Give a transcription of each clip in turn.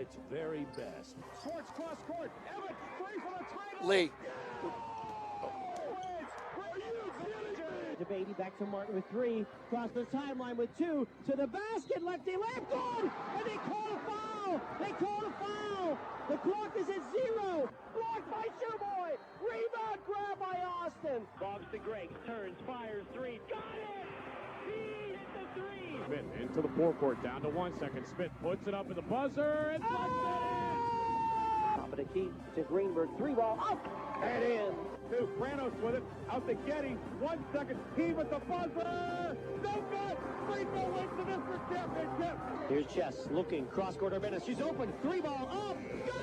its very best. Sports cross court. Everett, free for the title. Lee. Hsbb back to Martin with 3. Cross the timeline with 2. To the basket. Lefty left. Goal! And they call a foul! They call a foul! The clock is at 0. Blocked by Shoeboy. Rebound grab by Austin. Bobs to Greg. Turns. Fires. 3. Got it! He hit the 3. Smith into the forecourt. Down to 1 second. Smith puts it up at the buzzer. And puts it in! Top of the key to Greenberg. 3 ball. Up! And in. Two. Pranos with it. Out to Getty. 1 second. He with the buzzer. No good. Free throw wins the district championship. Here's Chess looking. Cross court Urbana. She's open. 3 ball. Up. Go!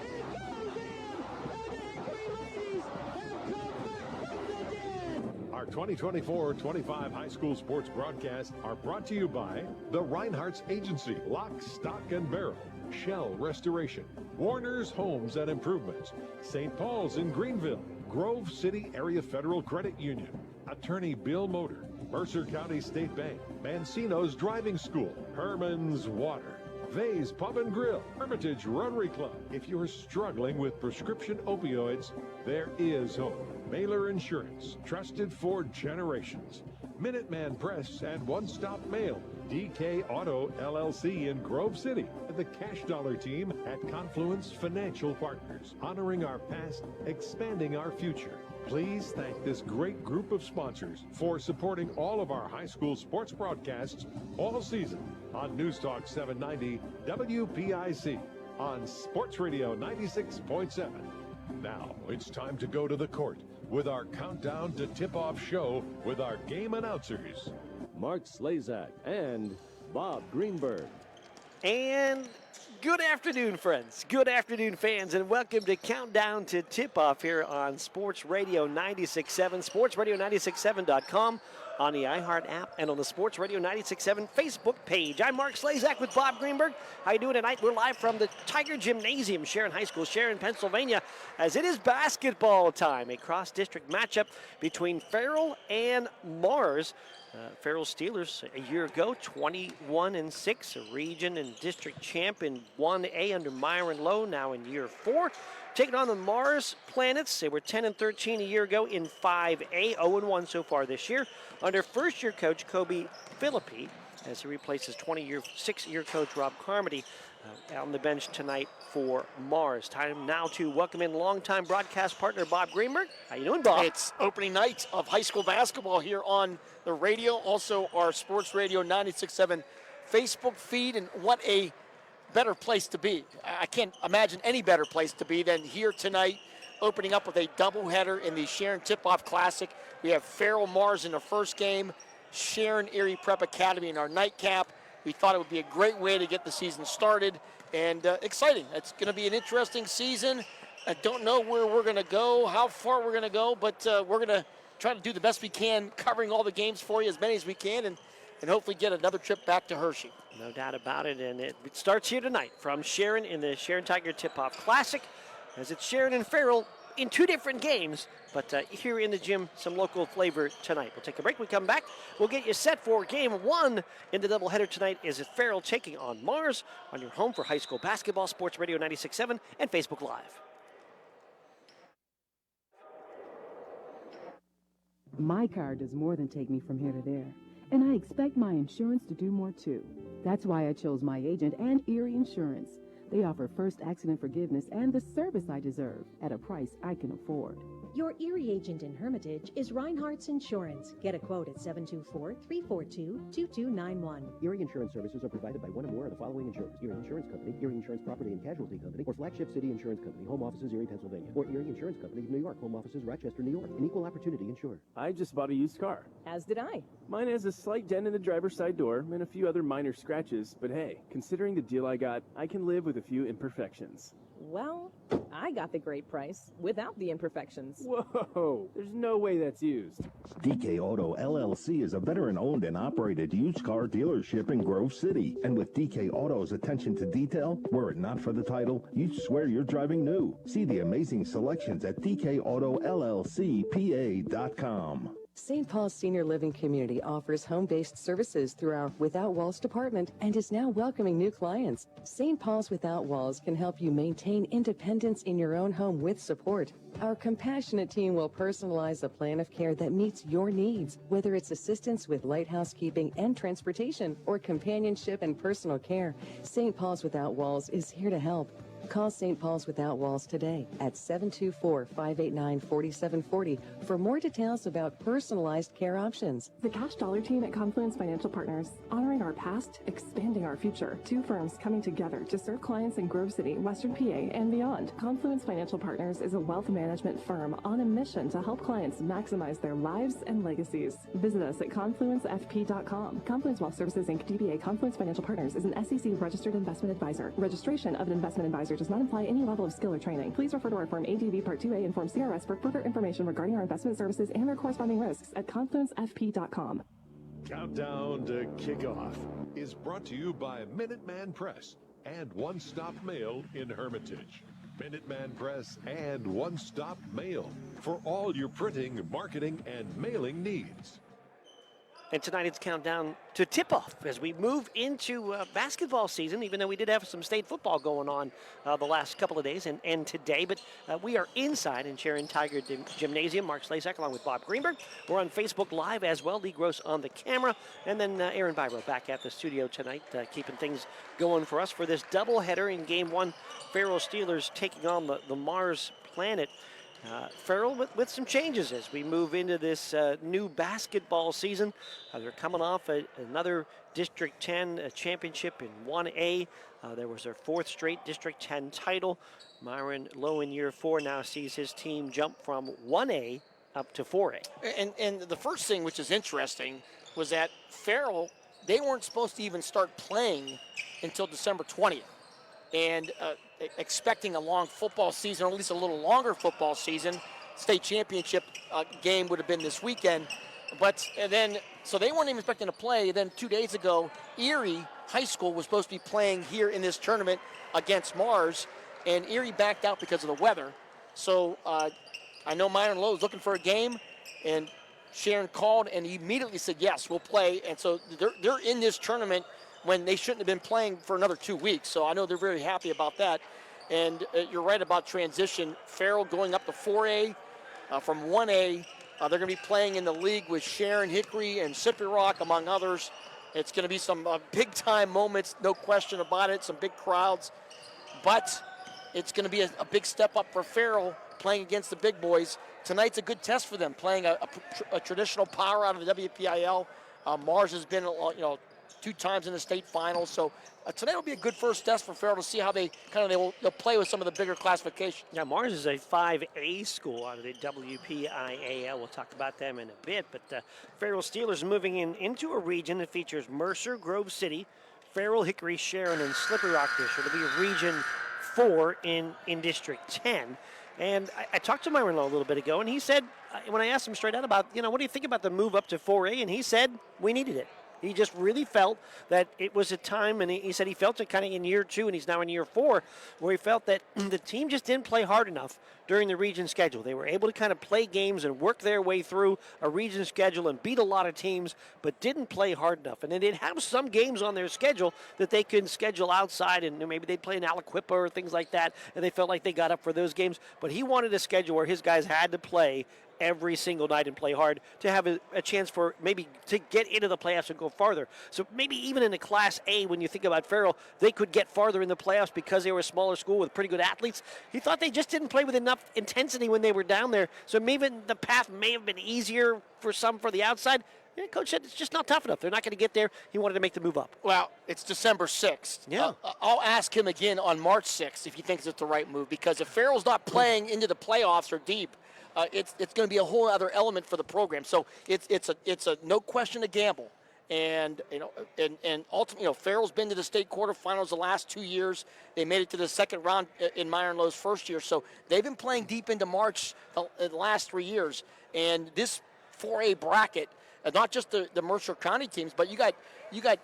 It goes in. And the Erie ladies have come back from the dead. Our 2024-25 high school sports broadcasts are brought to you by the Reinhardt's Agency, Lock, Stock, and Barrel, Shell Restoration, Warner's Homes and Improvements, St. Paul's in Greenville, Grove City Area Federal Credit Union, Attorney Bill Motor, Mercer County State Bank, Mancino's Driving School, Herman's Water, Vay's Pub and Grill, Hermitage Rotary Club. If you're struggling with prescription opioids, there is hope. Mailer Insurance, trusted for generations. Minuteman Press and One Stop Mail. DK Auto LLC in Grove City. The Cash Dollar Team at Confluence Financial Partners. Honoring our past, expanding our future. Please thank this great group of sponsors for supporting all of our high school sports broadcasts all season on News Talk 790 WPIC on Sports Radio 96.7. Now it's time to go to the court with our countdown to tip-off show with our game announcers, Mark Slazak and Bob Greenberg. And good afternoon, friends. Good afternoon, fans, and welcome to Countdown to Tip-Off here on Sports Radio 96.7, sportsradio967.com, on the iHeart app, and on the Sports Radio 96.7 Facebook page. I'm Mark Slazak with Bob Greenberg. How you doing tonight? We're live from the Tiger Gymnasium, Sharon High School, Sharon, Pennsylvania, as it is basketball time, a cross-district matchup between Farrell and Mars. Farrell Steelers a year ago, 21-6, a region and district champ in 1A under Myron Lowe, now in year 4. Taking on the Mars Planets, they were 10-13 a year ago in 5A, 0-1 so far this year, under first-year coach Kobe Philippi, as he replaces 6-year coach Rob Carmody on the bench tonight for Mars. Time now to welcome in longtime broadcast partner Bob Greenberg. How you doing, Bob? It's opening night of high school basketball here on the radio, also our Sports Radio 96.7 Facebook feed, and what a better place to be. I can't imagine any better place to be than here tonight, opening up with a doubleheader in the Sharon Tip-Off Classic. We have Farrell Mars in the first game, Sharon Erie Prep Academy in our nightcap. We thought it would be a great way to get the season started, and exciting. It's going to be an interesting season. I don't know where we're going to go, how far we're going to go, but we're going to try to do the best we can, covering all the games for you, as many as we can, and hopefully get another trip back to Hershey. No doubt about it, and it starts here tonight from Sharon in the Sharon Tiger Tip-Off Classic, as it's Sharon and Farrell in 2 different games, but here in the gym, some local flavor tonight. We'll take a break. We come back. We'll get you set for game 1 in the doubleheader tonight. Is it Farrell taking on Mars on your home for high school basketball, Sports Radio 96.7 and Facebook Live. My car does more than take me from here to there, and I expect my insurance to do more too. That's why I chose my agent and Erie Insurance. They offer first accident forgiveness and the service I deserve at a price I can afford. Your Erie agent in Hermitage is Reinhardt's Insurance. Get a quote at 724-342-2291. Erie Insurance services are provided by one or more of the following insurers: Erie Insurance Company, Erie Insurance Property and Casualty Company, or Flagship City Insurance Company, home offices Erie, Pennsylvania, or Erie Insurance Company of New York, home offices Rochester, New York. An equal opportunity insurer. I just bought a used car. As did I. Mine has a slight dent in the driver's side door and a few other minor scratches, but hey, considering the deal I got, I can live with a few imperfections. Well, I got the great price without the imperfections. Whoa, there's no way that's used. DK Auto LLC is a veteran-owned and operated used car dealership in Grove City. And with DK Auto's attention to detail, were it not for the title, you'd swear you're driving new. See the amazing selections at DKAutoLLCPA.com. St. Paul's Senior Living Community offers home-based services through our Without Walls department and is now welcoming new clients. St. Paul's Without Walls can help you maintain independence in your own home with support. Our compassionate team will personalize a plan of care that meets your needs, whether it's assistance with light housekeeping and transportation or companionship and personal care. St. Paul's Without Walls is here to help. Call St. Paul's Without Walls today at 724-589-4740 for more details about personalized care options. The Cash Dollar team at Confluence Financial Partners, honoring our past, expanding our future. Two firms coming together to serve clients in Grove City, Western PA, and beyond. Confluence Financial Partners is a wealth management firm on a mission to help clients maximize their lives and legacies. Visit us at confluencefp.com. Confluence Wealth Services, Inc., DBA Confluence Financial Partners is an SEC registered investment advisor. Registration of an investment advisor does not imply any level of skill or training. Please refer to our Form ADV Part 2A and Form CRS for further information regarding our investment services and their corresponding risks at confluencefp.com. Countdown to Kickoff is brought to you by Minuteman Press and One Stop Mail in Hermitage. Minuteman Press and One Stop Mail for all your printing, marketing, and mailing needs. And tonight it's countdown to tip-off as we move into basketball season, even though we did have some state football going on the last couple of days and today. But we are inside in Sharon Tiger Gymnasium. Mark Slasek along with Bob Greenberg. We're on Facebook Live as well. Lee Gross on the camera. And then Aaron Biro back at the studio tonight, keeping things going for us for this doubleheader in Game 1. Farrell Steelers taking on the Mars Planet. Farrell with some changes as we move into this new basketball season. They're coming off another District 10 championship in 1A. There was their fourth straight District 10 title. Myron Lowe in year 4 now sees his team jump from 1A up to 4A. And the first thing which is interesting was that Farrell, they weren't supposed to even start playing until December 20th. And expecting a long football season, or at least a little longer football season. State championship game would have been this weekend. But so they weren't even expecting to play. Then 2 days ago, Erie High School was supposed to be playing here in this tournament against Mars, and Erie backed out because of the weather. So I know Myron Lowe is looking for a game, and Sharon called, and he immediately said, yes, we'll play. And so they're in this tournament when they shouldn't have been playing for another 2 weeks. So I know they're very happy about that. And you're right about transition. Farrell going up to 4A from 1A. They're going to be playing in the league with Sharon, Hickory, and Sippy Rock, among others. It's going to be some big-time moments, no question about it, some big crowds. But it's going to be a big step up for Farrell playing against the big boys. Tonight's a good test for them, playing a traditional power out of the WPIL. Mars has been, 2 times in the state finals. So tonight will be a good first test for Farrell to see how they'll play with some of the bigger classifications. Yeah, Mars is a 5A school out of the WPIAL. We'll talk about them in a bit. But Farrell Steelers moving into a region that features Mercer, Grove City, Farrell, Hickory, Sharon, and Slippery Rock District. It'll be Region 4 in District 10. And I talked to Myron Lowe a little bit ago, and he said, when I asked him straight out about, what do you think about the move up to 4A? And he said, we needed it. He just really felt that it was a time, and he said he felt it kind of in year 2, and he's now in year 4, where he felt that the team just didn't play hard enough during the region schedule. They were able to kind of play games and work their way through a region schedule and beat a lot of teams, but didn't play hard enough. And then they'd have some games on their schedule that they could schedule outside, and maybe they'd play in Aliquippa or things like that, and they felt like they got up for those games. But he wanted a schedule where his guys had to play every single night and play hard to have a chance for maybe to get into the playoffs and go farther. So maybe even in the Class A, when you think about Farrell, they could get farther in the playoffs because they were a smaller school with pretty good athletes. He thought they just didn't play with enough intensity when they were down there. So maybe the path may have been easier for some for the outside. Yeah, Coach said it's just not tough enough. They're not going to get there. He wanted to make the move up. Well, it's December 6th. Yeah. I'll ask him again on March 6th if he thinks it's the right move, because if Farrell's not playing into the playoffs or deep, it's going to be a whole other element for the program. So it's a no question a gamble. And ultimately, Farrell's been to the state quarterfinals the last 2 years. They made it to the second round in Myron Lowe's first year. So they've been playing deep into March the last 3 years. And this 4A bracket, not just the Mercer County teams, but you got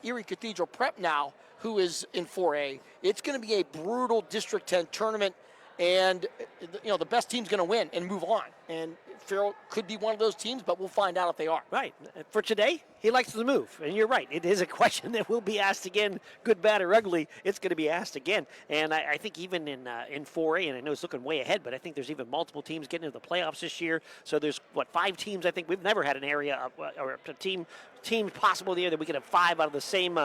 Erie Cathedral Prep now, who is in 4A. It's going to be a brutal District 10 tournament, and the best team's going to win and move on. And Farrell could be one of those teams, but we'll find out if they are. Right. For today, he likes the move. And you're right. It is a question that will be asked again, good, bad, or ugly. It's going to be asked again. And I think even in 4A, and I know it's looking way ahead, but I think there's even multiple teams getting into the playoffs this year. So there's, 5 teams? I think we've never had an area or a team possible the year that we could have 5 out of the same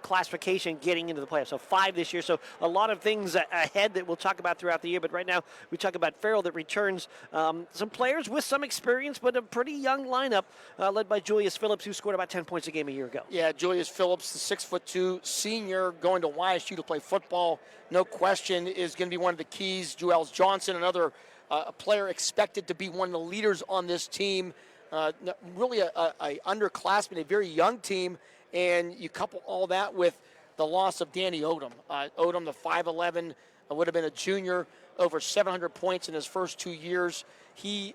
classification getting into the playoffs. So 5 this year. So a lot of things ahead that we'll talk about throughout the year. But right now we talk about Farrell that returns some players with some experience, but a pretty young lineup led by Julius Phillips, who scored about 10 points a game a year ago. Yeah, Julius Phillips, the 6'2" senior going to YSU to play football. No question is going to be one of the keys. Juelz Johnson, another player expected to be one of the leaders on this team. Really a underclassman, a very young team, and you couple all that with the loss of Danny Odom. Odom, the 5'11", would have been a junior, over 700 points in his first 2 years. He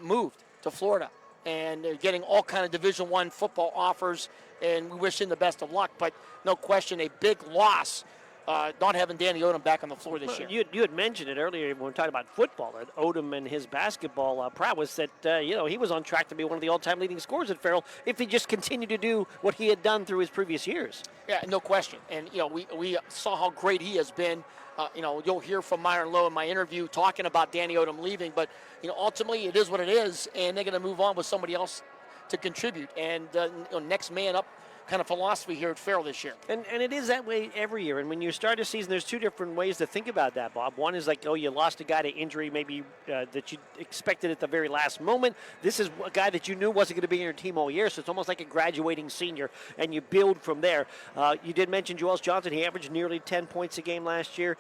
moved to Florida, and they're getting all kind of Division I football offers, and we wish him the best of luck. But no question, a big loss not having Danny Odom back on the floor this year. You had mentioned it earlier when we were talking about football, that Odom and his basketball prowess, that he was on track to be one of the all-time leading scorers at Farrell if he just continued to do what he had done through his previous years. Yeah, no question. And, we saw how great he has been. You'll hear from Myron Lowe in my interview talking about Danny Odom leaving, but, ultimately it is what it is, and they're going to move on with somebody else to contribute. And, next man up kind of philosophy here at Farrell this year. And it is that way every year. And when you start a season, there's 2 different ways to think about that, Bob. One is like, you lost a guy to injury maybe that you expected at the very last moment. This is a guy that you knew wasn't going to be in your team all year, so it's almost like a graduating senior, and you build from there. You did mention Juelz Johnson. He averaged nearly 10 points a game last year.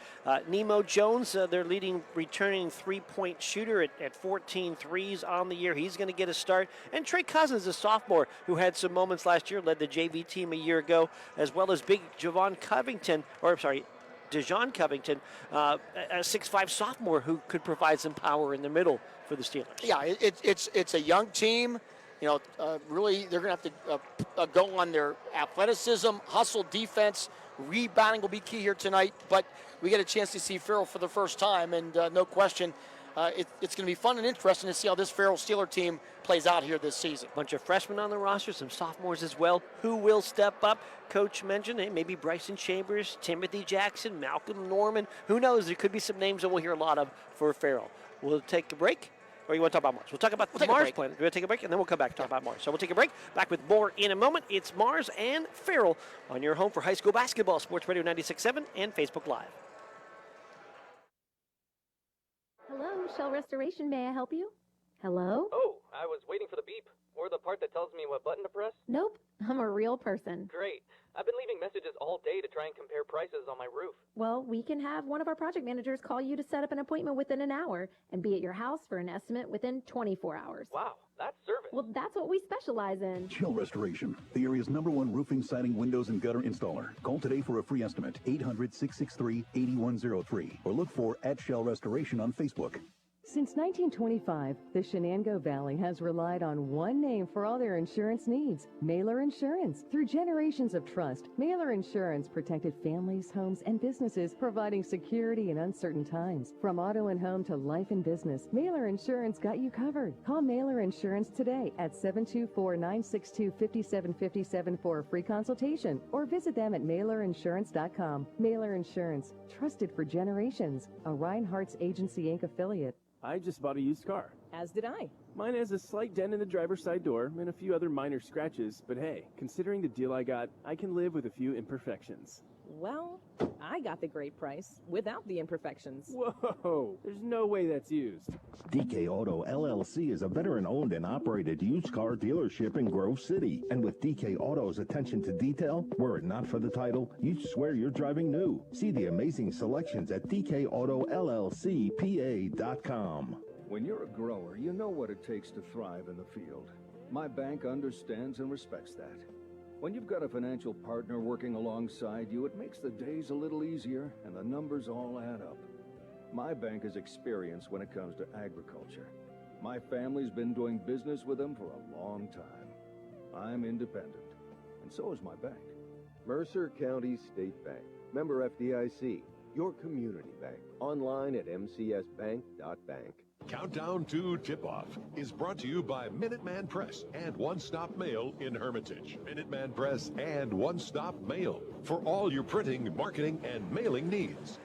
Nemo Jones, their leading returning three-point shooter at 14 threes on the year. He's going to get a start. And Trey Cousins, a sophomore, who had some moments last year, led the JV team a year ago, as well as big Dejon Covington, a 6'5" sophomore who could provide some power in the middle for the Steelers. Yeah, it's a young team. Really, they're going to have to go on their athleticism, hustle, defense, rebounding will be key here tonight. But we get a chance to see Farrell for the first time, and no question, it's going to be fun and interesting to see how this Farrell Steeler team plays out here this season. Bunch of freshmen on the roster, some sophomores as well. Who will step up? Coach mentioned maybe Bryson Chambers, Timothy Jackson, Malcolm Norman. Who knows? There could be some names that we'll hear a lot of for Farrell. We'll take a break. Or you want to talk about Mars? We'll talk about the Mars plan. We're going to take a break, and then we'll come back and talk about Mars. So we'll take a break. Back with more in a moment. It's Mars and Farrell on your home for high school basketball, Sports Radio 96.7 and Facebook Live. Hello, Shell Restoration. May I help you? Hello? Oh, I was waiting for the beep, or the part that tells me what button to press. Nope, I'm a real person. Great. I've been leaving messages all day to try and compare prices on my roof. Well, we can have one of our project managers call you to set up an appointment within an hour and be at your house for an estimate within 24 hours. Wow, that's service. Well, that's what we specialize in. Shell Restoration, the area's #1 roofing, siding, windows, and gutter installer. Call today for a free estimate, 800-663-8103, or look for @Shell Restoration on Facebook. Since 1925, the Shenango Valley has relied on one name for all their insurance needs, Mailer Insurance. Through generations of trust, Mailer Insurance protected families, homes, and businesses, providing security in uncertain times. From auto and home to life and business, Mailer Insurance got you covered. Call Mailer Insurance today at 724-962-5757 for a free consultation, or visit them at mailerinsurance.com. Mailer Insurance, trusted for generations. A Reinhardt's Agency Inc. affiliate. I just bought a used car. As did I. Mine has a slight dent in the driver's side door and a few other minor scratches, but hey, considering the deal I got, I can live with a few imperfections. Well, I got the great price without the imperfections. Whoa, there's no way that's used. DK Auto LLC is a veteran-owned and operated used car dealership in Grove City. And with DK Auto's attention to detail, were it not for the title, you'd swear you're driving new. See the amazing selections at DKAutoLLCPA.com. When you're a grower, you know what it takes to thrive in the field. My bank understands and respects that. When you've got a financial partner working alongside you, it makes the days a little easier and the numbers all add up. My bank has experience when it comes to agriculture. My family's been doing business with them for a long time. I'm independent, and so is my bank. Mercer County State Bank. Member FDIC. Your community bank. Online at mcsbank.bank. Countdown to Tip-Off is brought to you by Minuteman Press and One Stop Mail in Hermitage. Minuteman Press and One Stop Mail for all your printing, marketing, and mailing needs.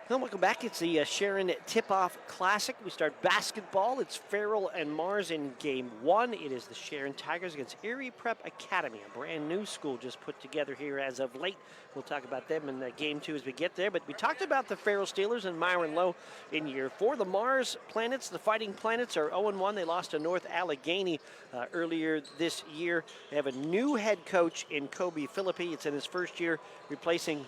Well, welcome back. It's the Sharon Tip-Off Classic. We start basketball. It's Farrell and Mars in Game 1. It is the Sharon Tigers against Erie Prep Academy, a brand new school just put together here as of late. We'll talk about them in Game 2 as we get there. But we talked about the Farrell Steelers and Myron Lowe in Year 4. The Mars Planets, the Fighting Planets, are 0-1. They lost to North Allegheny earlier this year. They have a new head coach in Hsbb. It's in his first year, replacing,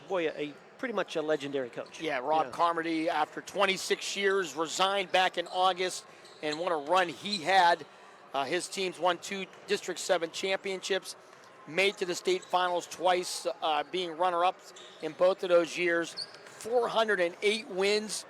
pretty much a legendary coach. Yeah, Rob Carmody, after 26 years, resigned back in August, and what a run he had. His teams won 2 District 7 championships, made to the state finals twice, being runner-ups in both of those years. 408 wins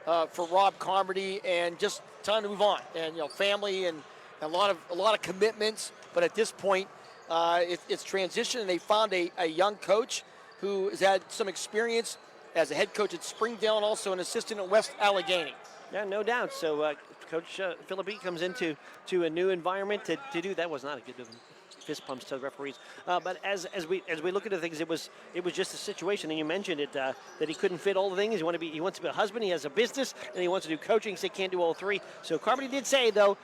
for Rob Carmody, and just time to move on. And family and a lot of commitments, but at this point, it's transition, and they found a young coach who has had some experience as a head coach at Springdale and also an assistant at West Allegheny. Yeah, no doubt. So Coach Philippi comes into a new environment to do that. Was not a good fist pumps to the referees. But as we look at the things, it was just a situation, and you mentioned it that he couldn't fit all the things. He wants to be a husband. He has a business, and he wants to do coaching. So he can't do all 3. So Carmody did say though,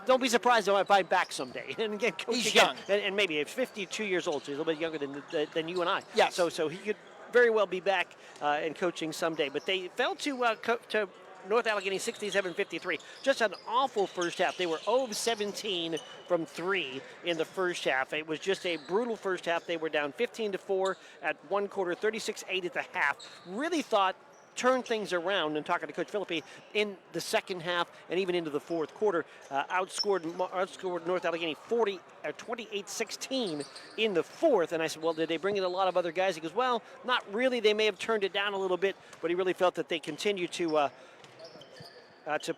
don't be surprised if I'm back someday. And again, he's young, and maybe he's 52 years old, so he's a little bit younger than you and I. Yes. So he could very well be back in coaching someday. But they fell to North Allegheny 67-53. Just an awful first half. They were 0-17 from 3 in the first half. It was just a brutal first half. They were down 15-4 at one quarter, 36-8 at the half. Really thought turn things around, and talking to Coach Philippi in the second half and even into the fourth quarter, outscored North Allegheny 28-16 in the fourth. And I said, well, did they bring in a lot of other guys? He goes, well, not really. They may have turned it down a little bit, but he really felt that they continued to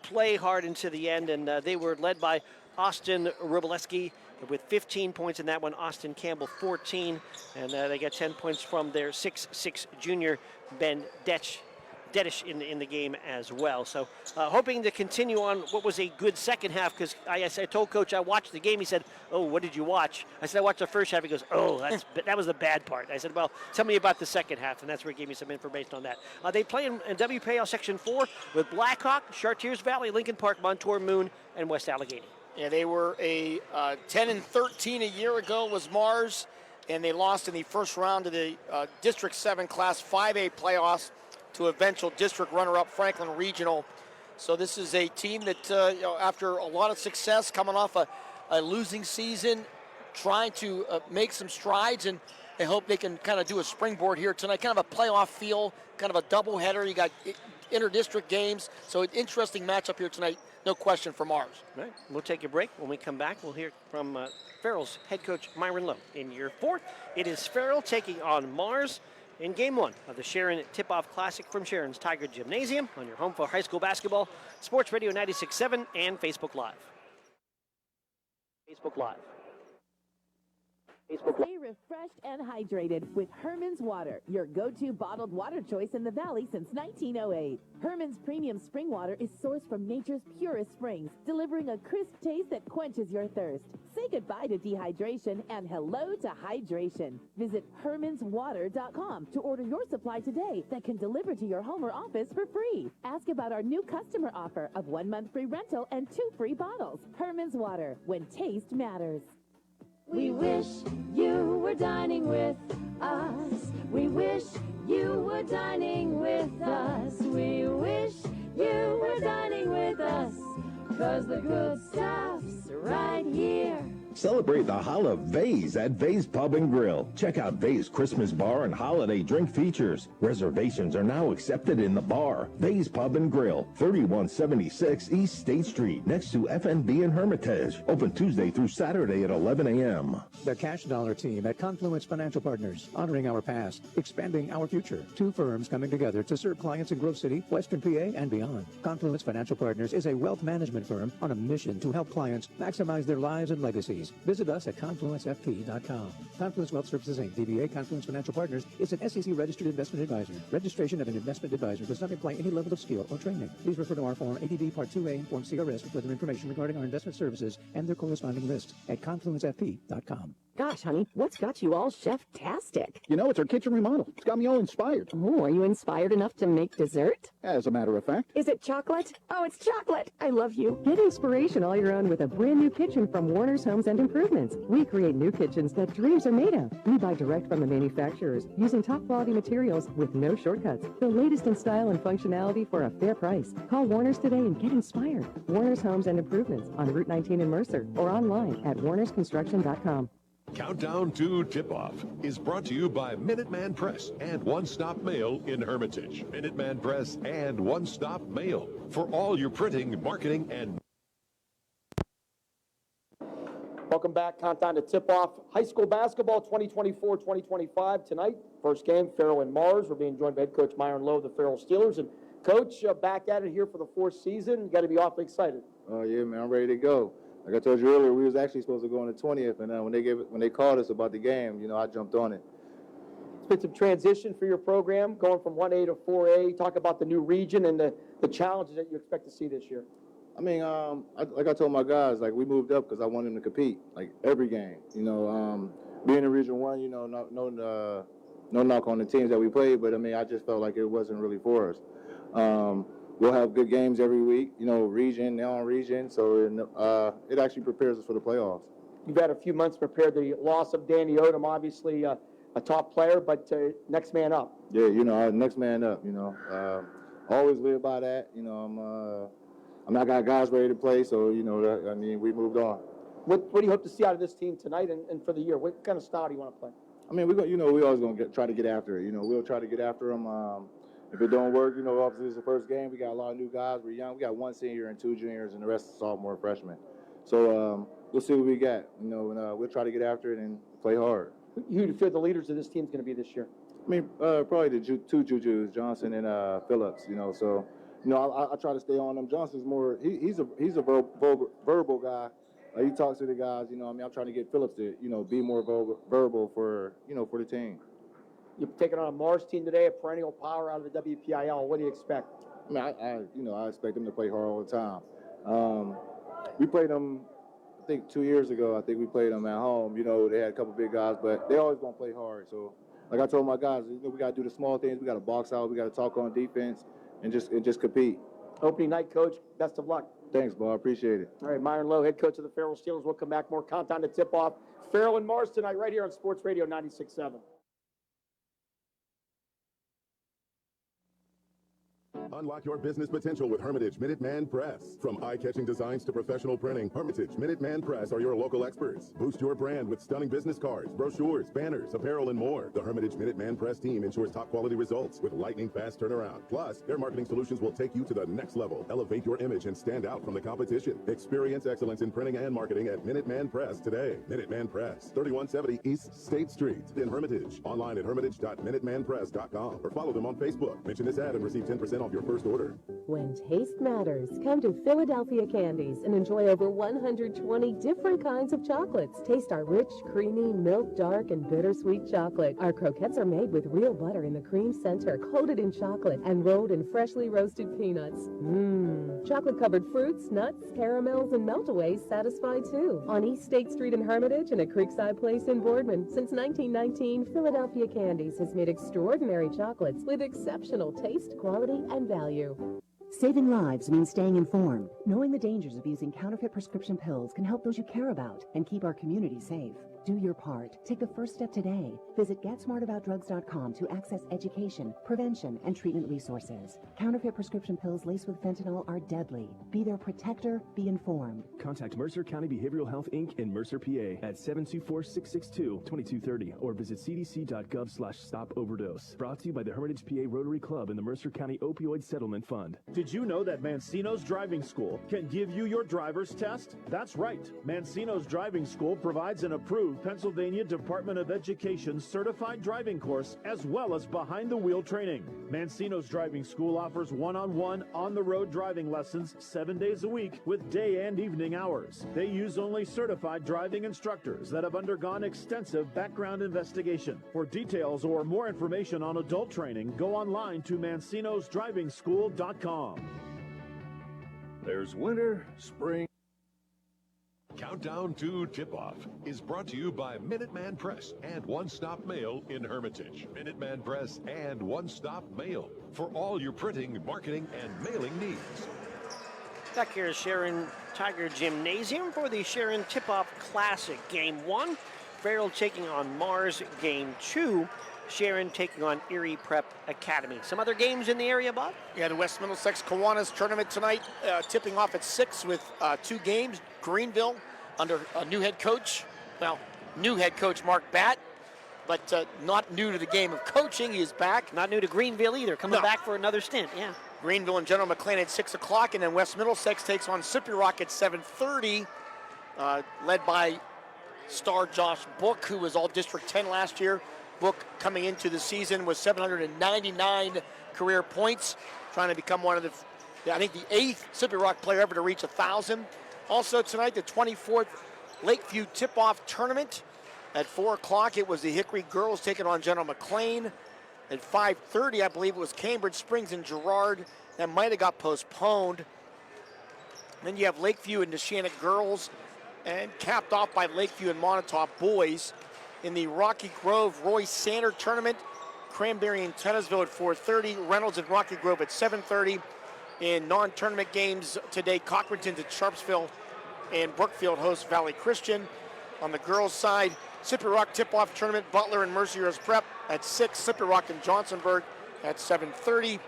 play hard into the end, and they were led by Austin Robleski with 15 points in that one. Austin Campbell 14, and they got 10 points from their 6'6" junior Ben Dedish in the game as well. So hoping to continue on what was a good second half, because I told Coach I watched the game. He said, oh, what did you watch? I said, I watched the first half. He goes, oh, that was the bad part. I said, well, tell me about the second half, and that's where he gave me some information on that. They play in WPAL Section 4 with Blackhawk, Chartiers Valley, Lincoln Park, Montour Moon, and West Allegheny. Yeah, they were a 10-13 a year ago was Mars, and they lost in the first round of the District 7 Class 5A playoffs to eventual district runner-up Franklin Regional. So this is a team that, after a lot of success, coming off a losing season, trying to make some strides, and they hope they can kind of do a springboard here tonight, kind of a playoff feel, kind of a doubleheader. You got inter-district games, so an interesting matchup here tonight, no question, for Mars. All right, we'll take a break. When we come back, we'll hear from Farrell's head coach, Myron Lowe. In Year 4, it is Farrell taking on Mars in Game 1 of the Sharon Tip-Off Classic from Sharon's Tiger Gymnasium on your home for high school basketball, Sports Radio 96.7 and Facebook Live. Stay refreshed and hydrated with Herman's Water, your go-to bottled water choice in the Valley since 1908. Herman's premium spring water is sourced from nature's purest springs, delivering a crisp taste that quenches your thirst. Say goodbye to dehydration and hello to hydration. Visit hermanswater.com to order your supply today that can deliver to your home or office for free. Ask about our new customer offer of 1 month free rental and 2 free bottles. Herman's Water, when taste matters. We wish you were dining with us. We wish you were dining with us. We wish you were dining with us. 'Cause the good stuff's right here. Celebrate the Holla Vase at Vase Pub and Grill. Check out Vase Christmas Bar and holiday drink features. Reservations are now accepted in the bar. Vase Pub and Grill, 3176 East State Street, next to FNB in Hermitage. Open Tuesday through Saturday at 11 a.m. The Cash Dollar team at Confluence Financial Partners, honoring our past, expanding our future. 2 firms coming together to serve clients in Grove City, Western PA, and beyond. Confluence Financial Partners is a wealth management firm on a mission to help clients maximize their lives and legacy. fees. Visit us at confluencefp.com. Confluence Wealth Services, Inc., DBA Confluence Financial Partners, is an SEC-registered investment advisor. Registration of an investment advisor does not imply any level of skill or training. Please refer to our Form ADV Part 2A and Form CRS for further information regarding our investment services and their corresponding risks at confluencefp.com. Gosh, honey, what's got you all chef-tastic? You know, it's our kitchen remodel. It's got me all inspired. Oh, are you inspired enough to make dessert? As a matter of fact. Is it chocolate? Oh, it's chocolate. I love you. Get inspiration all your own with a brand new kitchen from Warner's Homes and Improvements. We create new kitchens that dreams are made of. We buy direct from the manufacturers using top quality materials with no shortcuts. The latest in style and functionality for a fair price. Call Warner's today and get inspired. Warner's Homes and Improvements on Route 19 in Mercer or online at warnersconstruction.com. Countdown to Tip-Off is brought to you by Minuteman Press and One Stop Mail in Hermitage. Minuteman Press and One Stop Mail for all your printing, marketing, and... Welcome back. Countdown to tip-off. High school basketball 2024-2025 tonight. First game, Farrell and Mars. We're being joined by head coach Myron Lowe of the Farrell Steelers. And Coach, back at it here for the fourth season. You got to be awfully excited. Oh, yeah, man. I'm ready to go. Like I told you earlier, we was actually supposed to go on the 20th, and when they called us about the game, you know, I jumped on it. It's been some transition for your program, going from 1A to 4A. Talk about the new region and the challenges that you expect to see this year. I mean, like I told my guys, like we moved up because I wanted them to compete, like every game. You know, being in Region 1, you know, no knock on the teams that we played, but I mean, I just felt like it wasn't really for us. We'll have good games every week, you know, region, non-region, so it actually prepares us for the playoffs. You've had a few months to prepare. The loss of Danny Odom, obviously a top player, but next man up. Yeah, you know, next man up, you know. Always live by that. You know, I got guys ready to play, so, you know, I mean, we moved on. What do you hope to see out of this team tonight and for the year? What kind of style do you want to play? I mean, we always going to try to get after it. You know, we'll try to get after them. If it don't work, you know, obviously it's the first game. We got a lot of new guys. We're young. We got one senior and two juniors, and the rest are sophomore and freshmen. So we'll see what we got, you know, and we'll try to get after it and play hard. Who do you feel the leaders of this team is going to be this year? I mean, probably the two Juju's, Johnson and Phillips, you know. So, you know, I try to stay on them. Johnson's more, he's a verbal guy. He talks to the guys, you know. I mean, I'm trying to get Phillips to, you know, be more verbal for, you know, for the team. You're taking on a Mars team today, a perennial power out of the WPIL. What do you expect? I mean, I expect them to play hard all the time. We played them, I think 2 years ago. I think we played them at home. You know, they had a couple big guys, but they always gonna play hard. So, like I told my guys, you know, we gotta do the small things. We gotta box out. We gotta talk on defense and just compete. Opening night, Coach. Best of luck. Thanks, Bob. Appreciate it. All right, Myron Lowe, head coach of the Farrell Steelers. We'll come back. More countdown to tip off. Farrell and Mars tonight, right here on Sports Radio 96.7. Unlock your business potential with Hermitage Minuteman Press. From eye-catching designs to professional printing, Hermitage Minuteman Press are your local experts. Boost your brand with stunning business cards, brochures, banners, apparel, and more. The Hermitage Minuteman Press team ensures top-quality results with lightning-fast turnaround. Plus, their marketing solutions will take you to the next level. Elevate your image and stand out from the competition. Experience excellence in printing and marketing at Minuteman Press today. Minuteman Press, 3170 East State Street in Hermitage. Online at hermitage.minutemanpress.com or follow them on Facebook. Mention this ad and receive 10% off your first order. When taste matters, come to Philadelphia Candies and enjoy over 120 different kinds of chocolates. Taste our rich, creamy, milk dark, and bittersweet chocolate. Our croquettes are made with real butter in the cream center, coated in chocolate, and rolled in freshly roasted peanuts. Chocolate-covered fruits, nuts, caramels, and meltaways satisfy too. On East State Street in Hermitage and at Creekside Place in Boardman. Since 1919, Philadelphia Candies has made extraordinary chocolates with exceptional taste, quality, and value. Saving lives means staying informed. Knowing the dangers of using counterfeit prescription pills can help those you care about and keep our community safe. Do your part. Take the first step today. Visit GetSmartAboutDrugs.com to access education, prevention, and treatment resources. Counterfeit prescription pills laced with fentanyl are deadly. Be their protector. Be informed. Contact Mercer County Behavioral Health, Inc. in Mercer, PA at 724-662-2230 or visit cdc.gov/stop overdose. Brought to you by the Hermitage, PA Rotary Club and the Mercer County Opioid Settlement Fund. Did you know that Mancino's Driving School can give you your driver's test? That's right. Mancino's Driving School provides an approved new Pennsylvania Department of Education certified driving course as well as behind-the-wheel training. Mancino's Driving School offers one-on-one, on-the-road driving lessons 7 days a week with day and evening hours. They use only certified driving instructors that have undergone extensive background investigation. For details or more information on adult training, go online to mancinosdrivingschool.com. There's winter, spring. Countdown to Tip-Off is brought to you by Minuteman Press and One Stop Mail in Hermitage. Minuteman Press and One Stop Mail for all your printing, marketing, and mailing needs. Back here at Sharon Tiger Gymnasium for the Sharon Tip-Off Classic. Game 1, Farrell taking on Mars. Game 2, Sharon taking on Erie Prep Academy. Some other games in the area, Bob? Yeah, the West Middlesex Kiwanis tournament tonight, tipping off at 6 with 2 games. Greenville under a new head coach. Well, new head coach Mark Batt, but not new to the game of coaching. He is back. Not new to Greenville either, coming back for another stint, yeah. Greenville and General McLean at 6 o'clock, and then West Middlesex takes on Sippy Rock at 7:30, led by star Josh Book, who was all District 10 last year. Book coming into the season with 799 career points, trying to become one of the, I think, the 8th Sippy Rock player ever to reach 1,000. Also tonight, the 24th Lakeview Tip-Off Tournament. At 4 o'clock, it was the Hickory girls taking on General McLean. At 5:30, I believe it was Cambridge Springs and Girard. That might have got postponed. Then you have Lakeview and Neshannock girls, and capped off by Lakeview and Montauk boys. In the Rocky Grove Roy Sander Tournament, Cranberry and Tennisville at 4:30, Reynolds and Rocky Grove at 7:30. In non-tournament games today, Cochranton at Sharpsville and Brookfield host Valley Christian. On the girls' side, Sippy Rock Tip-Off Tournament, Butler and Mercyhurst Prep at 6, Sippy Rock and Johnsonburg at 7:30.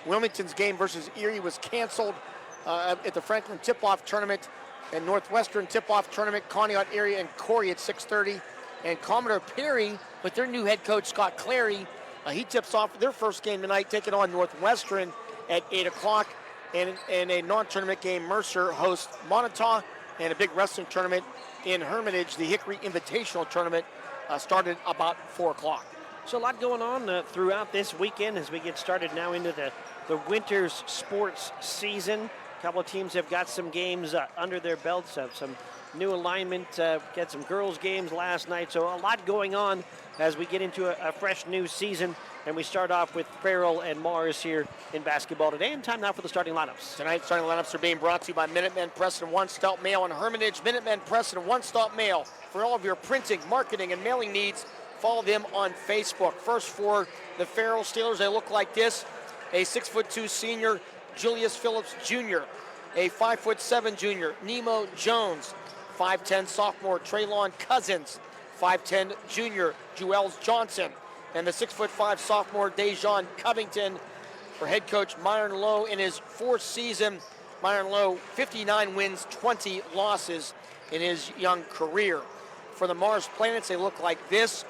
Wilmington's game versus Erie was canceled at the Franklin Tip-Off Tournament, and Northwestern Tip-Off Tournament, Conneaut, Erie, and Corey at 6:30. And Commodore Perry, with their new head coach, Scott Clary, he tips off their first game tonight, taking on Northwestern at 8 o'clock. And in a non-tournament game, Mercer hosts Montauk, and a big wrestling tournament in Hermitage, the Hickory Invitational Tournament, started about 4 o'clock. So a lot going on throughout this weekend as we get started now into the winter's sports season. A couple of teams have got some games under their belts, have some new alignment, got some girls games last night. So a lot going on as we get into a fresh new season. And we start off with Farrell and Mars here in basketball today. And time now for the starting lineups. Tonight's starting lineups are being brought to you by Minuteman Press and One Stop Mail in Hermitage. Minuteman Press and One Stop Mail for all of your printing, marketing, and mailing needs. Follow them on Facebook. First for the Farrell Steelers, they look like this. A 6'2" senior, Julius Phillips Jr. A 5'7" junior, Nemo Jones. 5'10" sophomore, Traylon Cousins. 5'10" junior, Juels Johnson. And the 6'5" sophomore, Dejon Covington. For head coach Myron Lowe in his 4th season. Myron Lowe, 59 wins, 20 losses in his young career. For the Mars Planets, they look like this.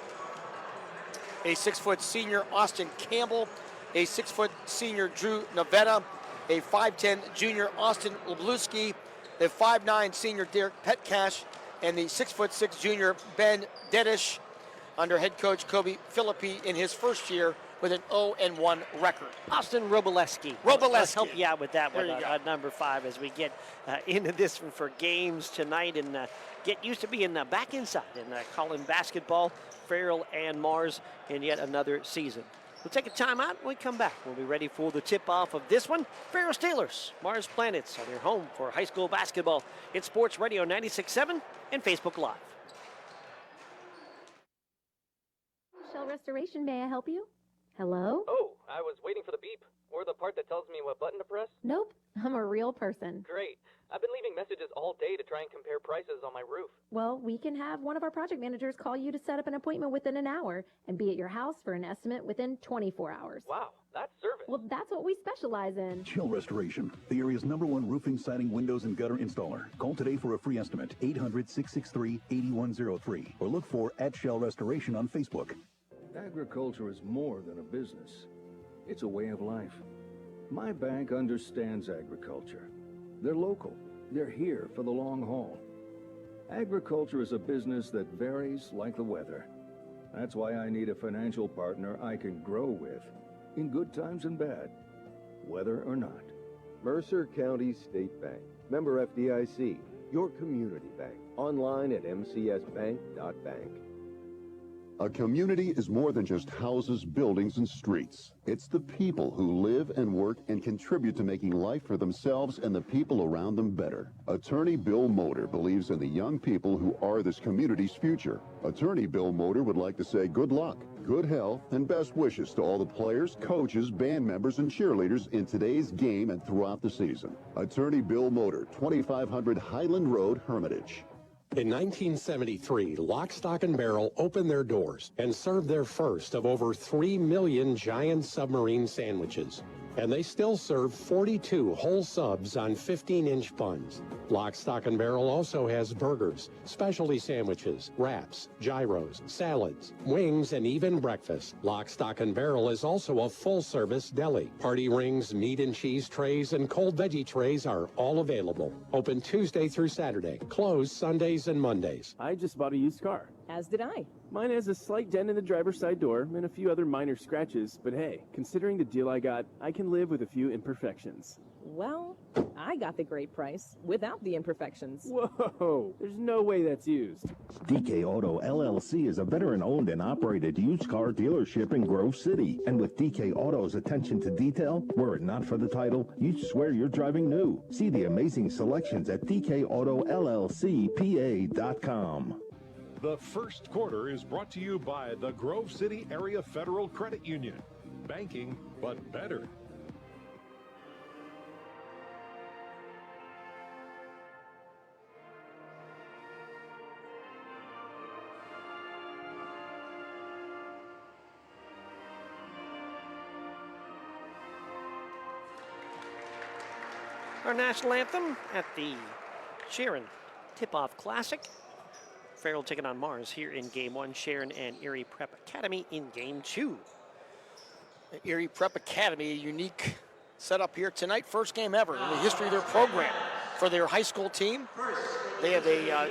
A 6' senior, Austin Campbell. A 6' senior, Drew Navetta. A 5'10" junior, Austin Lebluski. A 5'9" senior, Derek Petcash. And the 6'6" junior, Ben Dedish, under head coach Kobe Philippi in his first year with an 0-1 record. Austin Robleski. Let's help you out with that one on number 5 as we get into this one for games tonight and get used to being back inside and calling basketball, Farrell and Mars in yet another season. We'll take a timeout when we come back. We'll be ready for the tip-off of this one. Farrell Steelers, Mars Planets are their home for high school basketball. It's Sports Radio 96.7 and Facebook Live. Shell Restoration, may I help you? Hello? Oh, I was waiting for the beep, or the part that tells me what button to press. Nope, I'm a real person. Great. I've been leaving messages all day to try and compare prices on my roof. Well, we can have one of our project managers call you to set up an appointment within an hour and be at your house for an estimate within 24 hours. Wow, that's service. Well, that's what we specialize in. Shell Restoration, the area's #1 roofing, siding, windows, and gutter installer. Call today for a free estimate, 800-663-8103, or look for @Shell Restoration on Facebook. Agriculture is more than a business. It's a way of life. My bank understands agriculture. They're local. They're here for the long haul. Agriculture is a business that varies like the weather. That's why I need a financial partner I can grow with, in good times and bad, whether or not. Mercer County State Bank, member FDIC, your community bank. Online at mcsbank.bank. A community is more than just houses, buildings, and streets. It's the people who live and work and contribute to making life for themselves and the people around them better. Attorney Bill Motor believes in the young people who are this community's future. Attorney Bill Motor would like to say good luck, good health, and best wishes to all the players, coaches, band members, and cheerleaders in today's game and throughout the season. Attorney Bill Motor, 2500 Highland Road, Hermitage. In 1973, Lock, Stock, and Barrel opened their doors and served their first of over 3 million giant submarine sandwiches. And they still serve 42 whole subs on 15-inch buns. Lock, Stock, and Barrel also has burgers, specialty sandwiches, wraps, gyros, salads, wings, and even breakfast. Lock, Stock, and Barrel is also a full-service deli. Party rings, meat and cheese trays, and cold veggie trays are all available. Open Tuesday through Saturday. Closed Sundays and Mondays. I just bought a used car. As did I. Mine has a slight dent in the driver's side door and a few other minor scratches, but hey, considering the deal I got, I can live with a few imperfections. Well, I got the great price without the imperfections. Whoa, there's no way that's used. DK Auto LLC is a veteran-owned and operated used car dealership in Grove City. And with DK Auto's attention to detail, were it not for the title, you'd swear you're driving new. See the amazing selections at dkautolllcpa.com. The first quarter is brought to you by the Grove City Area Federal Credit Union. Banking, but better. Our national anthem at the Sharon Tip-Off Classic. Farrell taking on Mars here in Game 1. Sharon and Erie Prep Academy in Game 2. The Erie Prep Academy, a unique setup here tonight. First game ever in the history of their program for their high school team. They have a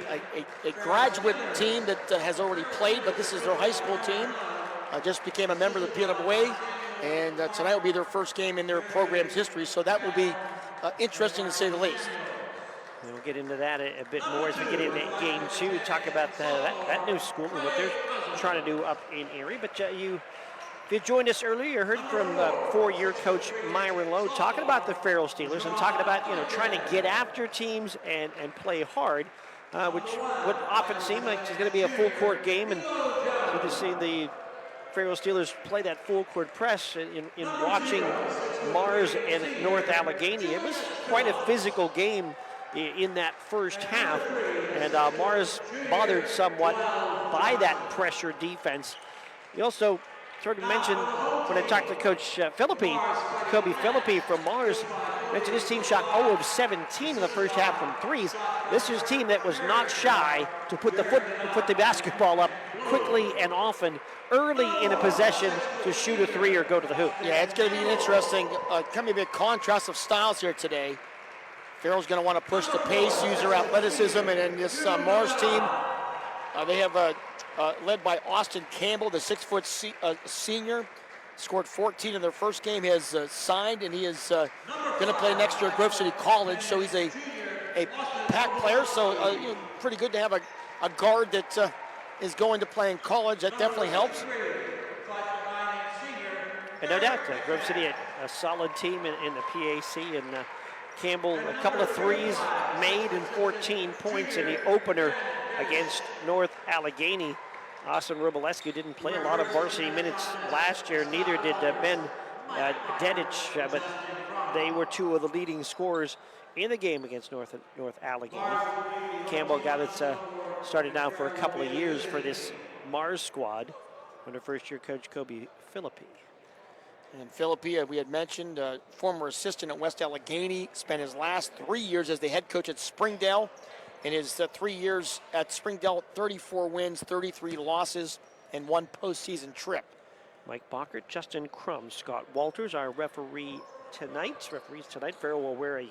graduate team that has already played, but this is their high school team. Just became a member of the PWA, and tonight will be their first game in their program's history, so that will be interesting to say the least. And we'll get into that a bit more as we get into Game 2, talk about that new school and what they're trying to do up in Erie. But if you joined us earlier, you heard from four-year coach Myron Lowe talking about the Farrell Steelers and talking about trying to get after teams and play hard, which would often seem like it's going to be a full-court game. And you can see the Farrell Steelers play that full-court press in watching Mars and North Allegheny. It was quite a physical game in that first half, and Mars bothered somewhat by that pressure defense. He also sort of mentioned when I talked to Coach Kobe Philippi from Mars, mentioned his team shot 0 of 17 in the first half from threes. This is a team that was not shy to put the basketball up quickly and often early in a possession to shoot a three or go to the hoop. Yeah, it's going to be an interesting, kind of a contrast of styles here today. Farrell's going to want to push the pace, use their athleticism, and then this Mars team, they have led by Austin Campbell, the 6-foot senior, scored 14 in their first game. He has signed, and he is going to play next year at Grove City College, so he's a pack player, so pretty good to have a guard that is going to play in college. That definitely helps. And no doubt, Grove City, a solid team in the PAC, and Campbell, a couple of threes made and 14 points in the opener against North Allegheny. Austin Robalescu didn't play a lot of varsity minutes last year, neither did Ben Dedich, but they were two of the leading scorers in the game against North Allegheny. Campbell got it started now for a couple of years for this Mars squad under first-year coach Kobe Philippi. And Philippi, we had mentioned, former assistant at West Allegheny, spent his last 3 years as the head coach at Springdale. In his 3 years at Springdale, 34 wins, 33 losses, and 1 postseason trip. Mike Bockert, Justin Crum, Scott Walters, our referees tonight. Farrell will wear a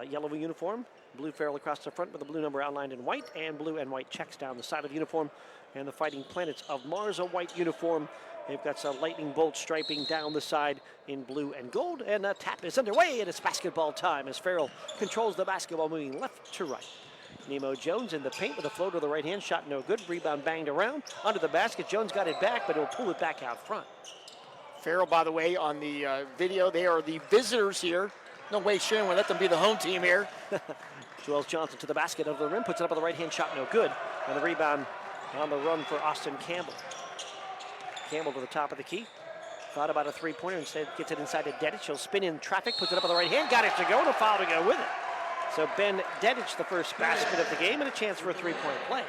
yellow uniform. Blue Farrell across the front with the blue number outlined in white, and blue and white checks down the side of the uniform. And the Fighting Planets of Mars, a white uniform. They've got some lightning bolt striping down the side in blue and gold. And a tap is underway, and it's basketball time as Farrell controls the basketball moving left to right. Nemo Jones in the paint with a floater to the right hand, shot no good. Rebound banged around under the basket. Jones got it back, but he'll pull it back out front. Farrell, by the way, on the video, they are the visitors here. No way Sharon would let them be the home team here. Joel Johnson to the basket over the rim, puts it up with the right hand, shot no good. And the rebound on the run for Austin Campbell. Campbell to the top of the key. Thought about a three-pointer, instead gets it inside to Dedich. He'll spin in traffic, puts it up with the right hand, got it to go, and a foul to go with it. So Ben Dedich, the first basket of the game, and a chance for a three-point play.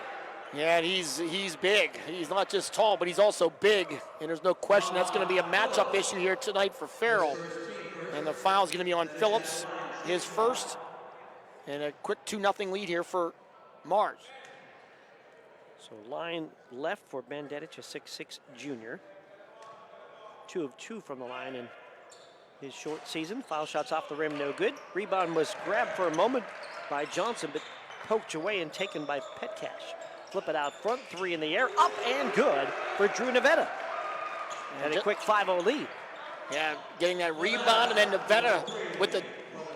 Yeah, he's big. He's not just tall, but he's also big. And there's no question that's going to be a matchup issue here tonight for Farrell. And the foul's going to be on Phillips, his first. And a quick 2-0 lead here for Mars. So line left for Ben Dedich, a 6'6" junior. 2 of 2 from the line in his short season. Foul shots off the rim, no good. Rebound was grabbed for a moment by Johnson, but poked away and taken by Petcash. Flip it out front, 3 in the air, up and good for Drew Nevada. And a quick 5-0 lead. Yeah, getting that rebound, and then Nevada with the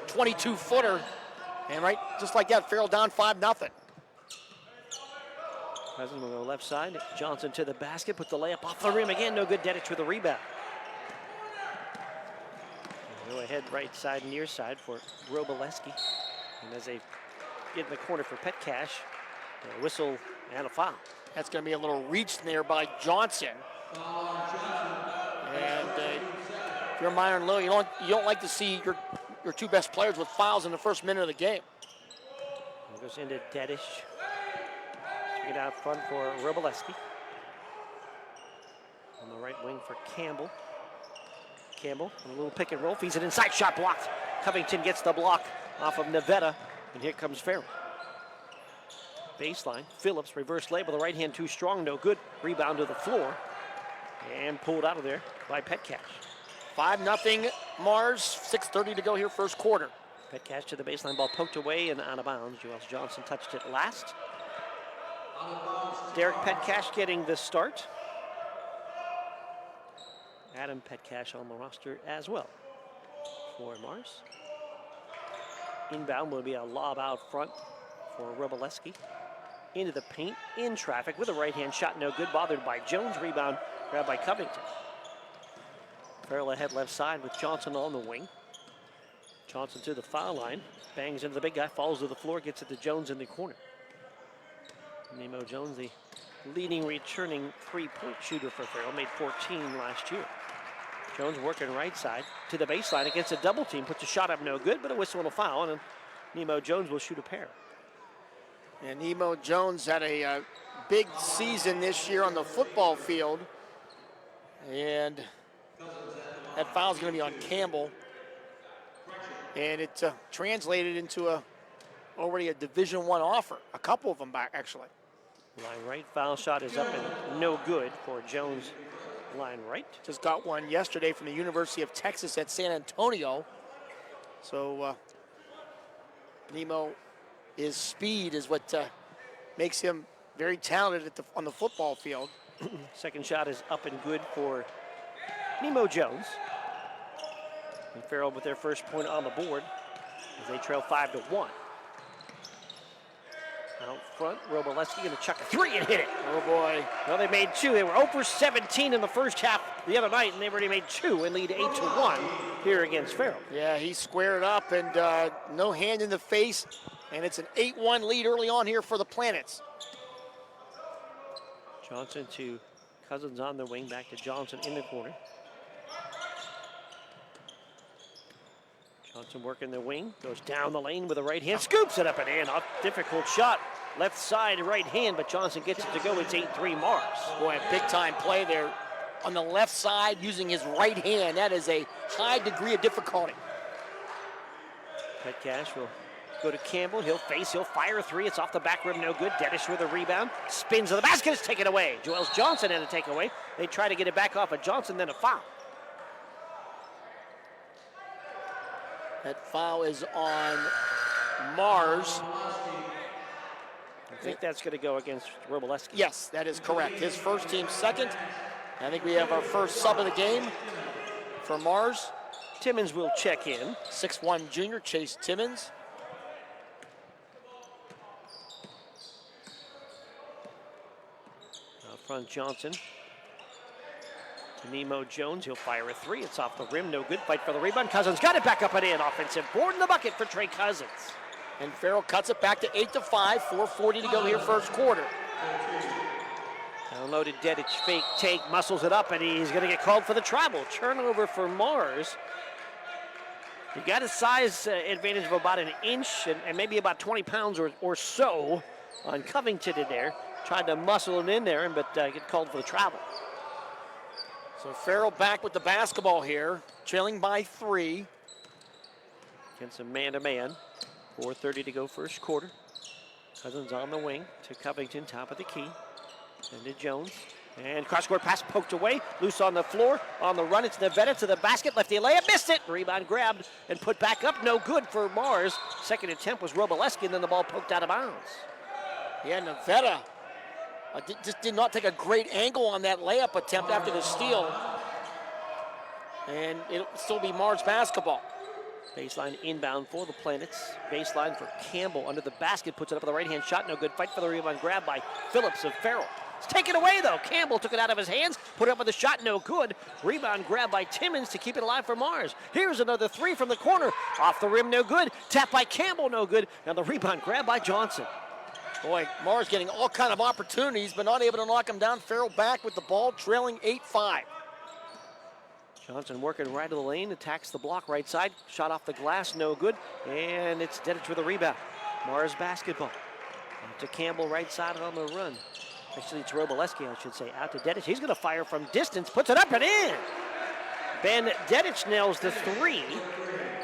22-footer. And right, just like that, Farrell down 5-0. Cousins will go left side. Johnson to the basket, put the layup off the rim again. No good. Dedich with the rebound. Go ahead right side, near side for Robleski. And as they get in the corner for Petcash, a whistle and a foul. That's going to be a little reach there by Johnson. And if you're Myron Lowe, you don't like to see your 2 best players with fouls in the first minute of the game. It goes into Dedich. Get out front for Robleski. On the right wing for Campbell. Campbell, a little pick and roll, feeds it inside, shot blocked. Covington gets the block off of Nevada, and here comes Farrell. Baseline, Phillips, reverse layup with the right hand, too strong, no good. Rebound to the floor, and pulled out of there by Petcash. 5-0 Mars, 6:30 to go here, first quarter. Petcash to the baseline, ball poked away and out of bounds. Joel Johnson touched it last. Derek Petcash getting the start. Adam Petcash on the roster as well for Mars. Inbound will be a lob out front for Robleski. Into the paint, in traffic with a right-hand shot, no good. Bothered by Jones, rebound grabbed by Covington. Farrell ahead left side with Johnson on the wing. Johnson to the foul line, bangs into the big guy, falls to the floor, gets it to Jones in the corner. Nemo Jones, the leading returning three-point shooter for Farrell, made 14 last year. Jones working right side to the baseline against a double team, puts a shot up, no good, but a whistle and a foul, and Nemo Jones will shoot a pair. And Nemo Jones had a big season this year on the football field, and that foul's going to be on Campbell, and it translated into already a Division I offer, a couple of them back actually. Line right, foul shot is up and no good for Jones. Line right. Just got one yesterday from the University of Texas at San Antonio. So Nemo, his speed is what makes him very talented on the football field. Second shot is up and good for Nemo Jones. And Farrell with their first point on the board as they trail 5-1. Out front, Robleski going to chuck a three and hit it. Oh boy. Well, they made two. They were 0 for 17 in the first half the other night, and they've already made two and lead 8-1 here against Farrell. Yeah, he squared up and no hand in the face, and it's an 8-1 lead early on here for the Planets. Johnson to Cousins on the wing, back to Johnson in the corner. Johnson working the wing, goes down the lane with a right hand, scoops it up and in. A difficult shot, left side right hand, but Johnson gets it to go. It's 8-3 Mars. Boy, a big time play there on the left side using his right hand. That is a high degree of difficulty. Petcash will go to Campbell. He'll fire a three. It's off the back rim, no good. Dedich with a rebound. Spins to the basket, it's taken away. Joel Johnson had a takeaway. They try to get it back off of Johnson, then a foul. That foul is on Mars. I think that's going to go against Roboleski. Yes, that is correct. His first team second. I think we have our first sub of the game for Mars. Timmons will check in. 6'1" junior, Chase Timmons. Out front, Johnson. To Nemo Jones, he'll fire a three. It's off the rim, no good. Fight for the rebound. Cousins got it back up and in. Offensive board in the bucket for Trey Cousins. And Farrell cuts it back to 8-5, 4:40 to go here first quarter. Down low to Dedic, fake take, muscles it up, and he's going to get called for the travel. Turnover for Mars. He got a size advantage of about an inch and maybe about 20 pounds or so on Covington in there. Tried to muscle it in there, but get called for the travel. So Farrell back with the basketball here, trailing by 3. Against a man-to-man. 4:30 to go first quarter. Cousins on the wing to Covington, top of the key. And to Jones. And cross-court pass poked away. Loose on the floor. On the run, it's Nevada to the basket. Lefty layup, missed it. Rebound grabbed and put back up. No good for Mars. Second attempt was Roboleski, and then the ball poked out of bounds. Yeah, Nevada just did not take a great angle on that layup attempt after the steal. And it'll still be Mars basketball. Baseline inbound for the Planets. Baseline for Campbell under the basket. Puts it up with a right-hand shot. No good. Fight for the rebound. Grab by Phillips of Farrell. It's taken away, though. Campbell took it out of his hands. Put it up with a shot. No good. Rebound grab by Timmons to keep it alive for Mars. Here's another three from the corner. Off the rim. No good. Tap by Campbell. No good. Now the rebound grab by Johnson. Boy, Mars getting all kind of opportunities, but not able to knock him down. Farrell back with the ball, trailing 8-5. Johnson working right of the lane, attacks the block right side. Shot off the glass, no good. And it's Dedic with a rebound. Mars basketball. Out to Campbell, right side on the run. Actually, it's Roboleski, I should say. Out to Dedic. He's going to fire from distance. Puts it up and in. Ben Dedic nails the three.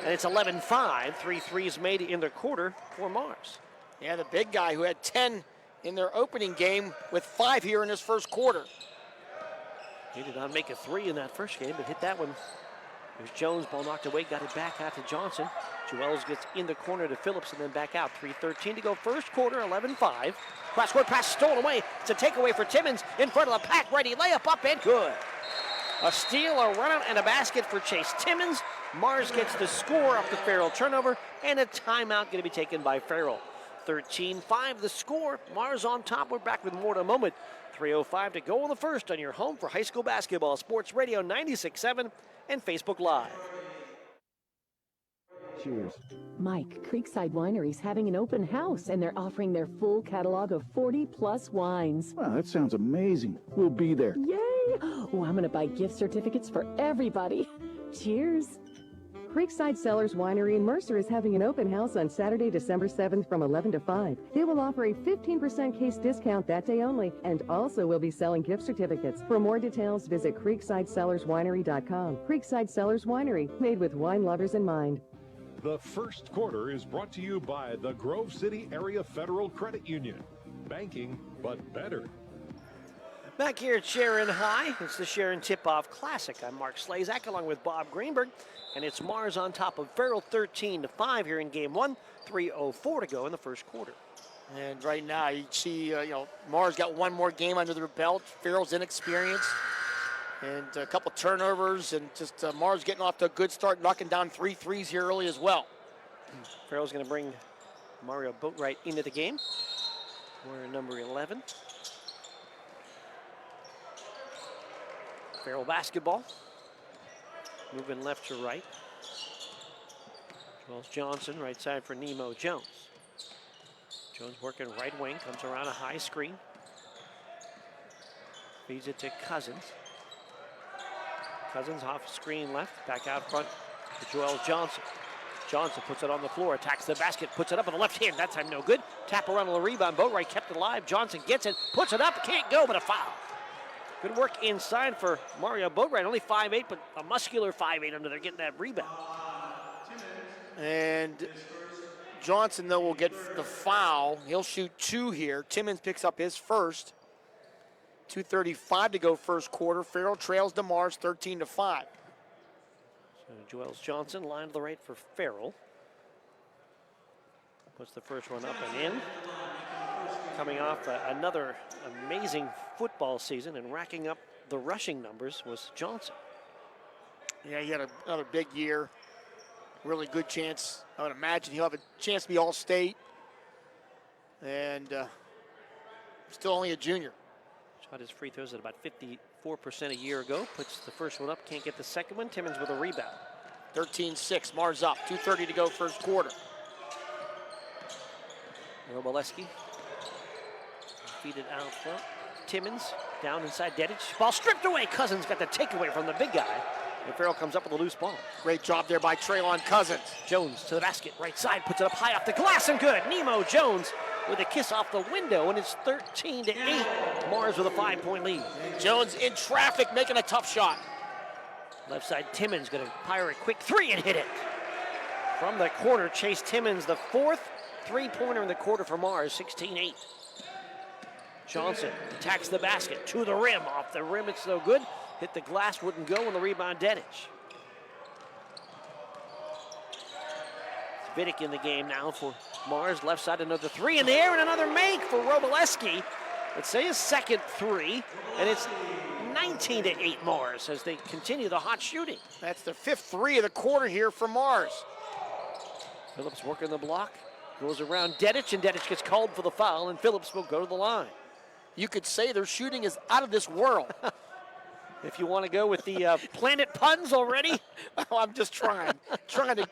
And it's 11-5. 3 threes made in the quarter for Mars. Yeah, the big guy who had 10 in their opening game with 5 here in his first quarter. He did not make a three in that first game, but hit that one. There's Jones, ball knocked away, got it back out to Johnson. Joels gets in the corner to Phillips and then back out. 3:13 to go first quarter, 11-5. Cross-court pass stolen away. It's a takeaway for Timmons in front of the pack. Righty layup up and good. A steal, a run out, and a basket for Chase Timmons. Mars gets the score off the Farrell turnover, and a timeout going to be taken by Farrell. 13-5 the score. Mars on top. We're back with more in a moment. 3:05 to go in the first on your home for high school basketball. Sports Radio 96.7 and Facebook Live. Cheers. Mike, Creekside Winery's having an open house, and they're offering their full catalog of 40-plus wines. Wow, that sounds amazing. We'll be there. Yay! Oh, I'm going to buy gift certificates for everybody. Cheers. Creekside Cellars Winery in Mercer is having an open house on Saturday, December 7th from 11 to 5. They will offer a 15% case discount that day only, and also will be selling gift certificates. For more details, visit CreeksideCellersWinery.com. Creekside Cellars Winery, made with wine lovers in mind. The first quarter is brought to you by the Grove City Area Federal Credit Union. Banking, but better. Back here at Sharon High, it's the Sharon Tip-Off Classic. I'm Mark Slazak along with Bob Greenberg, and it's Mars on top of Farrell 13-5 here in game one. 3:04 to go in the first quarter. And right now you see, Mars got one more game under their belt. Farrell's inexperienced. And a couple turnovers, and just Mars getting off to a good start, knocking down 3 threes here early as well. Farrell's going to bring Mario Boatwright into the game. We're number 11. Farrell basketball. Moving left to right. Joels Johnson, right side for Nemo Jones. Jones working right wing, comes around a high screen. Feeds it to Cousins. Cousins off screen left, back out front to Joel Johnson. Johnson puts it on the floor, attacks the basket, puts it up with the left hand. That time no good. Tap around on the rebound. Boatwright kept it alive. Johnson gets it, puts it up, can't go, but a foul. Good work inside for Mario Boatwright. Only 5'8", but a muscular 5'8" under there getting that rebound. And Johnson, though, will get the foul. He'll shoot 2 here. Timmons picks up his first. 2:35 to go first quarter. Farrell trails DeMars 13-5. So Joels Johnson, line to the right for Farrell. Puts the first one up and in. Coming off another amazing football season and racking up the rushing numbers was Johnson. Yeah, he had another big year. Really good chance. I would imagine he'll have a chance to be All-State. And still only a junior. Shot his free throws at about 54% a year ago. Puts the first one up, can't get the second one. Timmons with a rebound. 13-6, Mars up. 2:30 to go first quarter. Roboleski. Feed it out front. Timmons down inside Dedic. Ball stripped away. Cousins got the takeaway from the big guy. And Farrell comes up with a loose ball. Great job there by Traylon Cousins. Jones to the basket, right side, puts it up high off the glass and good. Nemo Jones with a kiss off the window, and it's 13-8. Mars with a 5-point lead. Jones in traffic, making a tough shot. Left side, Timmons gonna fire a quick three and hit it. From the corner, Chase Timmons, the fourth three-pointer in the quarter for Mars, 16-8. Johnson attacks the basket, to the rim, off the rim, it's no good. Hit the glass, wouldn't go, and the rebound, Dedic. Vidic in the game now for Mars. Left side, another three in the air, and another make for Roboleski. Let's say his second three, and it's 19-8 Mars as they continue the hot shooting. That's the fifth three of the quarter here for Mars. Phillips working the block, goes around Dedic, and Dedic gets called for the foul, and Phillips will go to the line. You could say their shooting is out of this world. If you want to go with the Planet puns already. Well, I'm just trying to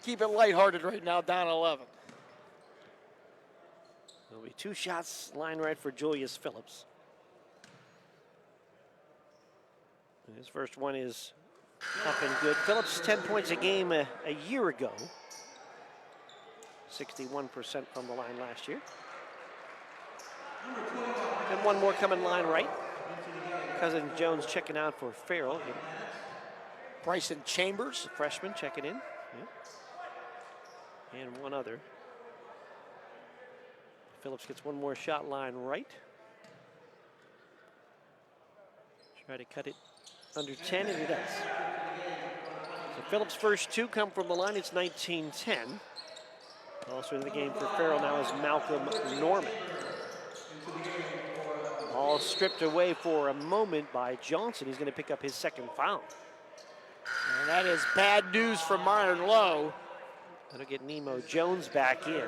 keep it lighthearted right now, down 11. There'll be two shots, line right for Julius Phillips. And his first one is up and good. Phillips, 10 points a game a year ago. 61% from the line last year. And one more coming line right. Cousin Jones checking out for Farrell. Bryson Chambers, the freshman, checking in. Yeah. And one other. Phillips gets one more shot, line right. Try to cut it under 10, and he does. So Phillips' first two come from the line. It's 19-10. Also in the game for Farrell now is Malcolm Norman. All stripped away for a moment by Johnson. He's going to pick up his second foul. And that is bad news for Myron Lowe. That'll get Nemo Jones back in.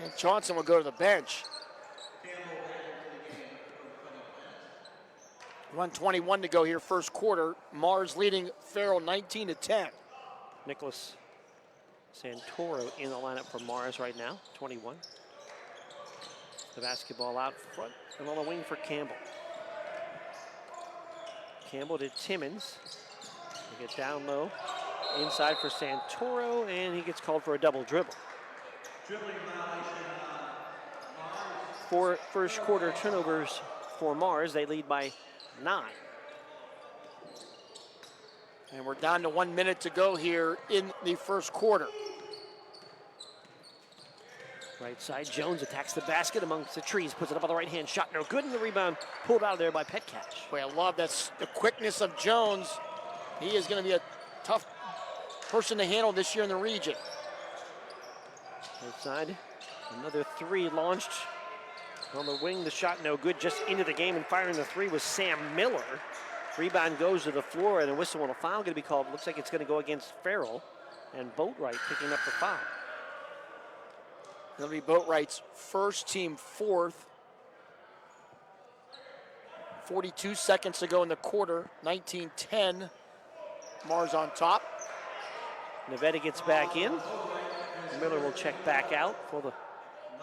And Johnson will go to the bench. 1:21 to go here, first quarter. Mars leading Farrell 19-10. Nicholas Santoro in the lineup for Mars right now, 21. The basketball out front and on the wing for Campbell. Campbell to Timmons. They get down low. Inside for Santoro, and he gets called for a double dribble. For first quarter turnovers for Mars, they lead by 9. And we're down to 1 minute to go here in the first quarter. Right side, Jones attacks the basket amongst the trees, puts it up on the right hand, shot no good, and the rebound pulled out of there by Petcash. Boy, I love that, the quickness of Jones. He is going to be a tough person to handle this year in the region. Right side, another three launched on the wing, the shot no good, just into the game, and firing the three was Sam Miller. Rebound goes to the floor, and a whistle on a foul going to be called. Looks like it's going to go against Farrell, and Boatwright picking up the foul. That'll be Boatwright's first, team fourth. 42 seconds to go in the quarter, 19-10. Mars on top. Nevada gets back in. Miller will check back out for the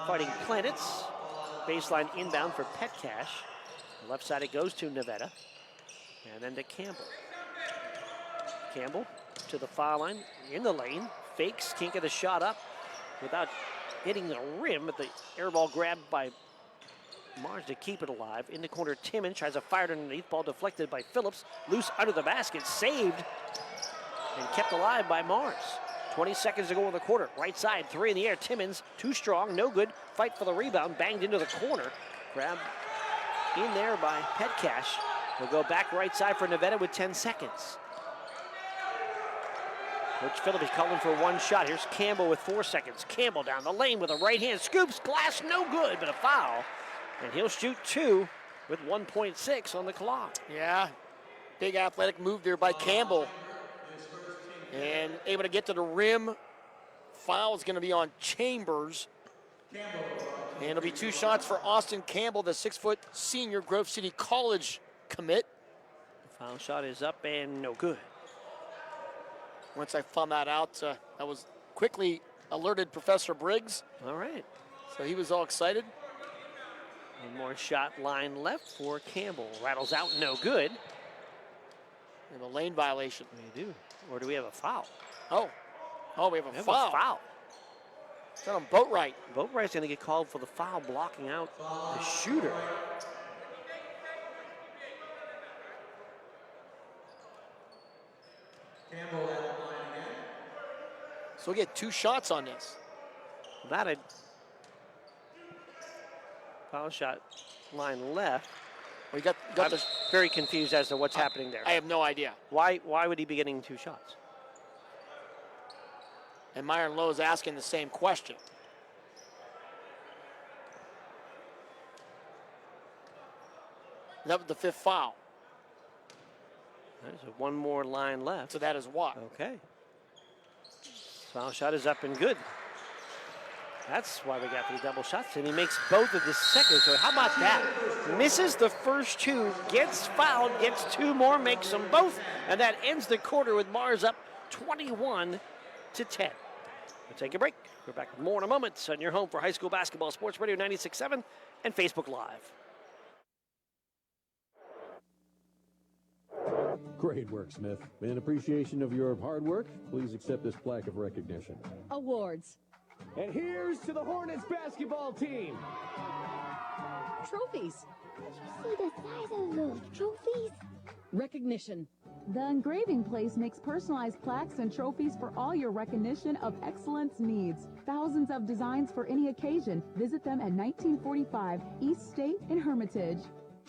Fighting Planets. Baseline inbound for Petcash. The left side it goes to Nevada. And then to Campbell. Campbell to the foul line, in the lane. Fakes, can't get a shot up without hitting the rim, but the air ball grabbed by Mars to keep it alive. In the corner, Timmons tries to fire it underneath. Ball deflected by Phillips. Loose under the basket, saved and kept alive by Mars. 20 seconds to go in the quarter. Right side, three in the air. Timmons, too strong, no good. Fight for the rebound, banged into the corner. Grabbed in there by Petcash. He'll go back right side for Nevada with 10 seconds. Coach Phillips is calling for one shot. Here's Campbell with 4 seconds. Campbell down the lane with a right hand. Scoops, glass, no good, but a foul. And he'll shoot 2 with 1.6 on the clock. Yeah, big athletic move there by Campbell. And able to get to the rim. Foul is going to be on Chambers. And it'll be 2 shots for Austin Campbell, the 6-foot senior Grove City College commit. The foul shot is up and no good. Once I found that out, I was quickly alerted Professor Briggs. All right. So he was all excited. One more shot line left for Campbell. Rattles out, no good. We have a lane violation. We do. Or do we have a foul? Oh, we have a foul. It's on Boatwright. Boatwright's going to get called for the foul, blocking out the shooter. Campbell at the line again. So we get 2 shots on this. That a foul shot line left. We got I'm very confused as to what's happening there. I have no idea. Why would he be getting 2 shots? And Myron Lowe is asking the same question. That was the 5th foul. There's one more line left. So that is what? Okay. Foul shot is up and good. That's why we got the double shots, and he makes both of the second. So how about that? Misses the first 2, gets fouled, gets 2 more, makes them both, and that ends the quarter with Mars up 21-10. We'll take a break. We're back with more in a moment on your home for high school basketball, Sports Radio 96.7 and Facebook Live. Great work, Smith. In appreciation of your hard work, please accept this plaque of recognition. Awards. And here's to the Hornets basketball team. Trophies. Did you see the size of those trophies? Recognition. The Engraving Place makes personalized plaques and trophies for all your recognition of excellence needs. Thousands of designs for any occasion. Visit them at 1945 East State in Hermitage.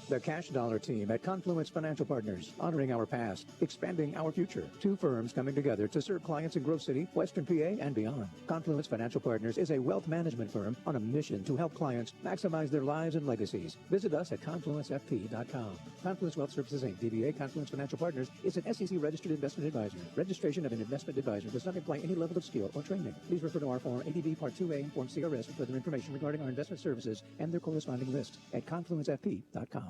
The Cash Dollar team at Confluence Financial Partners, honoring our past, expanding our future. 2 firms coming together to serve clients in Grove City, Western PA, and beyond. Confluence Financial Partners is a wealth management firm on a mission to help clients maximize their lives and legacies. Visit us at confluencefp.com. Confluence Wealth Services Inc., DBA Confluence Financial Partners, is an SEC-registered investment advisor. Registration of an investment advisor does not imply any level of skill or training. Please refer to our Form ADV Part 2A and Form CRS for further information regarding our investment services and their corresponding list at confluencefp.com.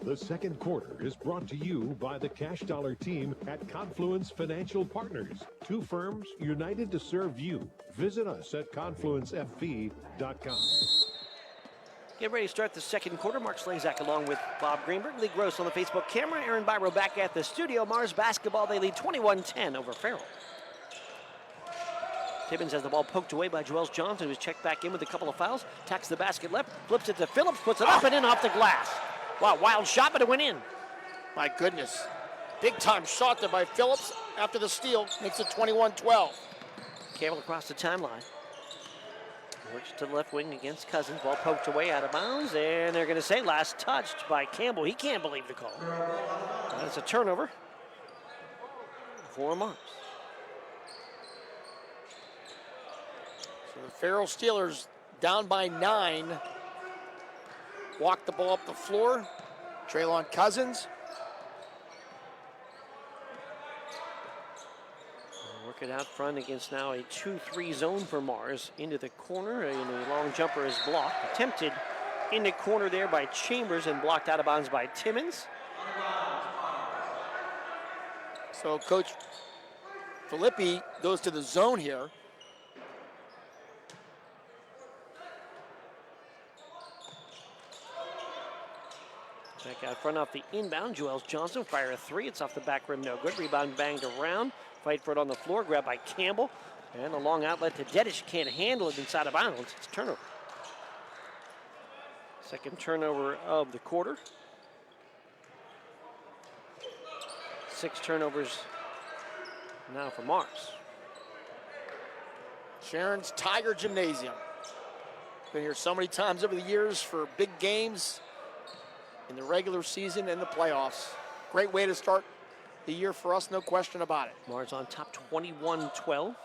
The second quarter is brought to you by the Cash Dollar team at Confluence Financial Partners. 2 firms united to serve you. Visit us at confluencefp.com. Get ready to start the second quarter. Mark Slazak along with Bob Greenberg. Lee Gross on the Facebook camera. Aaron Biro back at the studio. Mars basketball, they lead 21-10 over Farrell. Tibbins has the ball poked away by Joels Johnson, who's checked back in with a couple of fouls. Tacks the basket left, flips it to Phillips, puts it up and in off the glass. Wow, wild shot, but it went in. My goodness. Big time shot there by Phillips after the steal. Makes it 21-12. Campbell across the timeline. Works to the left wing against Cousins. Ball poked away out of bounds, and they're going to say last touched by Campbell. He can't believe the call. That's a turnover for Mars. So the Farrell Steelers down by 9. Walk the ball up the floor. Traylon Cousins. Work it out front against now a 2-3 zone for Mars. Into the corner, and the long jumper is blocked. Attempted in the corner there by Chambers and blocked out of bounds by Timmons. So Coach Filippi goes to the zone here. Back out front off the inbound. Joels Johnson fire a 3. It's off the back rim, no good. Rebound banged around. Fight for it on the floor. Grabbed by Campbell. And a long outlet to Dedish. Can't handle it inside of bounds. It's a turnover. Second turnover of the quarter. 6 turnovers now for Mars. Sharon's Tiger Gymnasium. Been here so many times over the years for big games in the regular season and the playoffs. Great way to start the year for us, no question about it. Mars on top 21-12.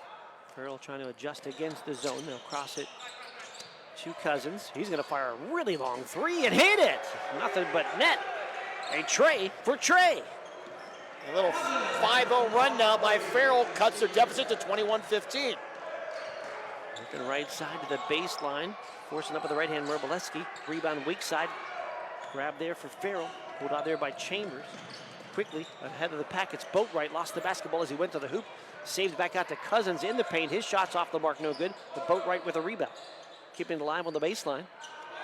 Farrell trying to adjust against the zone. They'll cross it to Cousins. He's going to fire a really long three and hit it. Nothing but net. A tray for Trey. A little 5-0 run now by Farrell cuts their deficit to 21-15. Looking right side to the baseline. Forcing up with the right hand, Merboleski. Rebound weak side. Grab there for Farrell. Pulled out there by Chambers. Quickly ahead of the pack. It's Boatwright. Lost the basketball as he went to the hoop. Saved back out to Cousins in the paint. His shot's off the mark, no good. But Boatwright with a rebound. Keeping it alive on the baseline.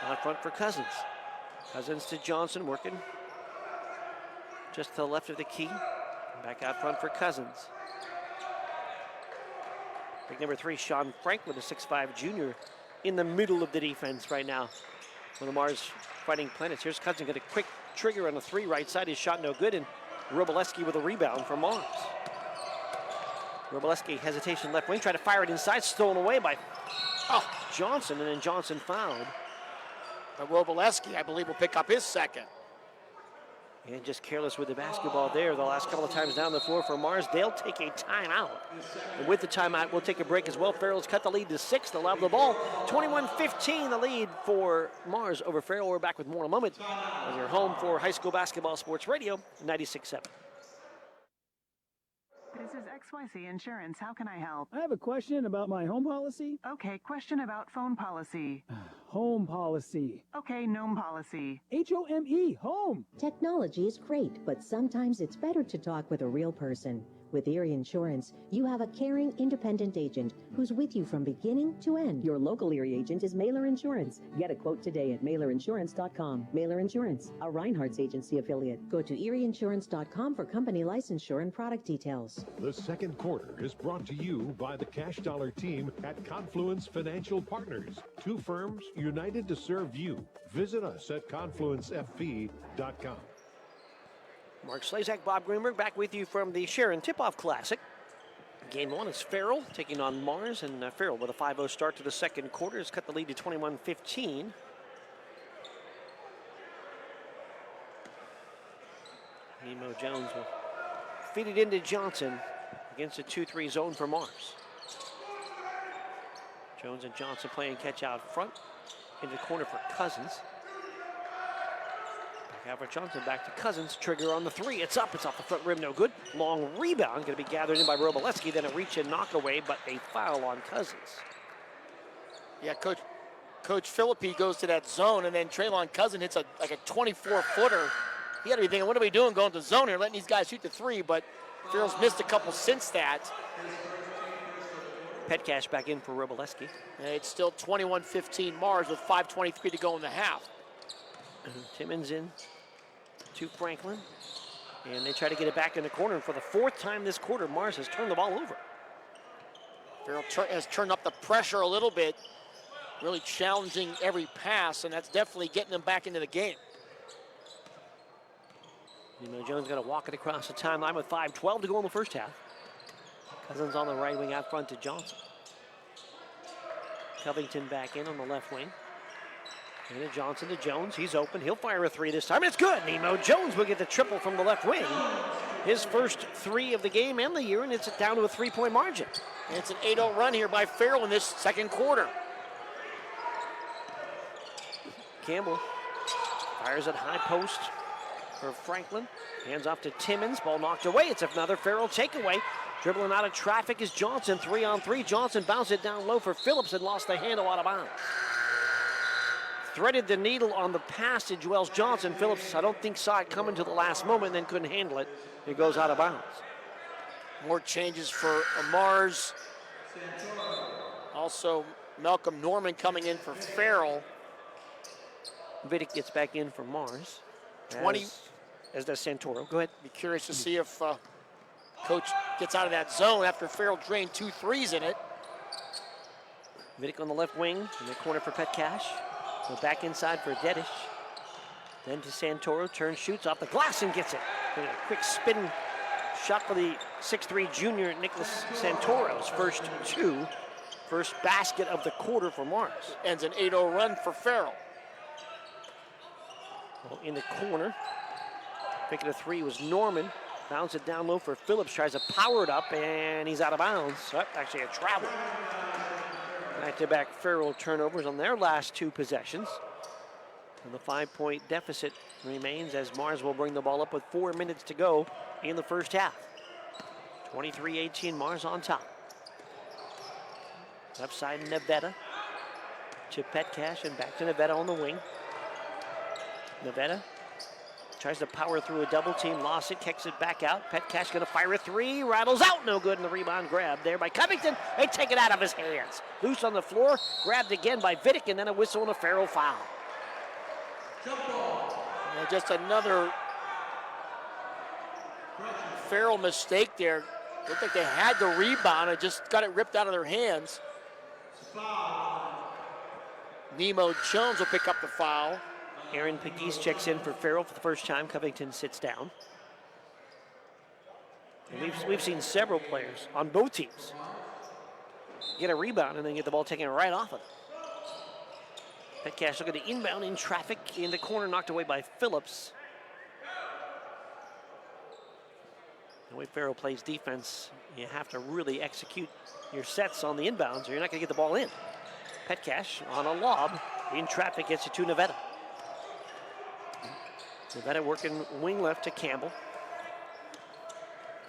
Out front for Cousins. Cousins to Johnson working just to the left of the key. Back out front for Cousins. Big number 3, Sean Franklin, a 6'5" junior, in the middle of the defense right now. One of Mars Fighting Planets. Here's Cousins, got a quick trigger on the 3 right side. His shot no good, and Roboleski with a rebound from Mars. Roboleski, hesitation left wing, tried to fire it inside, stolen away by Johnson, and then Johnson fouled. But Roboleski, I believe, will pick up his second. And just careless with the basketball there the last couple of times down the floor for Mars. They'll take a timeout. And with the timeout, we'll take a break as well. Farrell's cut the lead to 6. They'll have the ball. 21-15, the lead for Mars over Farrell. We're back with more in a moment as you're home for high school basketball sports radio, 96.7. This is XYZ Insurance. How can I help? I have a question about my home policy. Okay, question about phone policy. Home policy. Okay, gnome policy. Home, home. Technology is great, but sometimes it's better to talk with a real person. With Erie Insurance, you have a caring, independent agent who's with you from beginning to end. Your local Erie agent is Mailer Insurance. Get a quote today at mailerinsurance.com. Mailer Insurance, a Reinhardt's agency affiliate. Go to erieinsurance.com for company licensure and product details. The second quarter is brought to you by the Cash Dollar team at Confluence Financial Partners. 2 firms united to serve you. Visit us at confluencefp.com. Mark Slazak, Bob Greenberg, back with you from the Sharon Tip-Off Classic. Game 1 is Farrell taking on Mars, and Farrell with a 5-0 start to the second quarter has cut the lead to 21-15. Nemo Jones will feed it into Johnson against a 2-3 zone for Mars. Jones and Johnson playing catch out front into the corner for Cousins. Back out for Johnson, back to Cousins. Trigger on the 3. It's up. It's off the front rim. No good. Long rebound. Going to be gathered in by Roboleski. Then a reach and knock away, but a foul on Cousins. Yeah, Coach Philippi goes to that zone, and then Traylon Cousin hits a 24-footer. He had to be thinking, what are we doing going to zone here, letting these guys shoot the 3, but Farrell's missed a couple since that. Petcash back in for Roboleski. And it's still 21-15 Mars with 5:23 to go in the half. Timmons in to Franklin. And they try to get it back in the corner. And for the 4th time this quarter, Mars has turned the ball over. Farrell has turned up the pressure a little bit, really challenging every pass, and that's definitely getting them back into the game. Nemo Jones got to walk it across the timeline with 5:12 to go in the first half. Cousins on the right wing out front to Johnson. Covington back in on the left wing. And to Johnson to Jones. He's open. He'll fire a 3 this time. It's good. Nemo Jones will get the triple from the left wing. His first 3 of the game and the year, and it's down to a 3-point margin. And it's an 8-0 run here by Farrell in this second quarter. Campbell fires at high post for Franklin. Hands off to Timmons. Ball knocked away. It's another Farrell takeaway. Dribbling out of traffic is Johnson. 3-on-3. Johnson bounced it down low for Phillips and lost the handle out of bounds. Threaded the needle on the pass to Wells Johnson. Phillips, I don't think, saw it coming to the last moment and then couldn't handle it. It goes out of bounds. More changes for Mars. Also, Malcolm Norman coming in for Farrell. Vidic gets back in for Mars. 20. As does Santoro. Go ahead. Be curious to see if Coach gets out of that zone after Farrell drained 2 threes in it. Vidic on the left wing in the corner for Petcash. Go back inside for Dedish. Then to Santoro, turns, shoots off the glass and gets it. And a quick spin shot for the 6'3" junior Nicholas Santoro's first basket of the quarter for Mars. Ends an 8-0 run for Farrell. Well, in the corner, picking a 3 was Norman. Bounce it down low for Phillips. Tries to power it up, and he's out of bounds. Oh, actually a travel. Back-to-back Farrell turnovers on their last 2 possessions. And the 5-point deficit remains as Mars will bring the ball up with 4 minutes to go in the first half. 23-18, Mars on top. Left side, Nevada to Petcash and back to Nevada on the wing. Nevada tries to power through a double team, lost it, kicks it back out. Petcash gonna fire a 3, rattles out, no good, and the rebound grabbed there by Covington. They take it out of his hands. Loose on the floor, grabbed again by Vidic, and then a whistle and a Farrell foul. And just another Farrell mistake there. Looked like they had the rebound and just got it ripped out of their hands. Nemo Jones will pick up the foul. Aaron Pegues checks in for Farrell for the first time. Covington sits down. And we've seen several players on both teams get a rebound and then get the ball taken right off of them. Petcash looking to inbound in traffic in the corner, knocked away by Phillips. The way Farrell plays defense, you have to really execute your sets on the inbounds or you're not going to get the ball in. Petcash on a lob in traffic gets it to Nevada. Nevada working wing left to Campbell.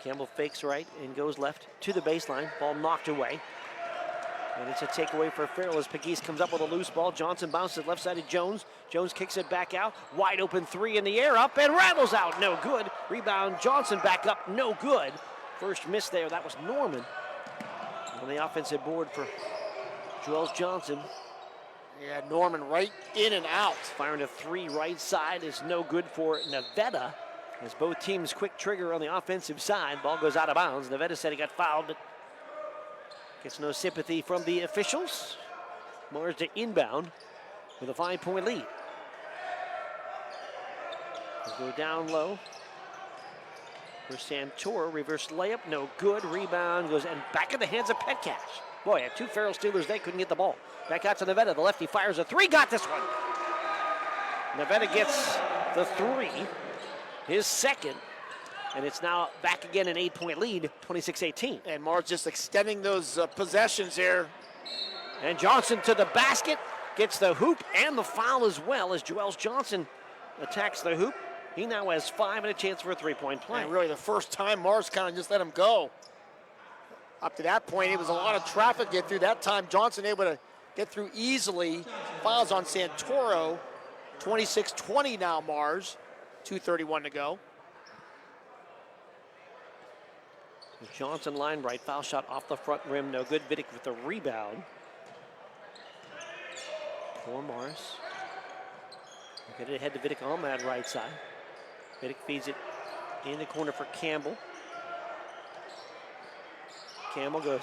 Campbell fakes right and goes left to the baseline. Ball knocked away. And it's a takeaway for Farrell as Pegues comes up with a loose ball. Johnson bounces left side to Jones. Jones kicks it back out. Wide open 3 in the air, up and rattles out. No good. Rebound, Johnson back up, no good. First miss there, that was Norman. On the offensive board for Joel Johnson. Yeah, Norman right in and out. Firing a 3 right side is no good for Nevada. As both teams quick trigger on the offensive side. Ball goes out of bounds. Nevada said he got fouled, but gets no sympathy from the officials. Mars to inbound with a 5-point lead. We'll go down low for Santoro. Reverse layup, no good. Rebound goes and back in the hands of Petcash. Boy, had 2 Farrell Steelers, they couldn't get the ball. Back out to Nevada. The lefty fires a 3, got this one. Nevada gets the 3, his second. And it's now back again an 8-point lead, 26-18. And Mars just extending those possessions there. And Johnson to the basket, gets the hoop and the foul as well as Joel Johnson attacks the hoop. He now has 5 and a chance for a 3-point play. And really the first time Mars kind of just let him go. Up to that point, it was a lot of traffic to get through. That time, Johnson able to get through easily. Fouls on Santoro. 26-20 now, Mars. 2:31 to go. Johnson line right, foul shot off the front rim, no good. Vidic with the rebound. For Mars. Get it ahead to Vidic on that right side. Vidic feeds it in the corner for Campbell. Campbell goes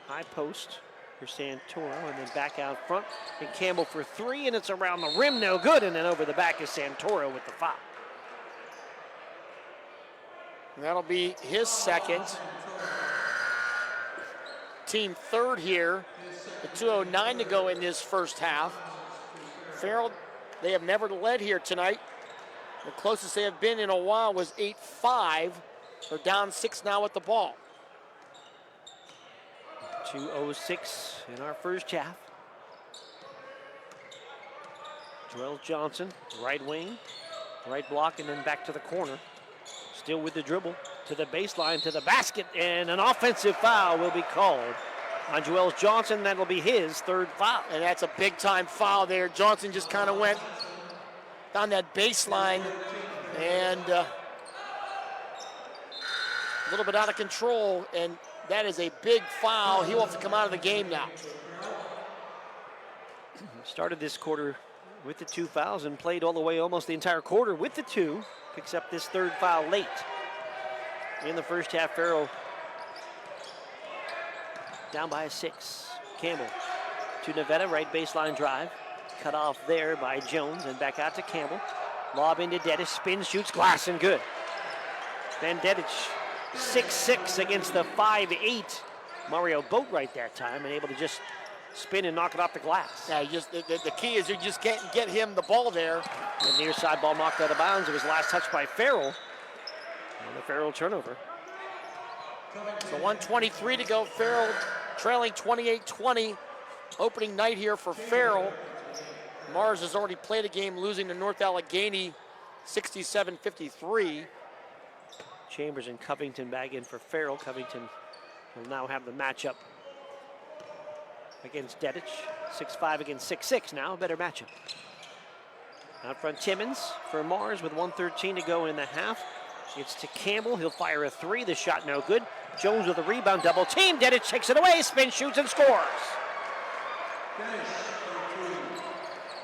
high post for Santoro and then back out front. And Campbell for 3 and it's around the rim, no good. And then over the back is Santoro with the foul. And that'll be his second. Team third here. The 2:09 to go in this first half. Farrell, they have never led here tonight. The closest they have been in a while was 8-5. They're down 6 now with the ball. 2:06 in our first half. Joel Johnson, right wing, right block, and then back to the corner. Still with the dribble, to the baseline, to the basket, and an offensive foul will be called on Joel Johnson. That'll be his 3rd foul. And that's a big-time foul there. Johnson just kind of went down that baseline and a little bit out of control, and that is a big foul. He will have to come out of the game now. Started this quarter with the 2 fouls and played all the way almost the entire quarter with the 2. Picks up this 3rd foul late. In the first half, Farrell down by a 6. Campbell to Nevada, right baseline drive. Cut off there by Jones and back out to Campbell. Lob into Dedic, spins, shoots, glass, and good. Then Dedic 6'6" against the 5'8" Mario Boatwright that time, and able to just spin and knock it off the glass. Yeah, the key is you just can't get him the ball there. The near side ball knocked out of bounds. It was last touched by Farrell. And the Farrell turnover. So 1:23 to go. Farrell trailing 28-20. Opening night here for Farrell. Mars has already played a game losing to North Allegheny 67-53. Chambers and Covington back in for Farrell. Covington will now have the matchup against Dedich. 6'5" against 6'6" now, a better matchup. Out front, Timmons for Mars with 1:13 to go in the half. It's to Campbell. He'll fire a three. The shot no good. Jones with a rebound, double team. Dedich takes it away, spin, shoots, and scores.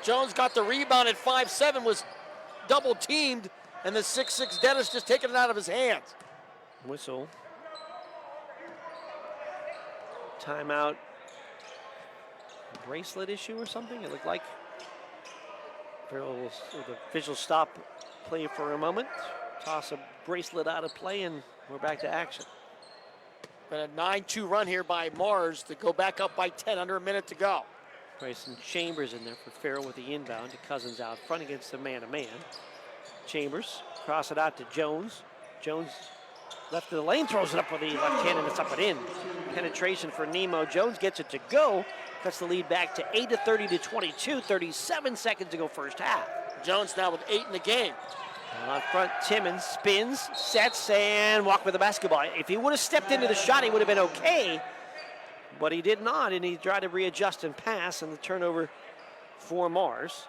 Jones got the rebound at 5'7", was double teamed, and the 6'6" Dennis just taking it out of his hands. Whistle. Timeout. Bracelet issue or something? It looked like. Farrell will, the officials stop play for a moment. Toss a bracelet out of play, and we're back to action. Been a 9-2 run here by Mars to go back up by 10, under a minute to go. Bryson Chambers in there for Farrell with the inbound to Cousins out front against the man-to-man. Chambers cross it out to Jones. Jones left of the lane, throws it up with the left hand, and it's up and in. Penetration for Nemo. Jones gets it to go. Cuts the lead back to 8-30 to 22. 37 seconds to go first half. Jones now with 8 in the game. Out front, Timmons spins, sets, and walked with the basketball. If he would have stepped into the shot, he would have been okay. But he did not, and he tried to readjust and pass, and the turnover for Mars.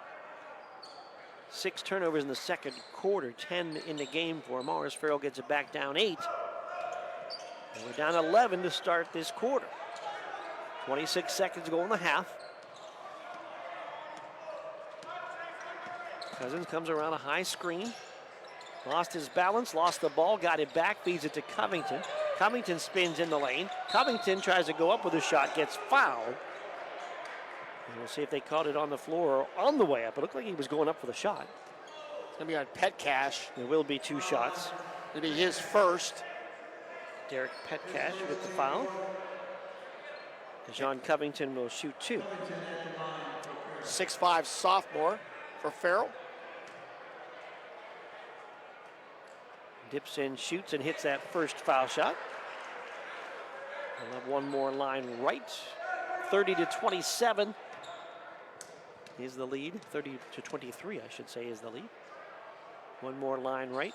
6 turnovers in the second quarter, 10 in the game for Mars. Farrell gets it back down 8. And we're down 11 to start this quarter. 26 seconds to go in the half. Cousins comes around a high screen. Lost his balance, lost the ball, got it back, feeds it to Covington. Covington spins in the lane. Covington tries to go up with a shot, gets fouled. And we'll see if they caught it on the floor or on the way up. It looked like he was going up for the shot. It's going to be on Petcash. There will be 2 shots. It'll be his first. Derek Petcash with the foul. John Covington will shoot 2. 6'5" sophomore for Farrell. Dips in, shoots, and hits that first foul shot. We'll have one more line right. 30 to 27 is the lead. 30 to 23, I should say, is the lead. One more line right.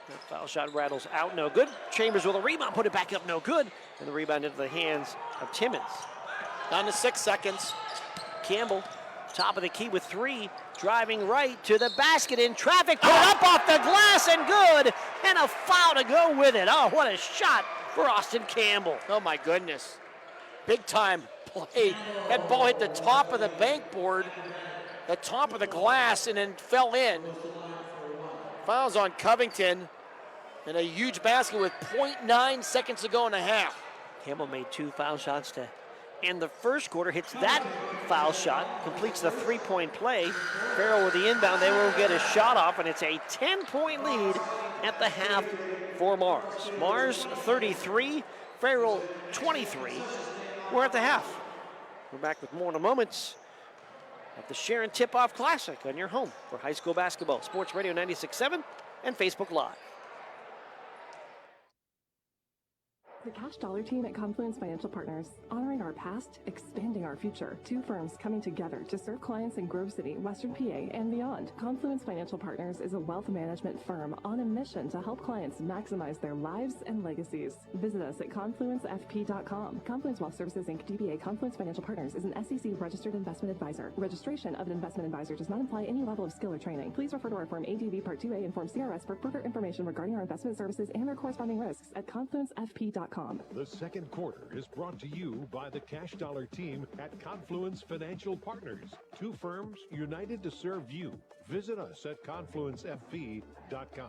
That foul shot rattles out, no good. Chambers with a rebound, put it back up, no good. And the rebound into the hands of Timmons. Down to 6 seconds. Campbell, top of the key with 3, driving right to the basket in traffic, put it up off the glass and good, and a foul to go with it. Oh, what a shot for Austin Campbell. Oh my goodness. Big time play. That ball hit the top of the bank board, the top of the glass, and then fell in. Fouls on Covington, and a huge basket with 0.9 seconds to go in the half. Campbell made 2 foul shots to end the first quarter, hits that foul shot, completes the 3-point play. Farrell with the inbound, they will get a shot off, and it's a 10-point lead at the half for Mars. Mars 33, Farrell 23. We're at the half. We're back with more in a moment at the Sharon Tip-Off Classic on your home for high school basketball. Sports Radio 96.7 and Facebook Live. The Cash Dollar team at Confluence Financial Partners, honoring our past, expanding our future. 2 firms coming together to serve clients in Grove City, Western PA, and beyond. Confluence Financial Partners is a wealth management firm on a mission to help clients maximize their lives and legacies. Visit us at confluencefp.com. Confluence Wealth Services Inc. DBA Confluence Financial Partners is an SEC registered investment advisor. Registration of an investment advisor does not imply any level of skill or training. Please refer to our Form ADV Part 2A and Form CRS for further information regarding our investment services and their corresponding risks at confluencefp.com. The second quarter is brought to you by the Cash Dollar team at Confluence Financial Partners. 2 firms united to serve you. Visit us at confluencefp.com.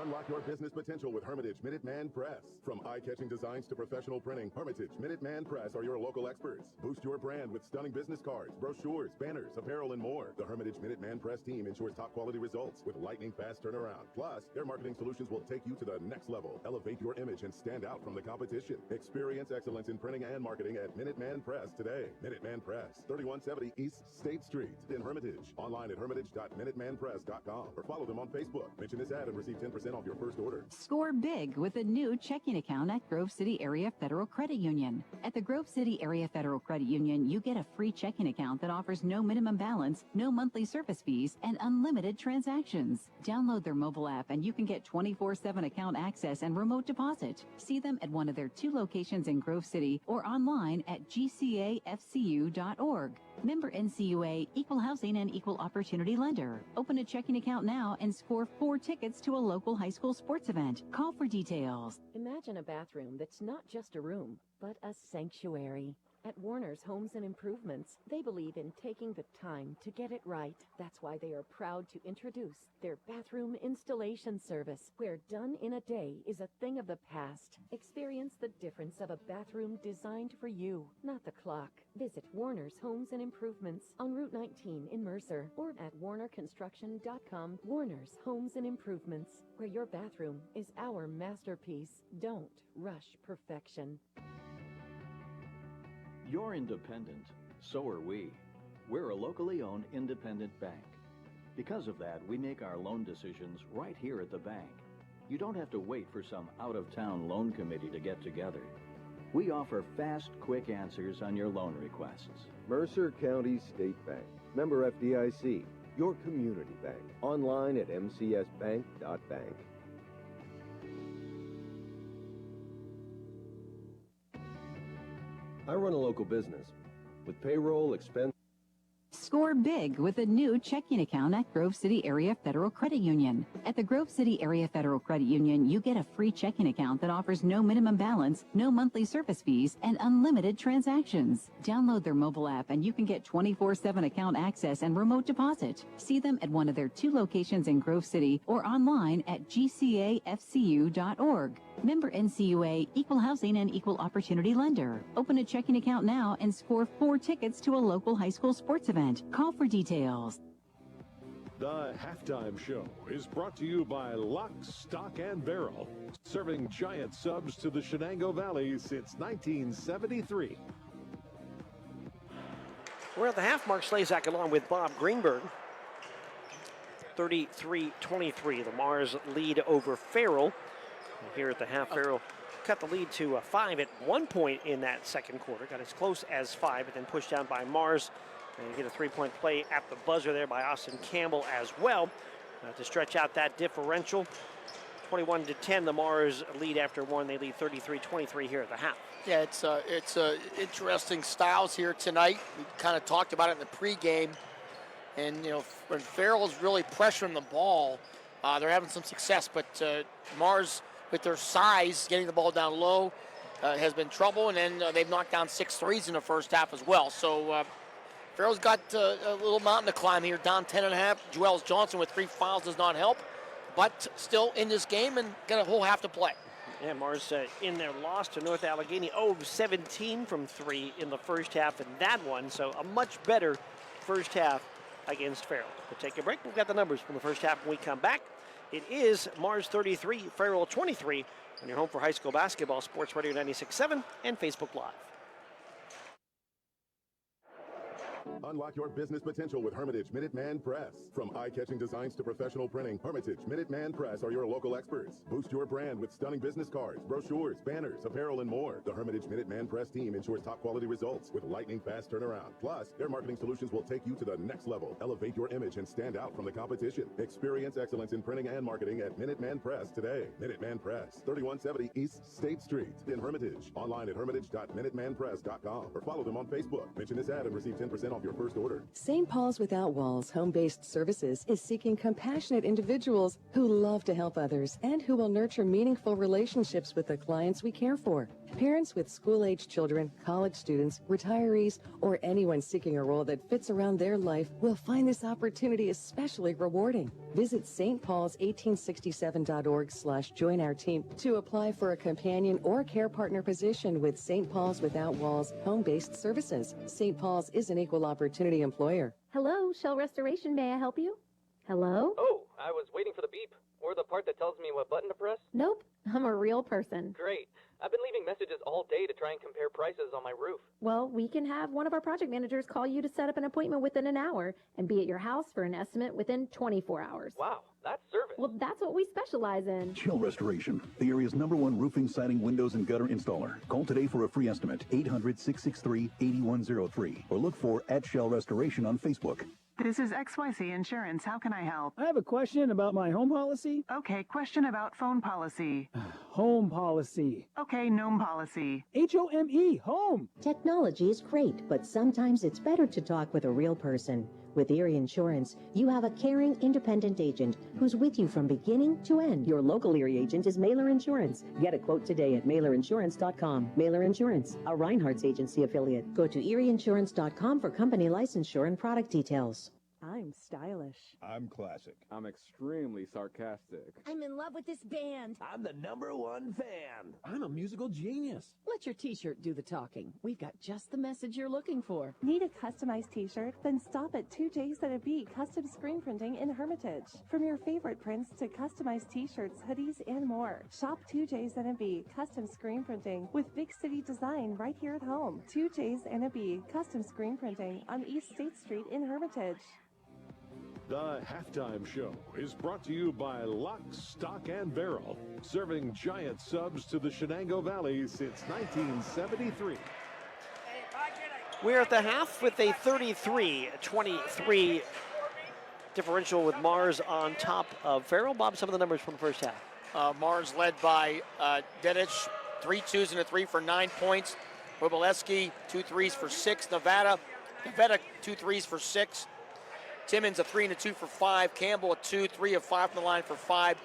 Unlock your business potential with Hermitage Minuteman Press. From eye-catching designs to professional printing, Hermitage Minuteman Press are your local experts. Boost your brand with stunning business cards, brochures, banners, apparel, and more. The Hermitage Minuteman Press team ensures top-quality results with lightning-fast turnaround. Plus, their marketing solutions will take you to the next level. Elevate your image and stand out from the competition. Experience excellence in printing and marketing at Minuteman Press today. Minuteman Press, 3170 East State Street in Hermitage. Online at hermitage.minutemanpress.com or follow them on Facebook. Mention this ad and receive 10% off your first order. Score big with a new checking account at Grove City Area Federal Credit Union. At the Grove City Area Federal Credit Union, you get a free checking account that offers no minimum balance, no monthly service fees, and unlimited transactions. Download their mobile app and you can get 24/7 account access and remote deposit. See them at one of their 2 locations in Grove City or online at gcafcu.org. Member NCUA, Equal Housing and Equal Opportunity Lender. Open a checking account now and score 4 tickets to a local high school sports event. Call for details. Imagine a bathroom that's not just a room, but a sanctuary. At Warner's Homes and Improvements, they believe in taking the time to get it right. That's why they are proud to introduce their bathroom installation service, where done in a day is a thing of the past. Experience the difference of a bathroom designed for you, not the clock. Visit Warner's Homes and Improvements on Route 19 in Mercer or at warnerconstruction.com. Warner's Homes and Improvements, where your bathroom is our masterpiece. Don't rush perfection. You're independent. So are we. We're a locally owned independent bank. Because of that, we make our loan decisions right here at the bank. You don't have to wait for some out-of-town loan committee to get together. We offer fast, quick answers on your loan requests. Mercer County State Bank. Member FDIC. Your community bank. Online at mcsbank.bank. I run a local business. With payroll, expense... Score big with a new checking account at Grove City Area Federal Credit Union. At the Grove City Area Federal Credit Union, you get a free checking account that offers no minimum balance, no monthly service fees, and unlimited transactions. Download their mobile app and you can get 24/7 account access and remote deposit. See them at one of their 2 locations in Grove City or online at gcafcu.org. Member NCUA, Equal Housing and Equal Opportunity Lender. Open a checking account now and score 4 tickets to a local high school sports event. Call for details. The halftime show is brought to you by Lock, Stock, and Barrel, serving giant subs to the Shenango Valley since 1973. We're at the half mark. Slazak along with Bob Greenberg. 33-23. The Mars lead over Farrell. Here at the half, Farrell cut the lead to 5 at one point in that second quarter. Got as close as 5, but then pushed down by Mars. And you get a 3-point play at the buzzer there by Austin Campbell as well to stretch out that differential. 21-10, the Mars lead after 1. They lead 33-23 here at the half. Yeah, it's interesting styles here tonight. We kind of talked about it in the pregame. And, you know, when Farrell's really pressuring the ball, they're having some success. But Mars, with their size, getting the ball down low, has been trouble. And then they've knocked down 6 threes in the first half as well. So Farrell's got a little mountain to climb here, down 10.5. Joels Johnson with 3 fouls does not help. But still in this game and got a whole half to play. Yeah, Mars in their loss to North Allegheny, 0-17 from 3 in the first half in that one. So a much better first half against Farrell. We'll take a break. We've got the numbers from the first half when we come back. It is Mars 33, Farrell 23 on your home for high school basketball, Sports Radio 96.7 and Facebook Live. Unlock your business potential with Hermitage Minuteman Press. From eye-catching designs to professional printing, Hermitage Minuteman Press are your local experts. Boost your brand with stunning business cards, brochures, banners, apparel, and more. The Hermitage Minuteman Press team ensures top-quality results with lightning-fast turnaround. Plus, their marketing solutions will take you to the next level. Elevate your image and stand out from the competition. Experience excellence in printing and marketing at Minuteman Press today. Minuteman Press, 3170 East State Street in Hermitage. Online at hermitage.minutemanpress.com or follow them on Facebook. Mention this ad and receive 10% off your first order. St. Paul's Without Walls Home-Based Services is seeking compassionate individuals who love to help others and who will nurture meaningful relationships with the clients we care for. Parents with school-age children, college students, retirees, or anyone seeking a role that fits around their life will find this opportunity especially rewarding. Visit stpaul's1867.org/join our team to apply for a companion or care partner position with St. Paul's Without Walls home-based services. St. Paul's is an equal opportunity employer. Hello, Shell Restoration. May I help you? Hello? Oh, I was waiting for the beep, or the part that tells me what button to press. Nope, I'm a real person. Great. I've been leaving messages all day to try and compare prices on my roof. Well, we can have one of our project managers call you to set up an appointment within an hour and be at your house for an estimate within 24 hours. Wow, that's service. Well, that's what we specialize in. Shell Restoration, the area's #1 roofing, siding, windows, and gutter installer. Call today for a free estimate, 800-663-8103, or look for @Shell Restoration on Facebook. This is XYC Insurance. How can I help? I have a question about my home policy. Okay, question about phone policy. Home policy. Okay, gnome policy. HOME, home. Technology is great, but sometimes it's better to talk with a real person. With Erie Insurance, you have a caring, independent agent who's with you from beginning to end. Your local Erie agent is Mailer Insurance. Get a quote today at mailerinsurance.com. Mailer Insurance, a Reinhardt's agency affiliate. Go to erieinsurance.com for company licensure and product details. I'm stylish. I'm classic. I'm extremely sarcastic. I'm in love with this band. I'm the #1 fan. I'm a musical genius. Let your t-shirt do the talking. We've got just the message you're looking for. Need a customized t-shirt? Then stop at 2J's Custom Screen Printing in Hermitage. From your favorite prints to customized t-shirts, hoodies, and more. Shop 2J's Custom Screen Printing with big city design right here at home. 2J's Custom Screen Printing on East State Street in Hermitage. The halftime show is brought to you by Lock, Stock, and Barrel, serving giant subs to the Shenango Valley since 1973. We're at the half with a 33-23 differential with Mars on top of Farrell. Bob, some of the numbers from the first half. Mars led by Dedich, 3 twos and a 3 for 9 points. Wobleski, 2 threes for 6. Nevada, 2 threes for 6. Timmons, a 3 and a 2 for 5. Campbell, a 2, 3 of 5 from the line for 5.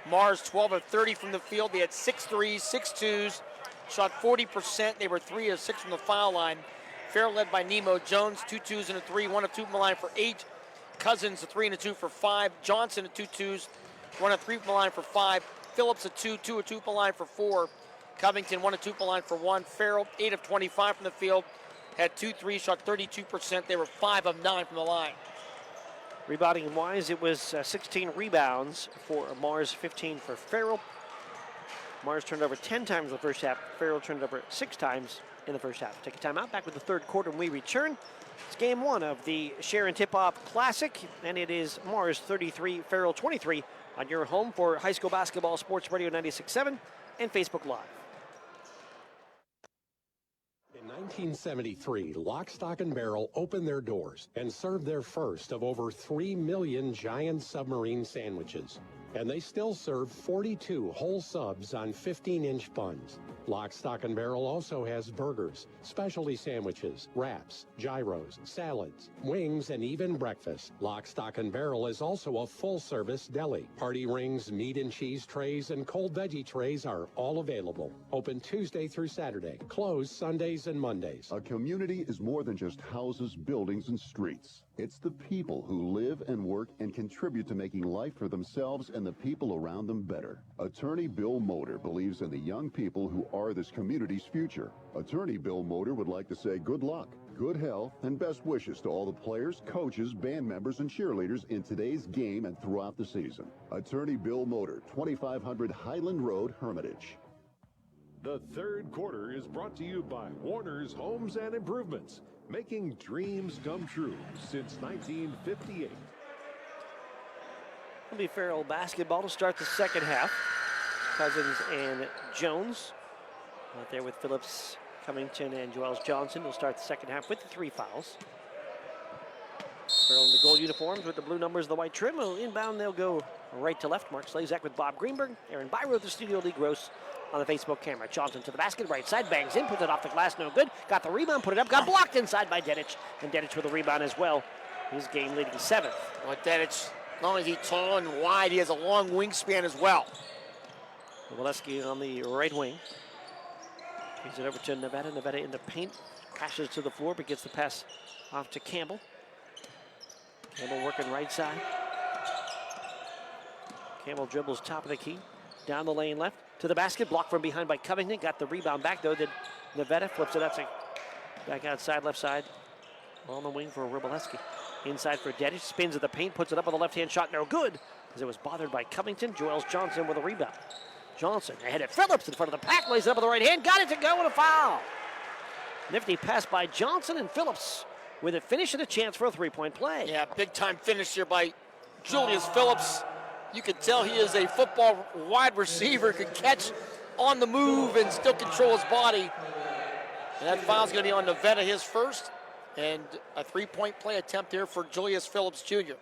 Mars, 12 of 30 from the field. They had 6 threes, 6 twos, shot 40%. They were 3 of 6 from the foul line. Farrell led by Nemo. Jones, 2 twos and a 3, 1 of 2 from the line for 8. Cousins, a 3 and a 2 for 5. Johnson, a 2 twos, 1 of 3 from the line for 5. Phillips, a 2, 2 of 2 from the line for 4. Covington, 1 of 2 from the line for 1. Farrell, 8 of 25 from the field. Had 2 threes, shot 32%. They were 5 of 9 from the line. Rebounding wise, it was 16 rebounds for Mars, 15 for Farrell. Mars turned over 10 times in the first half. Farrell turned over 6 times in the first half. Take a timeout. Back with the third quarter when we return. It's game 1 of the Sharon Tip-Off Classic, and it is Mars 33, Farrell 23 on your home for high school basketball, Sports Radio 96.7 and Facebook Live. In 1973, Lock, Stock, and Barrel opened their doors and served their first of over 3 million giant submarine sandwiches. And they still serve 42 whole subs on 15-inch buns. Lock, Stock, and Barrel also has burgers, specialty sandwiches, wraps, gyros, salads, wings, and even breakfast. Lock, Stock, and Barrel is also a full-service deli. Party rings, meat and cheese trays, and cold veggie trays are all available. Open Tuesday through Saturday. Closed Sundays and Mondays. A community is more than just houses, buildings, and streets. It's the people who live and work and contribute to making life for themselves and the people around them better. Attorney Bill Motor believes in the young people who are this community's future. Attorney Bill Motor would like to say good luck, good health, and best wishes to all the players, coaches, band members, and cheerleaders in today's game and throughout the season. Attorney Bill Motor, 2500 Highland Road, Hermitage. The third quarter is brought to you by Warner's Homes and Improvements, making dreams come true since 1958. It'll be Farrell basketball to start the second half. Cousins and Jones out there with Phillips, Covington, and Joels Johnson. Will start the second half with the 3 fouls. Farrell in the gold uniforms with the blue numbers, the white trim. Inbound, they'll go right to left. Mark Slazak with Bob Greenberg. Aaron Byro with the studio, Lee Gross on the Facebook camera. Johnson to the basket, right side, bangs in, puts it off the glass, no good. Got the rebound, put it up, got blocked inside by Dedich. And Dedich with the rebound as well. His game leading 7th. Well, Dedich, not only is he tall and wide, he has a long wingspan as well. Wobleski on the right wing. Brings it over to Nevada. Nevada in the paint. Crashes to the floor, but gets the pass off to Campbell. Campbell working right side. Campbell dribbles top of the key. Down the lane left. To the basket. Blocked from behind by Covington. Got the rebound back, though. Did Nevada. Flips it out to back outside, left side. On the wing for Wroblewski. Inside for Dedic. Spins at the paint. Puts it up with a left-hand shot. No good. As it was bothered by Covington. Joels Johnson with a rebound. Johnson ahead at Phillips in front of the pack. Lays it up with the right hand. Got it to go with a foul. Nifty pass by Johnson, and Phillips with it finish and a chance for a three-point play. Yeah, big-time finish here by Julius Phillips. You can tell he is a football wide receiver, can catch on the move and still control his body. And that foul's going to be on Nevada, his first, and a three-point play attempt here for Julius Phillips Jr.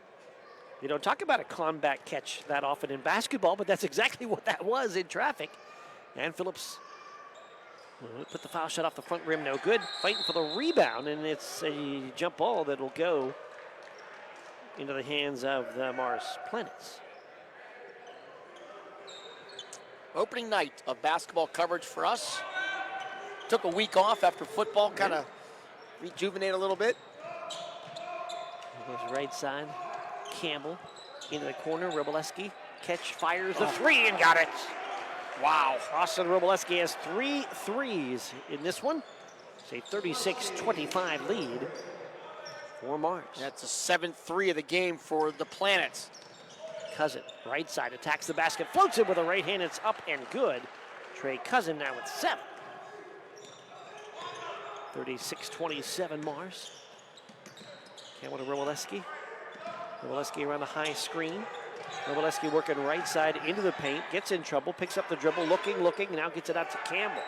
You don't talk about a combat catch that often in basketball, but that's exactly what that was in traffic. And Phillips put the foul shot off the front rim, no good. Fighting for the rebound, and it's a jump ball that'll go into the hands of the Mars Planets. Opening night of basketball coverage for us. Took a week off after football, kind of rejuvenate a little bit. Goes right side. Campbell into the corner. Wroblewski catch, fires the three, and got it. Wow. Austin Wroblewski has 3 threes in this one. It's a 36-25 lead for Mars. That's a 7-3 of the game for the Planets. Cousin, right side, attacks the basket, floats it with a right hand. It's up and good. Trey Cousin now with 7. 36-27 Mars. Campbell to Wroblewski. Wroblewski around the high screen. Wroblewski working right side into the paint, gets in trouble, picks up the dribble, looking, now gets it out to Campbell.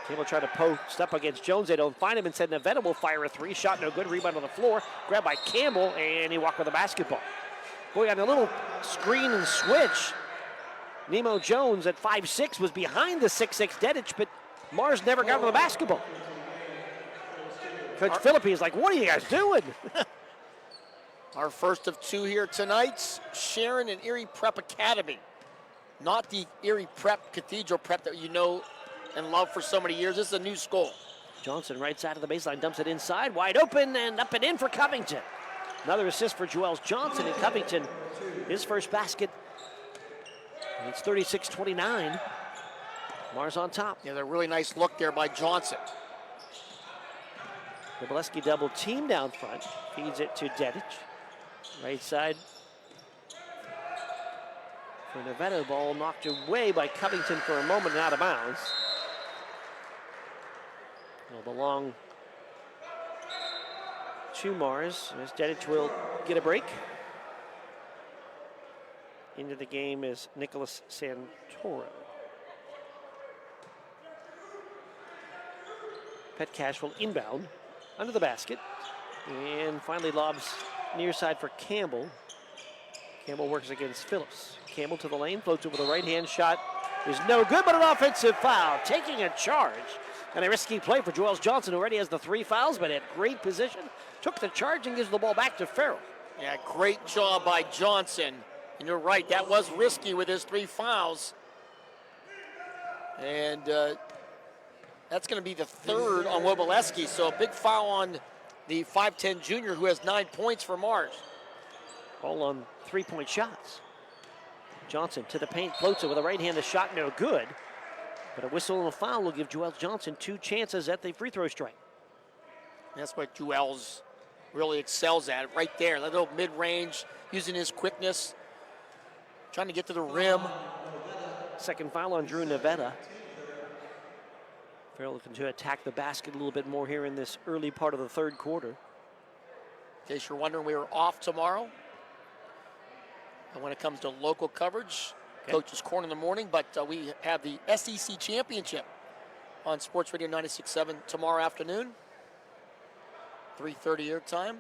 Campbell tried to post up against Jones. They don't find him. Instead, Nevada will fire a 3. Shot no good. Rebound on the floor. Grabbed by Campbell, and he walked with the basketball. Boy, on a little screen and switch, Nemo Jones at 5'6" was behind the 6'6" Dedic, but Mars never got to the basketball. Coach Philippi is like, what are you guys doing? Our first of 2 here tonight, Sharon and Erie Prep Academy. Not the Erie Prep, Cathedral Prep that you know and love for so many years. This is a new school. Johnson, right side of the baseline, dumps it inside, wide open, and up and in for Covington. Another assist for Joels Johnson, and Covington, his first basket. And it's 36-29. Mars on top. Yeah, a really nice look there by Johnson. Wroblewski double team down front, feeds it to Dedic. Right side for Nevada. The ball knocked away by Covington for a moment and out of bounds. It'll belong to Mars, as Dedic will get a break. Into the game is Nicholas Santoro. Petcash will inbound under the basket. And finally lobs near side for Campbell. Campbell works against Phillips. Campbell to the lane, floats it with a right-hand shot. Is no good, but an offensive foul. Taking a charge. And a risky play for Joels Johnson, who already has the 3 fouls, but at great position. Took the charge and gives the ball back to Farrell. Yeah, great job by Johnson. And you're right, that was risky with his 3 fouls. And that's going to be the 3rd on Wroblewski. So a big foul on the 5'10 junior who has 9 points for Mars. All on 3-point shots. Johnson to the paint, floats it with a right hand. The shot no good. But a whistle and a foul will give Joels Johnson 2 chances at the free throw strike. That's what Joels really excels at, right there. That little mid-range, using his quickness, trying to get to the rim. Second foul on Drew Nevada. Farrell looking to attack the basket a little bit more here in this early part of the 3rd quarter. In case you're wondering, we are off tomorrow. And when it comes to local coverage, Coach's Corner in the morning, but we have the SEC Championship on Sports Radio 96.7 tomorrow afternoon, 3:30 your time.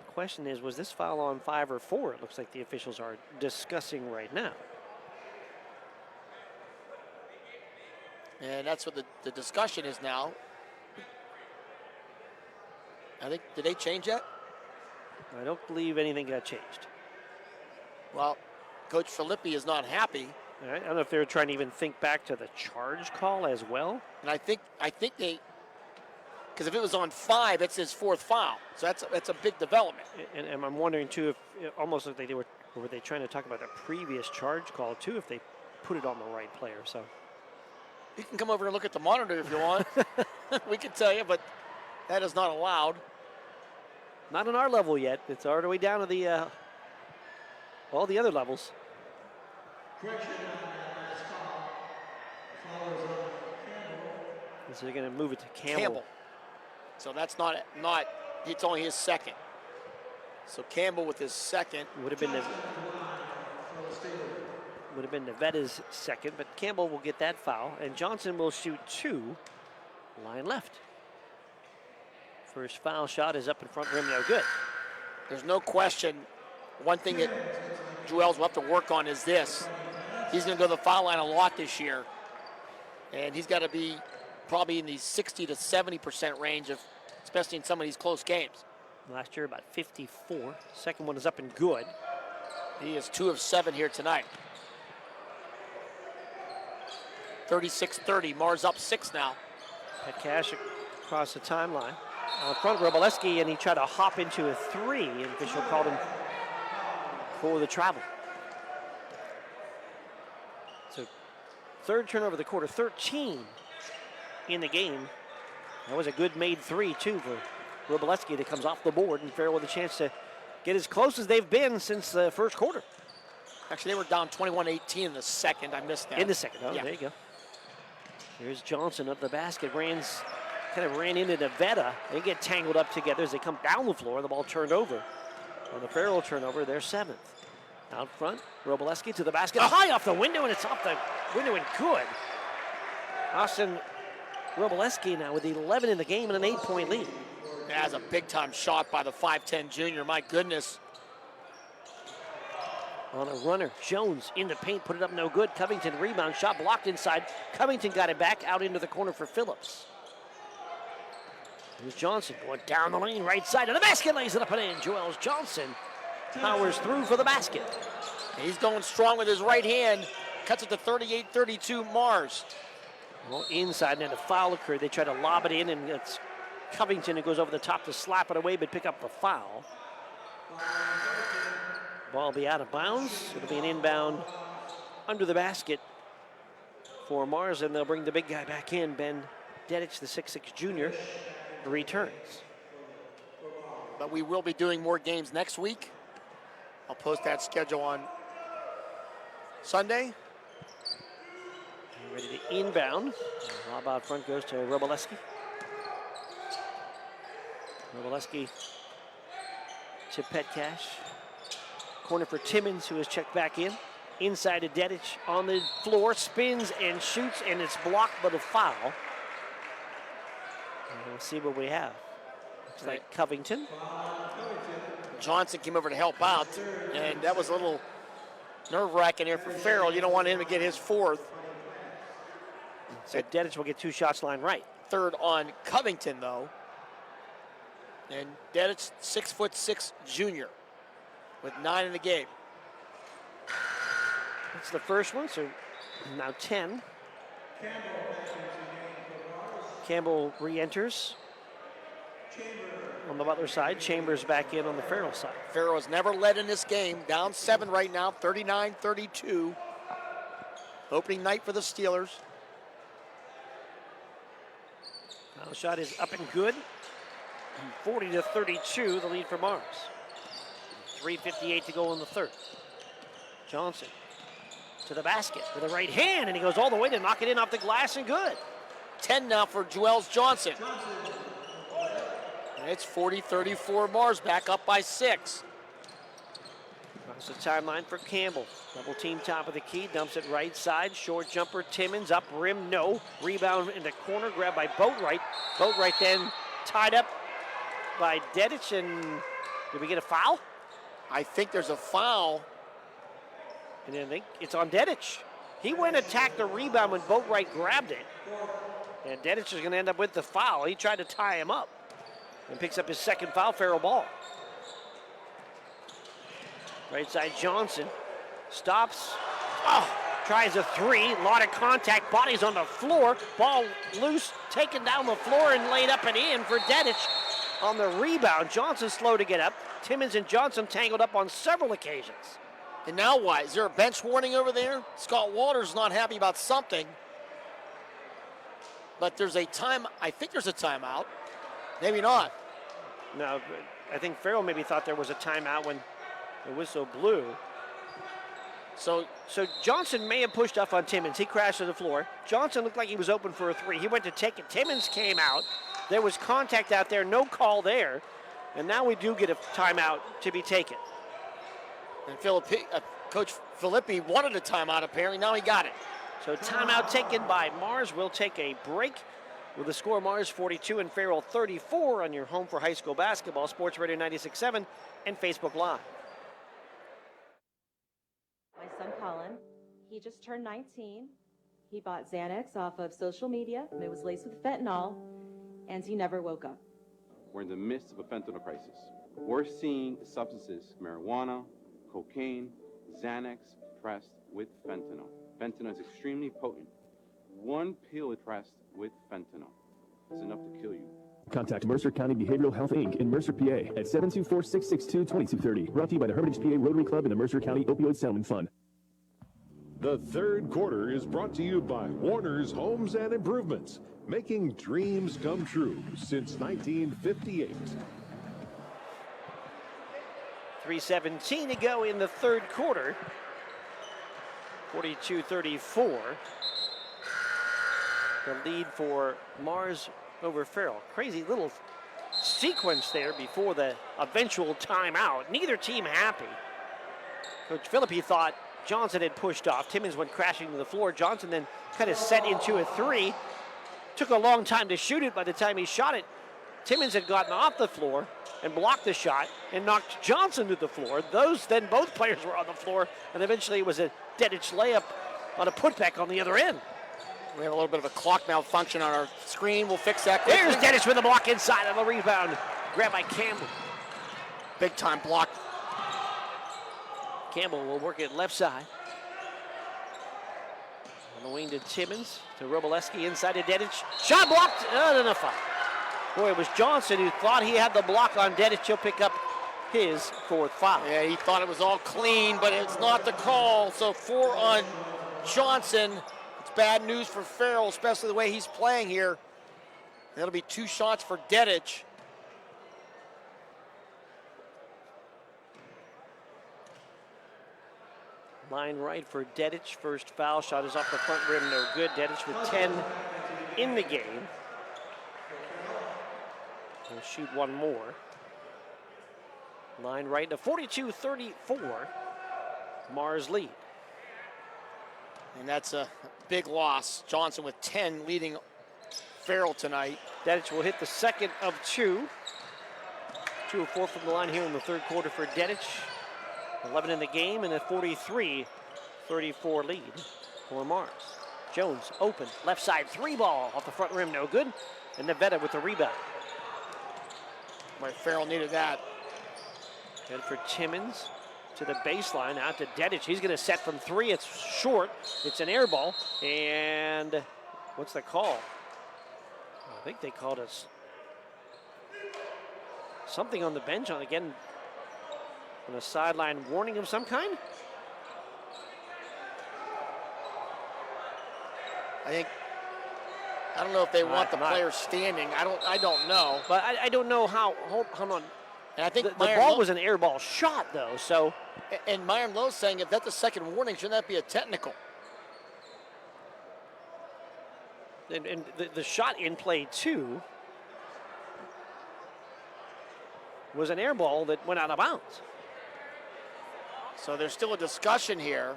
The question is, was this foul on 5 or 4? It looks like the officials are discussing right now. And that's what the discussion is now. I think, did they change that? I don't believe anything got changed. Well, Coach Filippi is not happy. I don't know if they're trying to even think back to the charge call as well. And I think they, because if it was on 5, it's his 4th foul. So that's a big development. And I'm wondering too if almost like were they trying to talk about the previous charge call too, if they put it on the right player. So you can come over and look at the monitor if you want. We can tell you, but that is not allowed. Not on our level yet. It's all the way down to the all the other levels. So they're going to move it to Campbell. So that's not. It's only his 2nd. So Campbell with his 2nd would have been Nevetta's 2nd, but Campbell will get that foul, and Johnson will shoot 2. Line left. First foul shot is up in front rim, no good. There's no question. One thing that Joels will have to work on is this. He's going to go to the foul line a lot this year, and he's got to be probably in the 60 to 70% range, especially in some of these close games. Last year about 54. Second one is up and good. He is 2 of 7 here tonight. 36-30. Mars up 6 now. Pat Cash across the timeline. In front of Roboleski, and he tried to hop into a 3, and official called him for the travel. So third turnover of the quarter, 13 in the game. That was a good made 3 too for Roboleski that comes off the board, and Farrell with a chance to get as close as they've been since the first quarter. Actually, they were down 21-18 in the second. I missed that. In the second, yeah. There you go. Here's Johnson up the basket, kind of ran into Nevada. They get tangled up together as they come down the floor. The ball turned over. On the Farrell turnover, they're 7th. Out front, Roboleski to the basket. High off the window, and it's off the window and good. Austin Roboleski now with 11 in the game and an 8-point lead. That's a big-time shot by the 5'10 junior. My goodness. On a runner, Jones in the paint, put it up no good. Covington rebound, shot blocked inside. Covington got it back out into the corner for Phillips. Here's Johnson going down the lane, right side of the basket, lays it up and in. Joels Johnson powers through for the basket. He's going strong with his right hand. Cuts it to 38-32 Mars. Well, inside, and then a foul occurred. They try to lob it in, and it's Covington who goes over the top to slap it away, but pick up the foul. Ball will be out of bounds. It'll be an inbound under the basket for Mars, and they'll bring the big guy back in. Ben Dedich, the 6'6 junior, returns. But we will be doing more games next week. I'll post that schedule on Sunday. Ready to inbound. Lob out front goes to Roboleski. Roboleski to Petcash. Corner for Timmons, who has checked back in. Inside to Dedich on the floor, spins and shoots, and it's blocked by the foul. And we'll see what we have. Looks like Covington. Johnson came over to help out, and that was a little nerve-wracking here for Farrell. You don't want him to get his 4th. So Dedich will get 2 shots line right. 3rd on Covington, though. And Dedich, 6'6" junior, with 9 in the game. That's the first one, so now 10. Campbell re-enters on the Butler side. Chambers back in on the Farrell side. Farrell has never led in this game. Down 7 right now, 39-32. Opening night for the Steelers. Now the shot is up and good. 40-32, the lead for Mars. 3:58 to go in the third. Johnson to the basket with a right hand, and he goes all the way to knock it in off the glass and good. 10 now for Joels Johnson. And it's 40-34 Mars, back up by 6. Across the timeline for Campbell. Double team top of the key, dumps it right side. Short jumper, Timmons up rim, no. Rebound in the corner, grabbed by Boatwright. Boatwright then tied up by Dedich, and did we get a foul? I think there's a foul. And I think it's on Dedich. He went and attacked the rebound when Boatwright grabbed it. And Dedich is going to end up with the foul. He tried to tie him up and picks up his second foul, Farrell ball. Right side Johnson stops. Oh, tries a three, a lot of contact, bodies on the floor, ball loose, taken down the floor and laid up and in for Dedich on the rebound. Johnson slow to get up. Timmons and Johnson tangled up on several occasions. And now what? Is there a bench warning over there? Scott Walters not happy about something. But there's a I think there's a timeout. Maybe not. No, I think Farrell maybe thought there was a timeout when the whistle blew. So Johnson may have pushed off on Timmons. He crashed to the floor. Johnson looked like he was open for a three. He went to take it. Timmons came out. There was contact out there, no call there. And now we do get a timeout to be taken. And Coach Filippi wanted a timeout apparently. Now he got it. So timeout taken by Mars. We'll take a break with the score Mars 42 and Farrell 34 on your home for high school basketball, Sports Radio 96.7 and Facebook Live. My son Colin, he just turned 19. He bought Xanax off of social media. It was laced with fentanyl, and he never woke up. We're in the midst of a fentanyl crisis. We're seeing substances, marijuana, cocaine, Xanax pressed with fentanyl. Fentanyl is extremely potent. One pill pressed with fentanyl is enough to kill you. Contact Mercer County Behavioral Health Inc. in Mercer, PA at 724-662-2230. Brought to you by the Hermitage PA Rotary Club and the Mercer County Opioid Settlement Fund. The third quarter is brought to you by Warner's Homes and Improvements, making dreams come true since 1958. 3:17 to go in the third quarter. 42-34. The lead for Mars over Farrell. Crazy little sequence there before the eventual timeout. Neither team happy. Coach Philippi thought Johnson had pushed off. Timmons went crashing to the floor. Johnson then kind of set into a three. Took a long time to shoot it. By the time he shot it, Timmons had gotten off the floor and blocked the shot and knocked Johnson to the floor. Then both players were on the floor, and eventually it was a Dedich layup on a putback on the other end. We have a little bit of a clock malfunction on our screen. We'll fix that quickly. There's Dedich with a block inside on the rebound. Grabbed by Campbell. Big time block. Campbell will work it left side. On the wing to Timmons, to Roboleski inside to Dedich. Shot blocked, then a foul. Boy, it was Johnson who thought he had the block on Dedich. He'll pick up his fourth foul. Yeah, he thought it was all clean, but it's not the call. So 4 on Johnson. It's bad news for Farrell, especially the way he's playing here. That'll be 2 shots for Dedich. Line right for Dedich. First foul shot is off the front rim, no good. Dedich with 10 in the game. He'll shoot one more. Line right to 42-34. Mars lead. And that's a big loss. Johnson with 10 leading Farrell tonight. Dedich will hit the second of 2. 2 of 4 from the line here in the third quarter for Dedich. 11 in the game and a 43-34 lead for Mars. Jones open, left side 3 ball off the front rim, no good. And Nevada with the rebound. Right, Farrell needed that. And for Timmons to the baseline, out to Dedich. He's going to set from 3. It's short. It's an air ball. And what's the call? I think they called us something on the bench. Again, on a sideline warning of some kind. I don't know if they want the player standing. I don't know. But I don't know how. Hold on. And I think the ball was an air ball shot, though. So, and Myron Lowe's saying if that's a second warning, shouldn't that be a technical? And the shot in play 2 was an air ball that went out of bounds. So there's still a discussion here.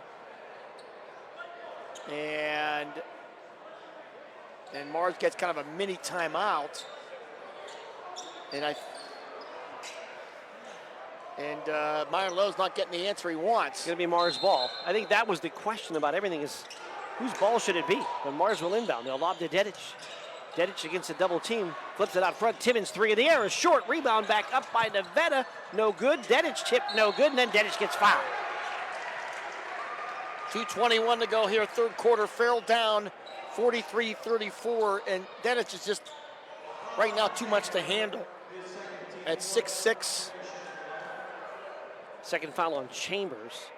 And Mars gets kind of a mini timeout. And Myron Lowe's not getting the answer he wants. It's going to be Mars' ball. I think that was the question about everything is whose ball should it be? But Mars will inbound. They'll lob to Dedich. Dedich against a double team. Flips it out front. Timmons 3 in the air. A short rebound back up by Nevada. No good. Dedich tipped no good. And then Dedich gets fouled. 2:21 to go here, third quarter. Farrell down 43-34, and Dedich is just right now too much to handle at 6'6". Second foul on Chambers,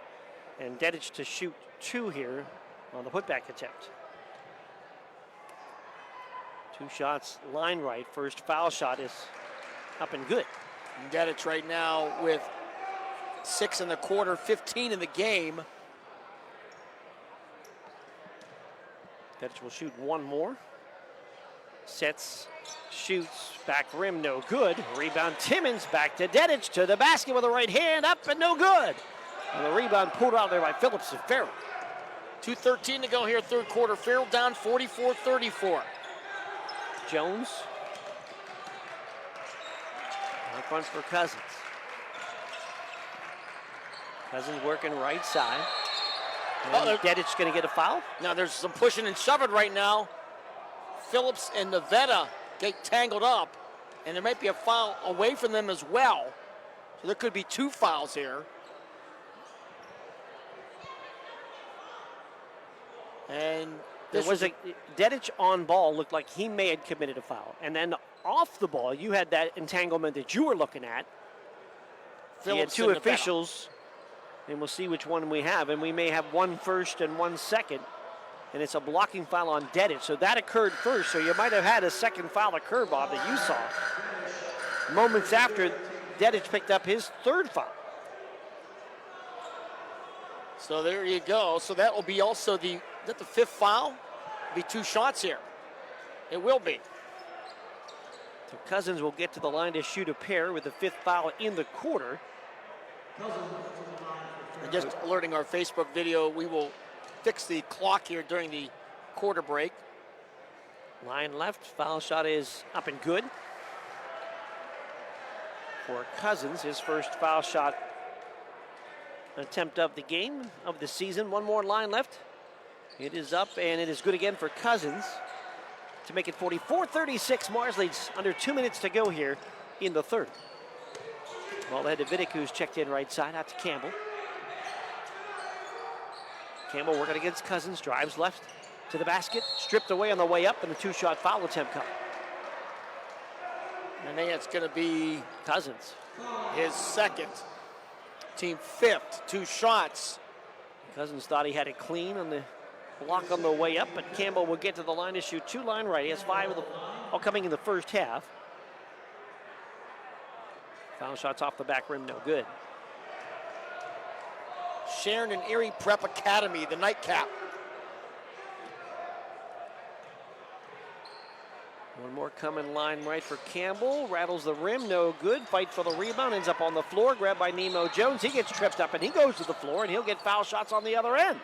and Dedich to shoot 2 here on the putback attempt. 2 shots, line right. First foul shot is up and good. Dedich right now with 6 in the quarter, 15 in the game. Dedich will shoot 1 more. Sets, shoots, back rim, no good. Rebound, Timmons back to Dedich, to the basket with a right hand, up and no good. And the rebound pulled out there by Phillips and Farrell. 2:13 to go here, third quarter. Farrell down 44-34. Jones. Out front for Cousins. Cousins working right side. And Dedich going to get a foul. Now there's some pushing and shoving right now. Phillips and Nevada get tangled up, and there might be a foul away from them as well. So there could be 2 fouls here. And there was a Dedich on ball looked like he may have committed a foul. And then off the ball, you had that entanglement that you were looking at. Phillips you had 2 and officials, and we'll see which one we have. And we may have 1 first and 1 second. And it's a blocking foul on Dedich. So that occurred first. So you might have had a second foul occur, Bob, that you saw. Moments after, Dedich picked up his 3rd foul. So there you go. So that will be also the 5th foul? Be 2 shots here. It will be. So Cousins will get to the line to shoot a pair with the 5th foul in the quarter. And just alerting our Facebook video, we will fix the clock here during the quarter break. Line left, foul shot is up and good. For Cousins, his first foul shot attempt of the game, of the season. 1 more line left. It is up, and it is good again for Cousins to make it 44-36. Mars leads under 2 minutes to go here in the 3rd. Ball ahead to Vidic, who's checked in right side, out to Campbell. Campbell working against Cousins, drives left to the basket, stripped away on the way up, and a 2-shot foul attempt coming. And then it's going to be Cousins. His 2nd, team 5th, 2 shots. Cousins thought he had it clean on the block on the way up, but Campbell will get to the line to shoot 2 line right. He has 5 all coming in the first half. Foul shots off the back rim, no good. Sharon and Erie Prep Academy, the nightcap. 1 more coming line right for Campbell. Rattles the rim, no good. Fight for the rebound, ends up on the floor. Grabbed by Nemo Jones. He gets tripped up and he goes to the floor, and he'll get foul shots on the other end.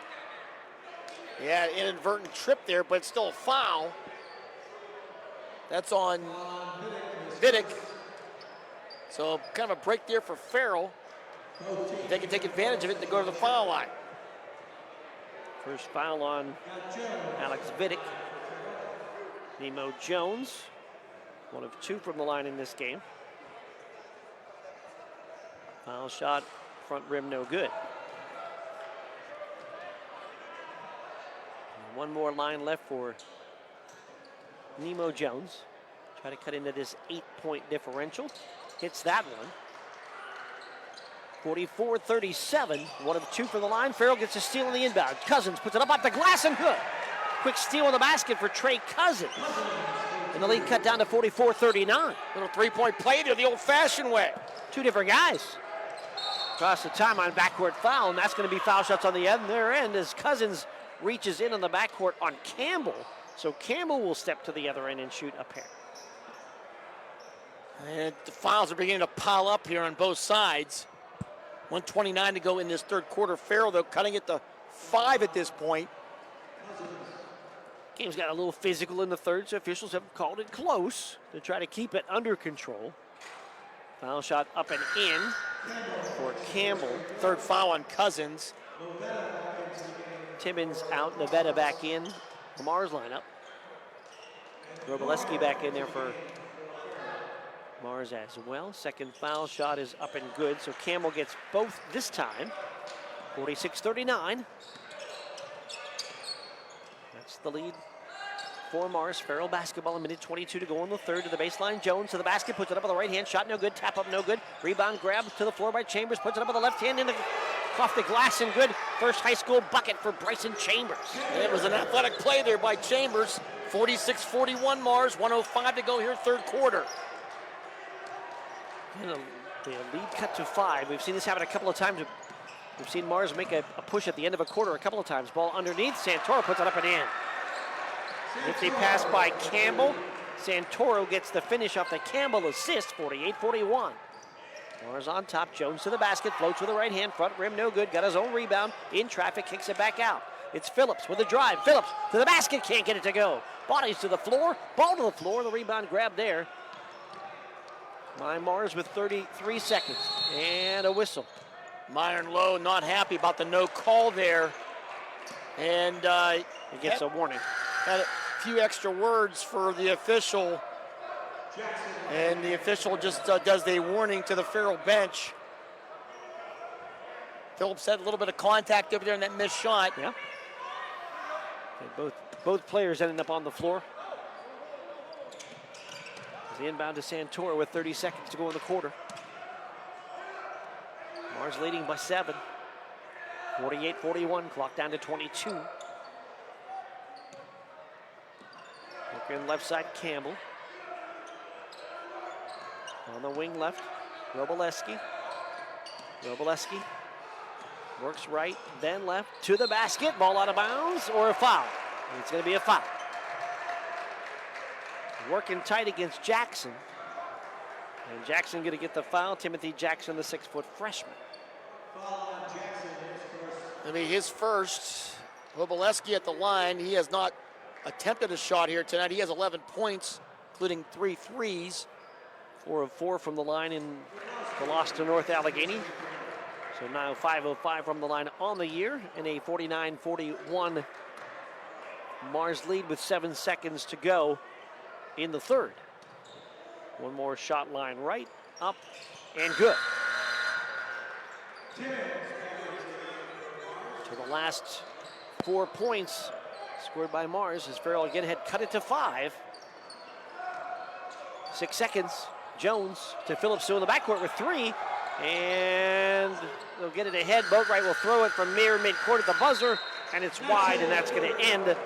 Yeah, inadvertent trip there, but still a foul. That's on Vidic. So kind of a break there for Farrell. They can take advantage of it and go to the foul line. First foul on Alex Vidic. Nemo Jones, 1 of 2 from the line in this game. Foul shot, front rim, no good. And 1 more line left for Nemo Jones. Try to cut into this 8-point differential. Hits that one. 44-37, 1 of 2 for the line. Farrell gets a steal in the inbound. Cousins puts it up off the glass and good. Quick steal in the basket for Trey Cousins. And the lead cut down to 44-39. Little 3-point play there the old-fashioned way. 2 different guys. Across the timeline, backcourt foul, and that's going to be foul shots on the other end as Cousins reaches in on the backcourt on Campbell. So Campbell will step to the other end and shoot a pair. And the fouls are beginning to pile up here on both sides. 1:29 to go in this 3rd quarter. Farrell, though, cutting it to 5 at this point. Game's got a little physical in the 3rd, so officials have called it close to try to keep it under control. Foul shot up and in for Campbell. 3rd foul on Cousins. Timmons out, Nevada back in. Lamar's lineup. Robleski back in there for Mars as well. 2nd foul shot is up and good, so Campbell gets both this time. 46-39. the lead for Mars. Farrell basketball, a minute 22 to go in the third. To the baseline, Jones to the basket, puts it up on the right hand. Shot no good, tap up no good. Rebound grab to the floor by Chambers, puts it up on the left hand, off the glass and good. First high school bucket for Bryson Chambers. And it was an athletic play there by Chambers. 46-41 Mars, 1:05 to go here, third quarter. And the lead cut to 5. We've seen this happen a couple of times. We've seen Mars make a push at the end of a quarter a couple of times. Ball underneath, Santoro puts it up and in. Nifty pass by Campbell. Santoro gets the finish off the Campbell assist, 48-41. Mars on top, Jones to the basket, floats with the right hand, front rim no good, got his own rebound, in traffic, kicks it back out. It's Phillips with a drive, Phillips to the basket, can't get it to go. Bodies to the floor, ball to the floor, the rebound grab there by Mars with 33 seconds, and a whistle. Myron Lowe not happy about the no call there, and he gets a warning. Had a few extra words for the official, and the official just does the warning to the Farrell bench. Phillips had a little bit of contact over there in that missed shot. Yeah. Both players ended up on the floor. The inbound to Santoro with 30 seconds to go in the quarter. Mars leading by 7. 48-41, clock down to 22. Look in left side, Campbell. On the wing left, Roboleski. Roboleski works right, then left to the basket. Ball out of bounds or a foul. It's going to be a foul. Working tight against Jackson. And Jackson going to get the foul. Timothy Jackson, the 6-foot freshman. I mean, his first. Roboleski at the line. He has not attempted a shot here tonight. He has 11 points, including 3 threes. 4 of 4 from the line in the loss to North Allegheny. So now 5 of 5 from the line on the year in a 49-41 Mars lead with 7 seconds to go in the third. One more shot line right, up, and good. So the last 4 points scored by Mars as Farrell again had cut it to 5. 6 seconds. Jones to Phillips still in the backcourt with 3. And they'll get it ahead. Boatwright will throw it from near midcourt at the buzzer. And it's wide, and that's going to end the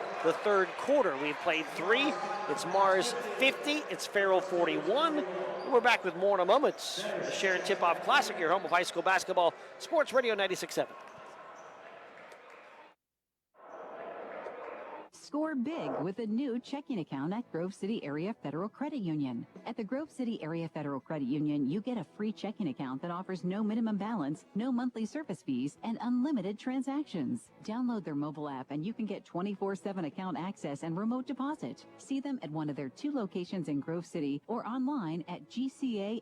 third quarter. We've played 3. It's Mars 50. It's Farrell 41. We're back with more in a moment. The Sharon Tip-Off Classic, your home of high school basketball. Sports Radio 96.7. Score big with a new checking account at Grove City Area Federal Credit Union. At the Grove City Area Federal Credit Union, you get a free checking account that offers no minimum balance, no monthly service fees, and unlimited transactions. Download their mobile app and you can get 24/7 account access and remote deposit. See them at one of their 2 locations in Grove City or online at gcafcu.org.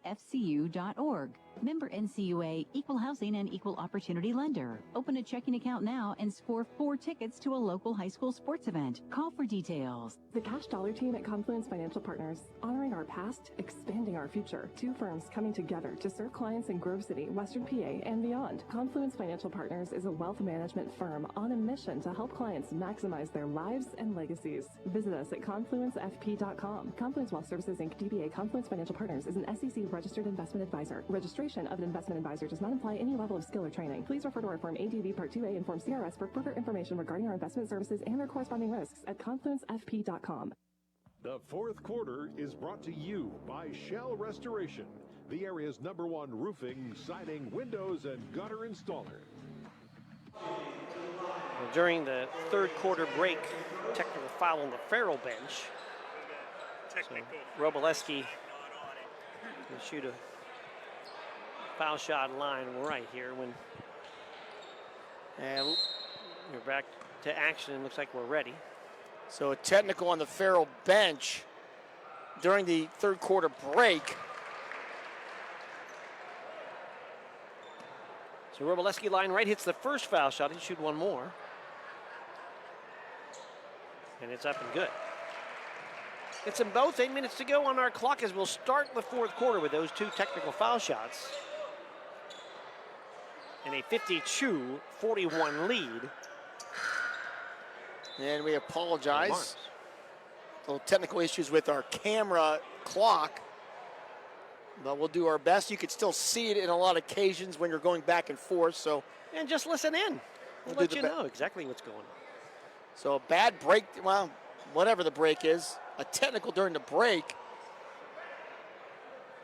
Member NCUA, Equal Housing and Equal Opportunity Lender. Open a checking account now and score 4 tickets to a local high school sports event. Call for details. The Cash Dollar team at Confluence Financial Partners, honoring our past, expanding our future. 2 firms coming together to serve clients in Grove City, Western PA, and beyond. Confluence Financial Partners is a wealth management firm on a mission to help clients maximize their lives and legacies. Visit us at confluencefp.com. Confluence Wealth Services Inc. DBA Confluence Financial Partners is an SEC registered investment advisor. Registration of an investment advisor does not imply any level of skill or training. Please refer to our Form ADV Part 2A and Form CRS for further information regarding our investment services and their corresponding risks at confluencefp.com. The fourth quarter is brought to you by Shell Restoration, the area's #1 roofing, siding, windows, and gutter installer. During the third quarter break, technical foul on the Farrell bench. So Roboleski will shoot a foul shot line right here when, and we're back to action. It looks like we're ready. So a technical on the Farrell bench during the third quarter break. So Roboleski line right hits the first foul shot. He shoot one more. And it's up and good. It's in both. 8 minutes to go on our clock as we'll start the fourth quarter with those 2 technical foul shots. And a 52-41 lead And we apologize. Little technical issues with our camera clock. But we'll do our best. You could still see it in a lot of occasions when you're going back and forth. So, and just listen in. We'll let you know exactly what's going on. So a bad break, well, whatever the break is, a technical during the break.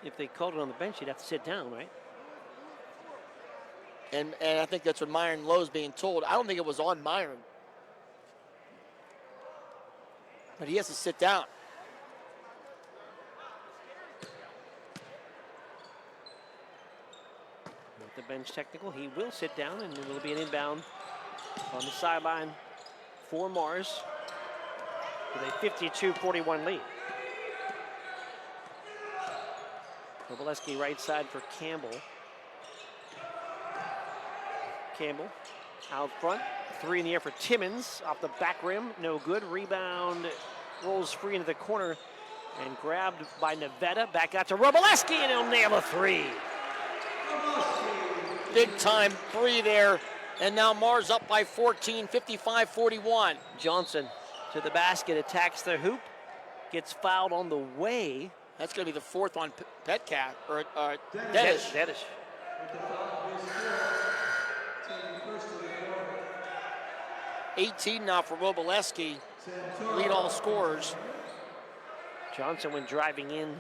If they called it on the bench, you'd have to sit down, right? And I think that's what Myron Lowe's being told. I don't think it was on Myron. But he has to sit down. With the bench technical, he will sit down, and it will be an inbound on the sideline for Mars with a 52-41 lead. Roboleski right side for Campbell. Campbell out front. 3 in the air for Timmons. Off the back rim, no good. Rebound rolls free into the corner and grabbed by Nevada. Back out to Roboleski, and he'll nail a 3. Big time 3 there. And now Mars up by 14, 55-41. Johnson to the basket, attacks the hoop, gets fouled on the way. That's going to be the 4th on Petcat, or Dedish. Dedish. $18 now for Roboleski. Lead all scorers. Johnson went driving in,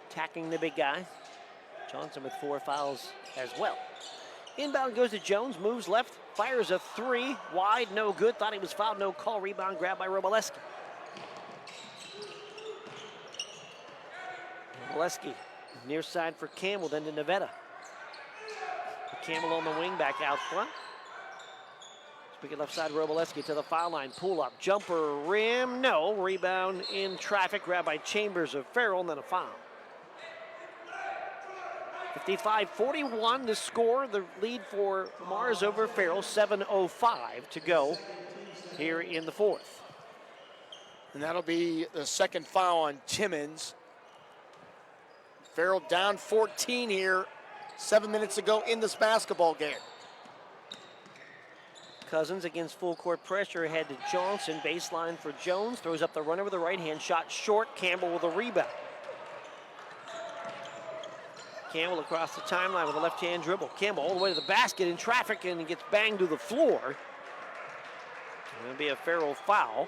attacking the big guy. Johnson with 4 fouls as well. Inbound goes to Jones, moves left, fires a 3, wide, no good. Thought he was fouled, no call. Rebound grabbed by Roboleski. Roboleski, near side for Campbell, then to Nevada. Campbell on the wing, back out front. Speaking left side, Roboleski to the foul line, pull up, jumper, rim, no. Rebound in traffic, grabbed by Chambers of Farrell, and then a foul. 55-41 to score, the lead for Mars over Farrell, 7:05 to go here in the 4th. And that'll be the 2nd foul on Timmons. Farrell down 14 here, 7 minutes ago in this basketball game. Cousins against full court pressure, ahead to Johnson, baseline for Jones, throws up the runner with a right hand shot, short, Campbell with a rebound. Campbell across the timeline with a left-hand dribble. Campbell all the way to the basket in traffic, and he gets banged to the floor. It'll be a Farrell foul.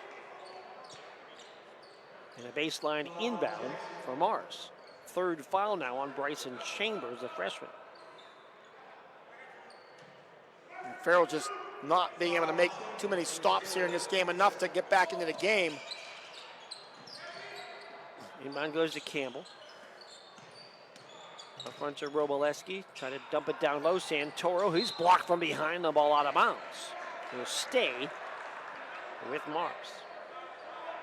And a baseline inbound for Mars. 3rd foul now on Bryson Chambers, the freshman. And Farrell just not being able to make too many stops here in this game, enough to get back into the game. Inbound goes to Campbell. Up front to Roboleski, trying to dump it down low. Santoro, who's blocked from behind, the ball out of bounds. He'll stay with Mars.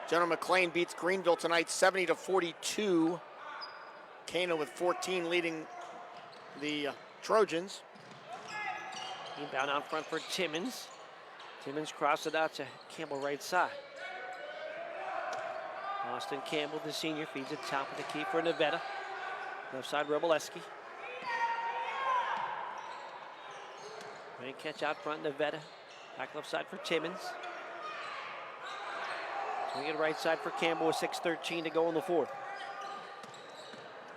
General McLean beats Greenville tonight, 70-42. Kano with 14 leading the Trojans. Inbound out front for Timmons. Timmons crossed it out to Campbell right side. Austin Campbell, the senior, feeds it top of the key for Nevada. Left side, Roboleski. Great catch out front, Nevada. Back left side for Timmons. Swing it right side for Campbell with 6:13 to go in the 4th.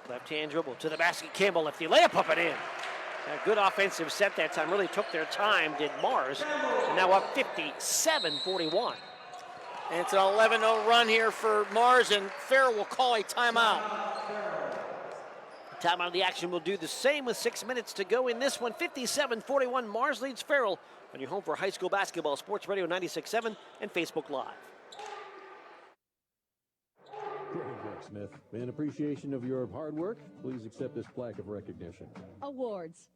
Left-hand dribble to the basket. Campbell lefty layup up and in. A good offensive set that time. Really took their time, did Mars. And now up 57-41. And it's an 11-0 run here for Mars, and Farrell will call a timeout. Timeout of the action will do the same with 6 minutes to go in this one. 57-41, Mars leads Farrell on your home for high school basketball, Sports Radio 96.7 and Facebook Live. Great work, Smith. In appreciation of your hard work, please accept this plaque of recognition. Awards.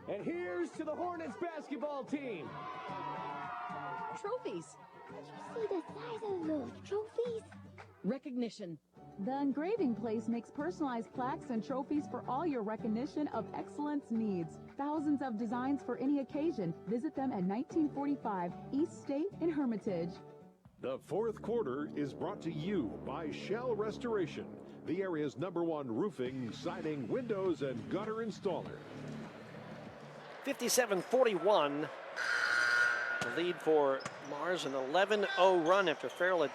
And here's to the Hornets basketball team. Trophies. Did you see the size of those trophies? Recognition. The engraving place makes personalized plaques and trophies for all your recognition of excellence needs. Thousands of designs for any occasion. Visit them at 1945 East State in Hermitage. The 4th quarter is brought to you by Shell Restoration, the area's #1 roofing, siding, windows, and gutter installer. 57-41. The lead for Mars, an 11-0 run after Farrell had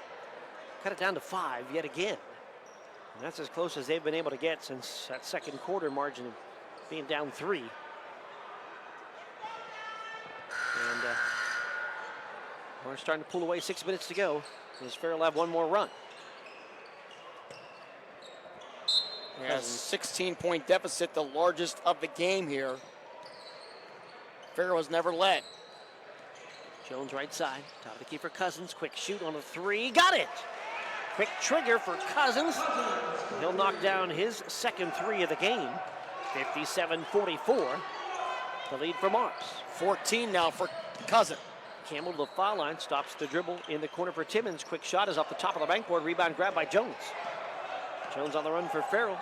cut it down to 5 yet again. And that's as close as they've been able to get since that second quarter margin of being down 3. And we're starting to pull away. 6 minutes to go. Does Farrell have one more run? Has a 16-point deficit, the largest of the game here. Farrell has never led. Jones right side, top of the key for Cousins. Quick shoot on a 3, got it! Quick trigger for Cousins. He'll knock down his second 3 of the game. 57-44, the lead for Mars. 14 now for Cousins. Campbell to the foul line, stops the dribble in the corner for Timmons. Quick shot is off the top of the backboard, rebound grab by Jones. Jones on the run for Farrell.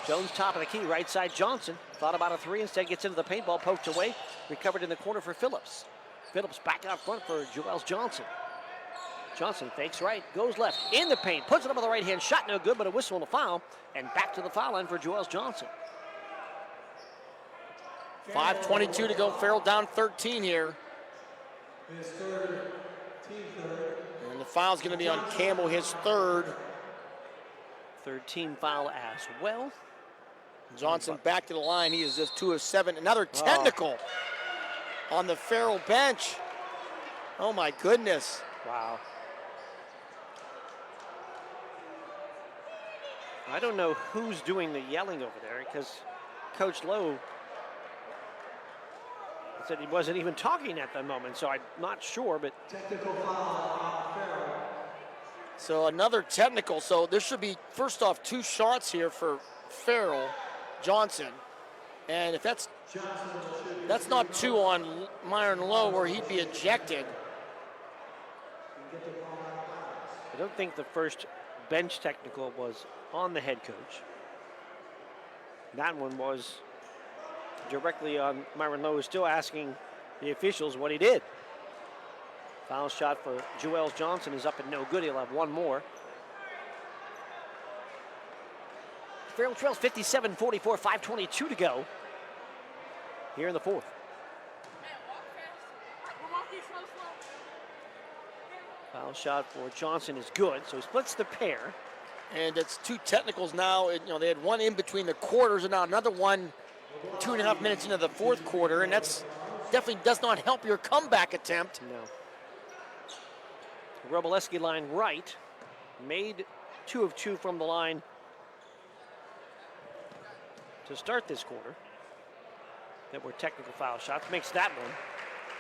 Jones top of the key, right side Johnson. Thought about a 3, instead gets into the paintball, poked away. Recovered in the corner for Phillips. Phillips back out front for Joels Johnson. Johnson fakes right, goes left, in the paint, puts it up with the right hand, shot no good, but a whistle and a foul. And back to the foul line for Joels Johnson. 5:22 to go, Farrell down 13 here. And the foul's going to be on Campbell, his third. Third team foul as well. Johnson back to the line. He is just 2 of 7. Another technical on the Farrell bench. Oh my goodness. Wow. I don't know who's doing the yelling over there, because Coach Lowe said he wasn't even talking at the moment, so I'm not sure, but. Technical foul on Farrell. So another technical. So there should be, first off, 2 shots here for Farrell Johnson. And if that's not 2 on Myron Lowe, where he'd be ejected. I don't think the first bench technical was on the head coach. That one was directly on Myron Lowe, who's still asking the officials what he did. Foul shot for Joels Johnson is up and no good. He'll have one more. Farrell trails 57-44, 5:22 to go here in the fourth. Foul shot for Johnson is good, so he splits the pair. And it's 2 technicals now. They had one in between the quarters, and now another one 2.5 minutes into the fourth quarter, and that's definitely does not help your comeback attempt. No. Robleski line right, made 2 of 2 from the line to start this quarter. That were technical foul shots, makes that one.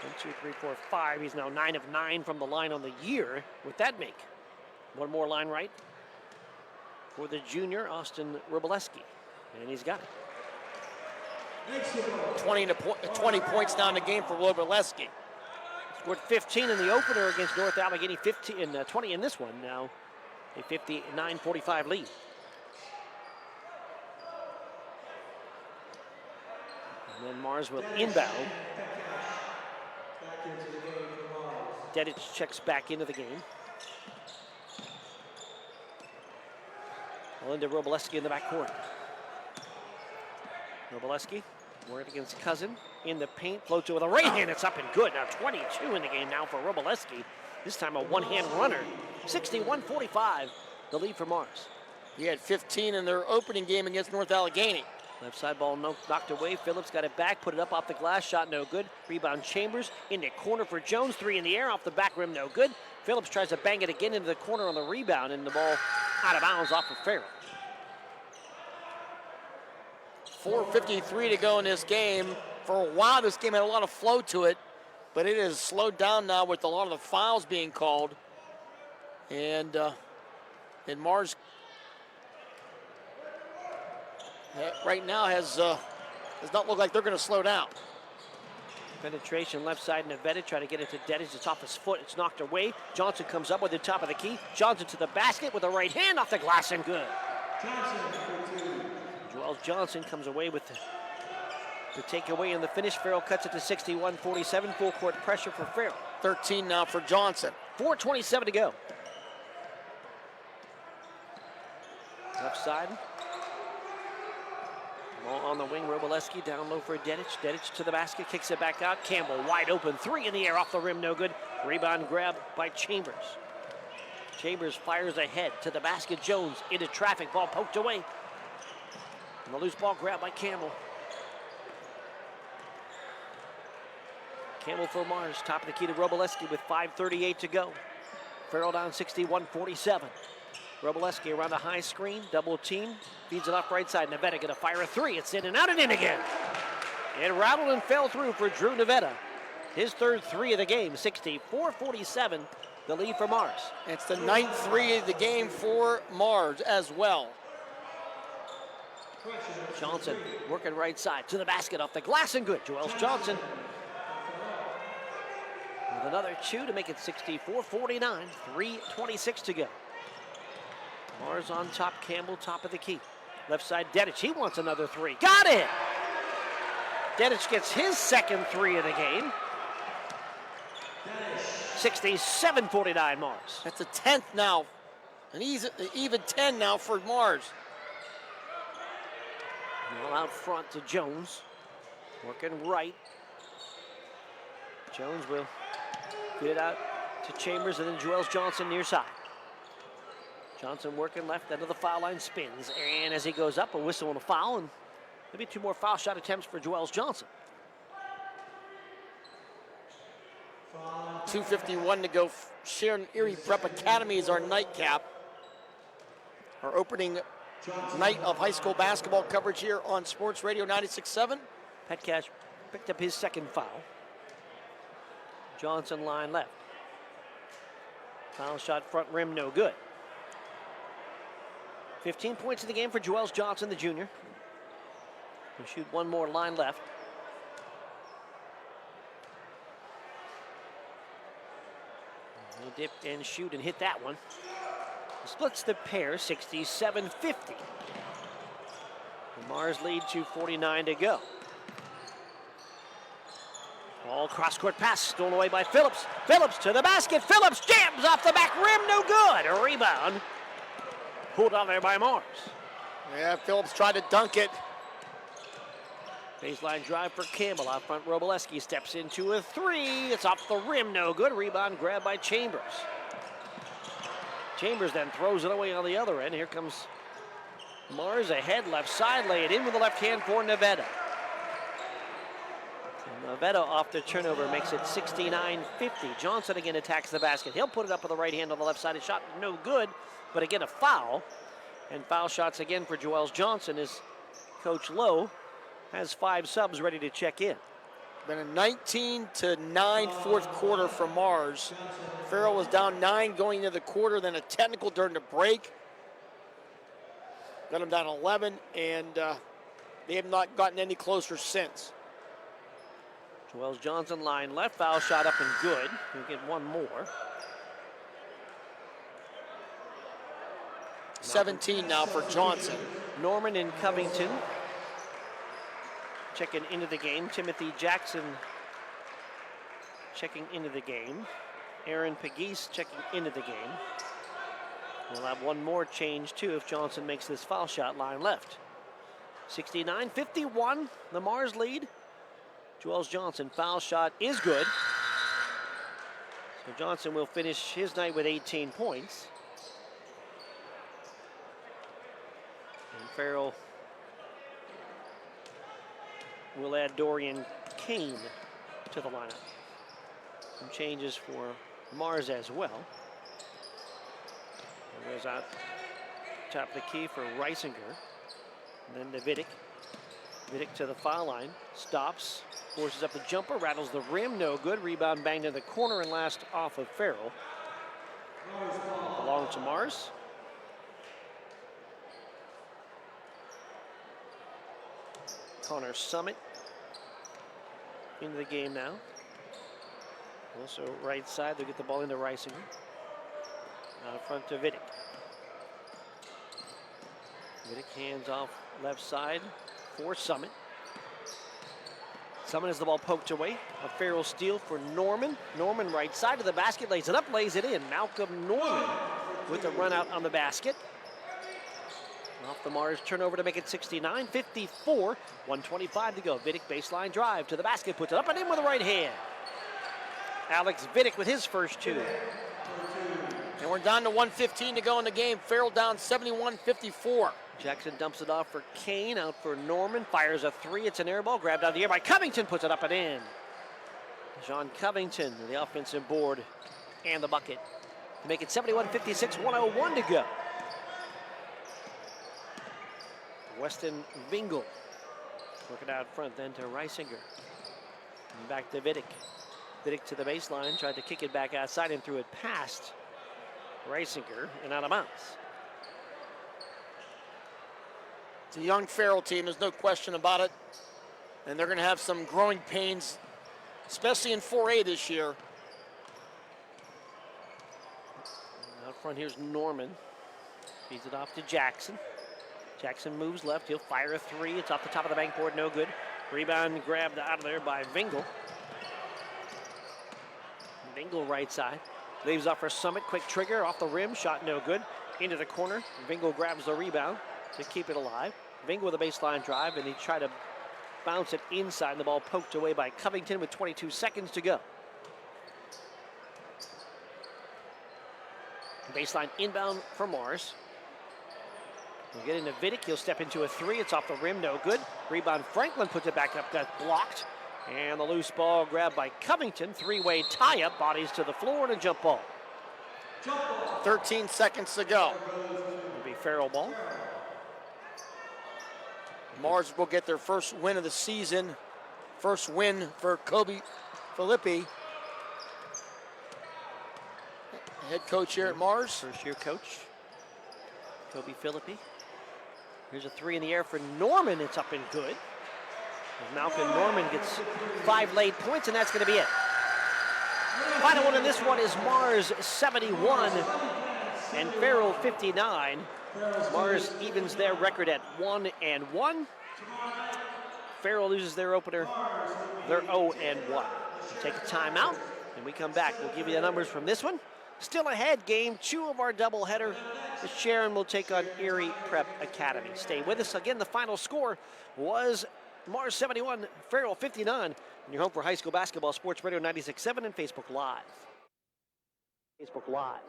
1, 2, 3, 4, 5. He's now 9 of 9 from the line on the year. With that make, one more line right for the junior, Austin Robleski. And he's got it. 20 points down the game for Robleski. Scored 15 in the opener against North Allegheny, 20 in this one. Now a 59-45 lead. And then Mars will inbound. Dedic checks back into the game. Melinda Robleski in the backcourt. Robleski working against Cousin in the paint, floats it with a right hand. It's up and good. Now 22 in the game now for Robleski. This time a one-hand runner. 61-45, the lead for Mars. He had 15 in their opening game against North Allegheny. Left side ball knocked away. Phillips got it back, put it up off the glass, shot no good. Rebound Chambers in the corner for Jones. 3 in the air, off the back rim, no good. Phillips tries to bang it again into the corner on the rebound, and the ball out of bounds off of Farrell. 4:53 to go in this game. For a while, this game had a lot of flow to it, but it has slowed down now with a lot of the fouls being called. And Mars right now does not look like they're going to slow down. Penetration left side, Nevada try to get it to Dedic. It's off his foot. It's knocked away. Johnson comes up with the top of the key. Johnson to the basket with a right hand off the glass and good. Joel Johnson comes away with the takeaway in the finish. Farrell cuts it to 61-47. Full court pressure for Farrell. 13 now for Johnson. 4:27 to go. Left side. Ball on the wing, Roboleski down low for Dedic. Dedic to the basket, kicks it back out. Campbell wide open, three in the air, off the rim, no good. Rebound grab by Chambers. Chambers fires ahead to the basket. Jones into traffic, ball poked away. And the loose ball grab by Campbell. Campbell for Mars, top of the key to Roboleski with 5:38 to go. Farrell down 61-47. Roboleski around a high screen, double team, feeds it off right side. Nevada gonna fire a three. It's in and out and in again. It rattled and fell through for Drew Nevada. His third three of the game, 64-47, the lead for Mars. It's the ninth three of the game for Mars as well. Johnson working right side to the basket, off the glass and good. Joels Johnson with another two to make it 64-49, 3:26 to go. Mars on top, Campbell top of the key. Left side, Dedic, he wants another three. Got it! Dedic gets his second three of the game. 67-49 Mars. That's a 10th now. An even 10 now for Mars. Now out front to Jones. Working right. Jones will get it out to Chambers and then Joels Johnson near side. Johnson working left, end of the foul line, spins. And as he goes up, a whistle and a foul, and maybe two more foul shot attempts for Joels Johnson. 2:51 to go. Sharon Erie Prep Academy is our nightcap. Our opening night of high school basketball coverage here on Sports Radio 96.7. Petcash picked up his second foul. Johnson line left. Foul shot front rim, no good. 15 points in the game for Joels Johnson, the junior. He'll shoot one more line left. He'll dip and shoot and hit that one. Splits the pair, 67-50. The Mars lead, 2:49 to go. All cross-court pass stolen away by Phillips. Phillips to the basket. Phillips jams off the back rim, no good. A rebound. Pulled out there by Mars. Yeah, Phillips tried to dunk it. Baseline drive for Campbell. Out front, Roboleski steps into a three. It's off the rim, no good. Rebound grab by Chambers. Chambers then throws it away on the other end. Here comes Mars ahead, left side. Lay it in with the left hand for Nevada. Nevada off the turnover makes it 69-50. Johnson again attacks the basket. He'll put it up with the right hand on the left side. A shot no good, but again a foul. And foul shots again for Joels Johnson as Coach Lowe has 5 subs ready to check in. Been a 19-9 fourth quarter for Mars. Farrell was down 9 going into the quarter, then a technical during the break. Got them down 11, and they have not gotten any closer since. Joels Johnson line left, foul shot up and good. He'll get one more. 17 now for Johnson. Norman and Covington checking into the game. Timothy Jackson checking into the game. Aaron Pegues checking into the game. We'll have one more change too if Johnson makes this foul shot, line left. 69-51, the Mars lead. Joels Johnson foul shot is good. So Johnson will finish his night with 18 points. And Farrell will add Dorian Kane to the lineup. Some changes for Mars as well. There goes out top of the key for Reisinger. And then to Vidic. Vidic to the foul line, stops, forces up the jumper, rattles the rim, no good. Rebound banged in the corner and last off of Farrell. Belong to Mars. Connor Summit into the game now. Also right side, they'll get the ball into Reisinger. Out front to Vidic. Vidic hands off left side for Summit. Summit has the ball poked away. A Farrell steal for Norman. Norman right side of the basket, lays it up, lays it in. Malcolm Norman with the run out on the basket. Off the Mars turnover to make it 69-54. 1:25 to go. Vidic baseline drive to the basket, puts it up and in with the right hand. Alex Vidic with his first two. And we're down to 1:15 to go in the game. Farrell down 71-54. Jackson dumps it off for Kane, out for Norman, fires a three. It's an air ball, grabbed out of the air by Covington, puts it up and in. John Covington, the offensive board and the bucket to make it 71-56, 1:01 to go. Weston Vingle working out front, then to Reisinger. And back to Vidic. Vidic to the baseline, tried to kick it back outside and threw it past Reisinger and out of bounds. It's a young Farrell team, there's no question about it. And they're going to have some growing pains, especially in 4A this year. Out front, here's Norman. Feeds it off to Jackson. Jackson moves left. He'll fire a three. It's off the top of the backboard. No good. Rebound grabbed out of there by Vingle. Vingle right side. Leaves off for Summit. Quick trigger off the rim. Shot no good. Into the corner. Vingle grabs the rebound to keep it alive. Vingle with a baseline drive, and he tried to bounce it inside. The ball poked away by Covington with 22 seconds to go. Baseline inbound for Mars. We'll get into Vidic. He'll step into a three. It's off the rim. No good. Rebound. Franklin puts it back up. Got blocked. And the loose ball grabbed by Covington. Three-way tie-up. Bodies to the floor and a jump ball. 13 seconds to go. It'll be Farrell ball. Mars will get their first win of the season. First win for Kobe Filippi. Head coach here at Mars. First year coach. Kobe Filippi. Here's a three in the air for Norman. It's up and good. Malcolm Norman gets 5 late points, and that's going to be it. Final one in this one is Mars 71 and Farrell 59. Mars evens their record at 1-1. Farrell loses their opener. They're 0-1. Take a timeout, and we come back. We'll give you the numbers from this one. Still ahead, game 2 of our doubleheader. Sharon will take on Erie Prep Academy. Stay with us. Again, the final score was Mars 71, Farrell 59. And you're home for high school basketball, Sports Radio 96.7 and Facebook Live. Facebook Live.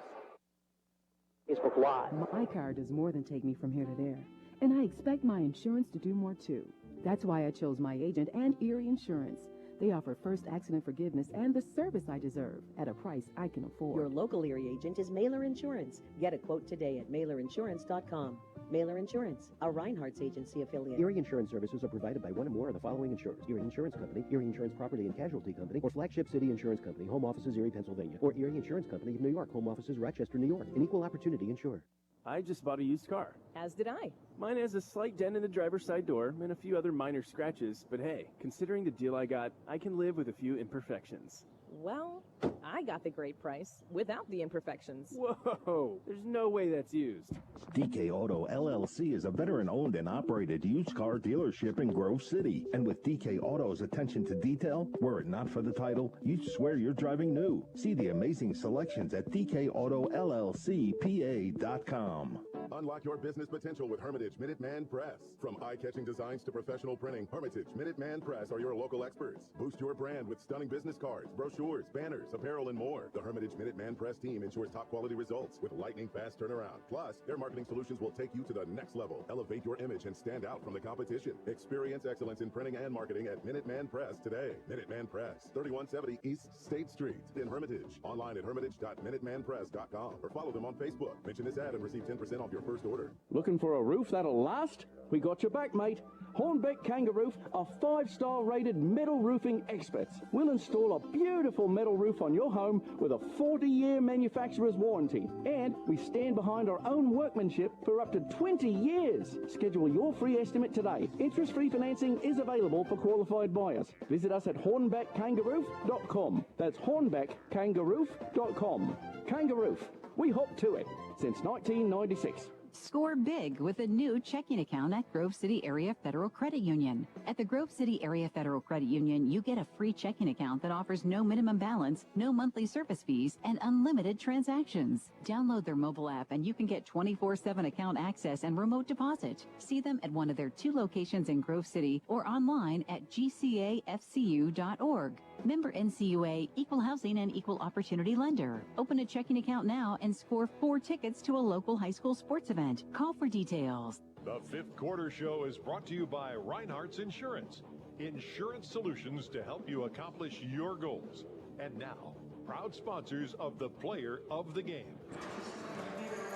Facebook Live. My car does more than take me from here to there. And I expect my insurance to do more too. That's why I chose my agent and Erie Insurance. They offer first accident forgiveness and the service I deserve at a price I can afford. Your local Erie agent is Mailer Insurance. Get a quote today at mailerinsurance.com. Mailer Insurance, a Reinhardt's agency affiliate. Erie Insurance services are provided by one or more of the following insurers: Erie Insurance Company, Erie Insurance Property and Casualty Company, or Flagship City Insurance Company, home offices Erie, Pennsylvania, or Erie Insurance Company of New York, home offices Rochester, New York. An equal opportunity insurer. I just bought a used car. As did I. Mine has a slight dent in the driver's side door and a few other minor scratches, but hey, considering the deal I got, I can live with a few imperfections. Well, I got the great price without the imperfections. Whoa, there's no way that's used. DK Auto LLC is a veteran-owned and operated used car dealership in Grove City. And with DK Auto's attention to detail, were it not for the title, you'd swear you're driving new. See the amazing selections at DKAutoLLCPA.com. Unlock your business potential with Hermitage Minuteman Press. From eye-catching designs to professional printing, Hermitage Minuteman Press are your local experts. Boost your brand with stunning business cards, brochures, banners, apparel, and more. The Hermitage Minuteman Press team ensures top-quality results with lightning-fast turnaround. Plus, their marketing solutions will take you to the next level. Elevate your image and stand out from the competition. Experience excellence in printing and marketing at Minuteman Press today. Minuteman Press, 3170 East State Street in Hermitage. Online at hermitage.minutemanpress.com or follow them on Facebook. Mention this ad and receive 10% off your first order. Looking for a roof that'll last? We got your back, mate. Hornbeck Kangaroo are 5-star rated metal roofing experts. We'll install a beautiful metal roof on your home with a 40-year manufacturer's warranty. And we stand behind our own workmanship for up to 20 years. Schedule your free estimate today. Interest-free financing is available for qualified buyers. Visit us at hornbeckkangaroo.com. That's hornbeckkangaroo.com. Kangaroo. We hop to it since 1996. Score big with a new checking account at Grove City Area Federal Credit Union. At the Grove City Area Federal Credit Union, you get a free checking account that offers no minimum balance, no monthly service fees, and unlimited transactions. Download their mobile app and you can get 24/7 account access and remote deposit. See them at one of their 2 locations in Grove City or online at gcafcu.org. Member NCUA, Equal Housing and Equal Opportunity Lender. Open a checking account now and score 4 tickets to a local high school sports event. Call for details. The fifth quarter show is brought to you by Reinhardt's Insurance. Insurance solutions to help you accomplish your goals. And now, proud sponsors of the Player of the Game.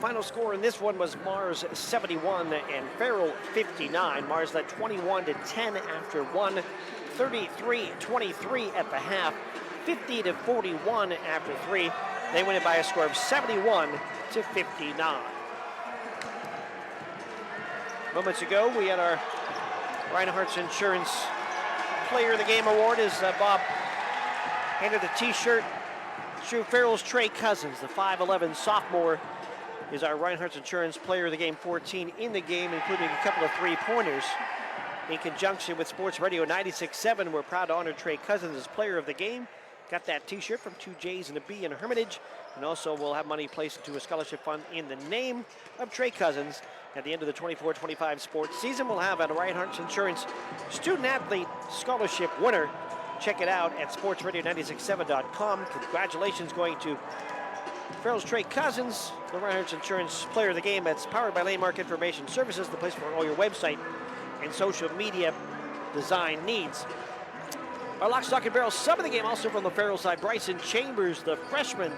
Final score in this one was Mars 71 and Farrell 59. Mars led 21-10 after one, 33-23 at the half, 50-41 after 3. They win it by a score of 71-59. Moments ago, we had our Reinhardt's Insurance Player of the Game award as Bob handed the t-shirt to Farrell's Trey Cousins, the 5'11 sophomore, is our Reinhardt's Insurance Player of the Game, 14 in the game, including a couple of three-pointers. In conjunction with Sports Radio 96.7, we're proud to honor Trey Cousins as Player of the Game. Got that t-shirt from 2 J's and a B in Hermitage. And also we'll have money placed into a scholarship fund in the name of Trey Cousins. At the end of the 24-25 sports season, we'll have a Reinhardt's Insurance student-athlete scholarship winner. Check it out at sportsradio967.com. Congratulations going to Farrell's Trey Cousins, the Reinhardt's Insurance Player of the Game. That's powered by Landmark Information Services, the place for all your website and social media design needs. Our lock, stock, and barrel sub of the game, also from the Farrell side, Bryson Chambers, the freshman,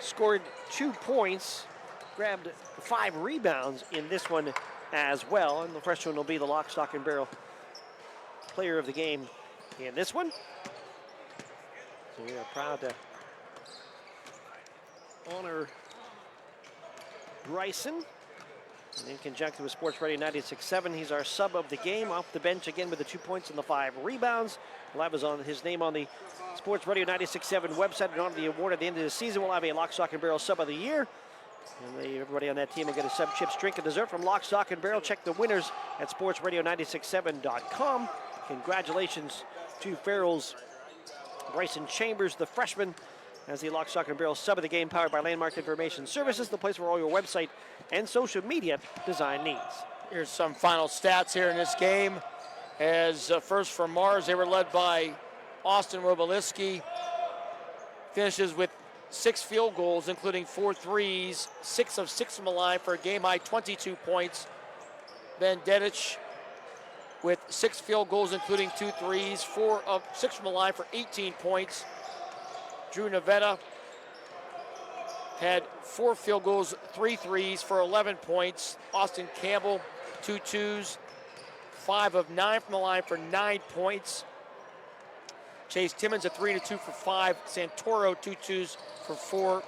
scored 2 points, grabbed 5 rebounds in this one as well. And the freshman will be the lock, stock, and barrel Player of the Game in this one. So we are proud to honor Bryson. And in conjunction with Sports Radio 96.7, he's our sub of the game, off the bench again with the 2 points and the 5 rebounds. We'll have his name on the Sports Radio 96.7 website, and on the award at the end of the season. We'll have a Lock, Stock, and Barrel Sub of the Year. And everybody on that team will get a sub, chips, drink, and dessert from Lock, Stock, and Barrel. Check the winners at sportsradio967.com. Congratulations to Farrell's Bryson Chambers, the freshman, as the Lock, Stock, and Barrel Sub of the Game, powered by Landmark Information Services, the place for all your website and social media design needs. Here's some final stats here in this game. As first for Mars, they were led by Austin Roboliski. Finishes with 6 field goals, including 4 threes, 6 of 6 from the line for a game-high 22 points. Ben Dedich with 6 field goals, including 2 threes, 4 of 6 from the line for 18 points. Drew Nevada had 4 field goals, 3 threes for 11 points. Austin Campbell, 2 twos, 5 of 9 from the line for 9 points. Chase Timmons, a 3 and a 2 for 5. Santoro, 2 twos for 4.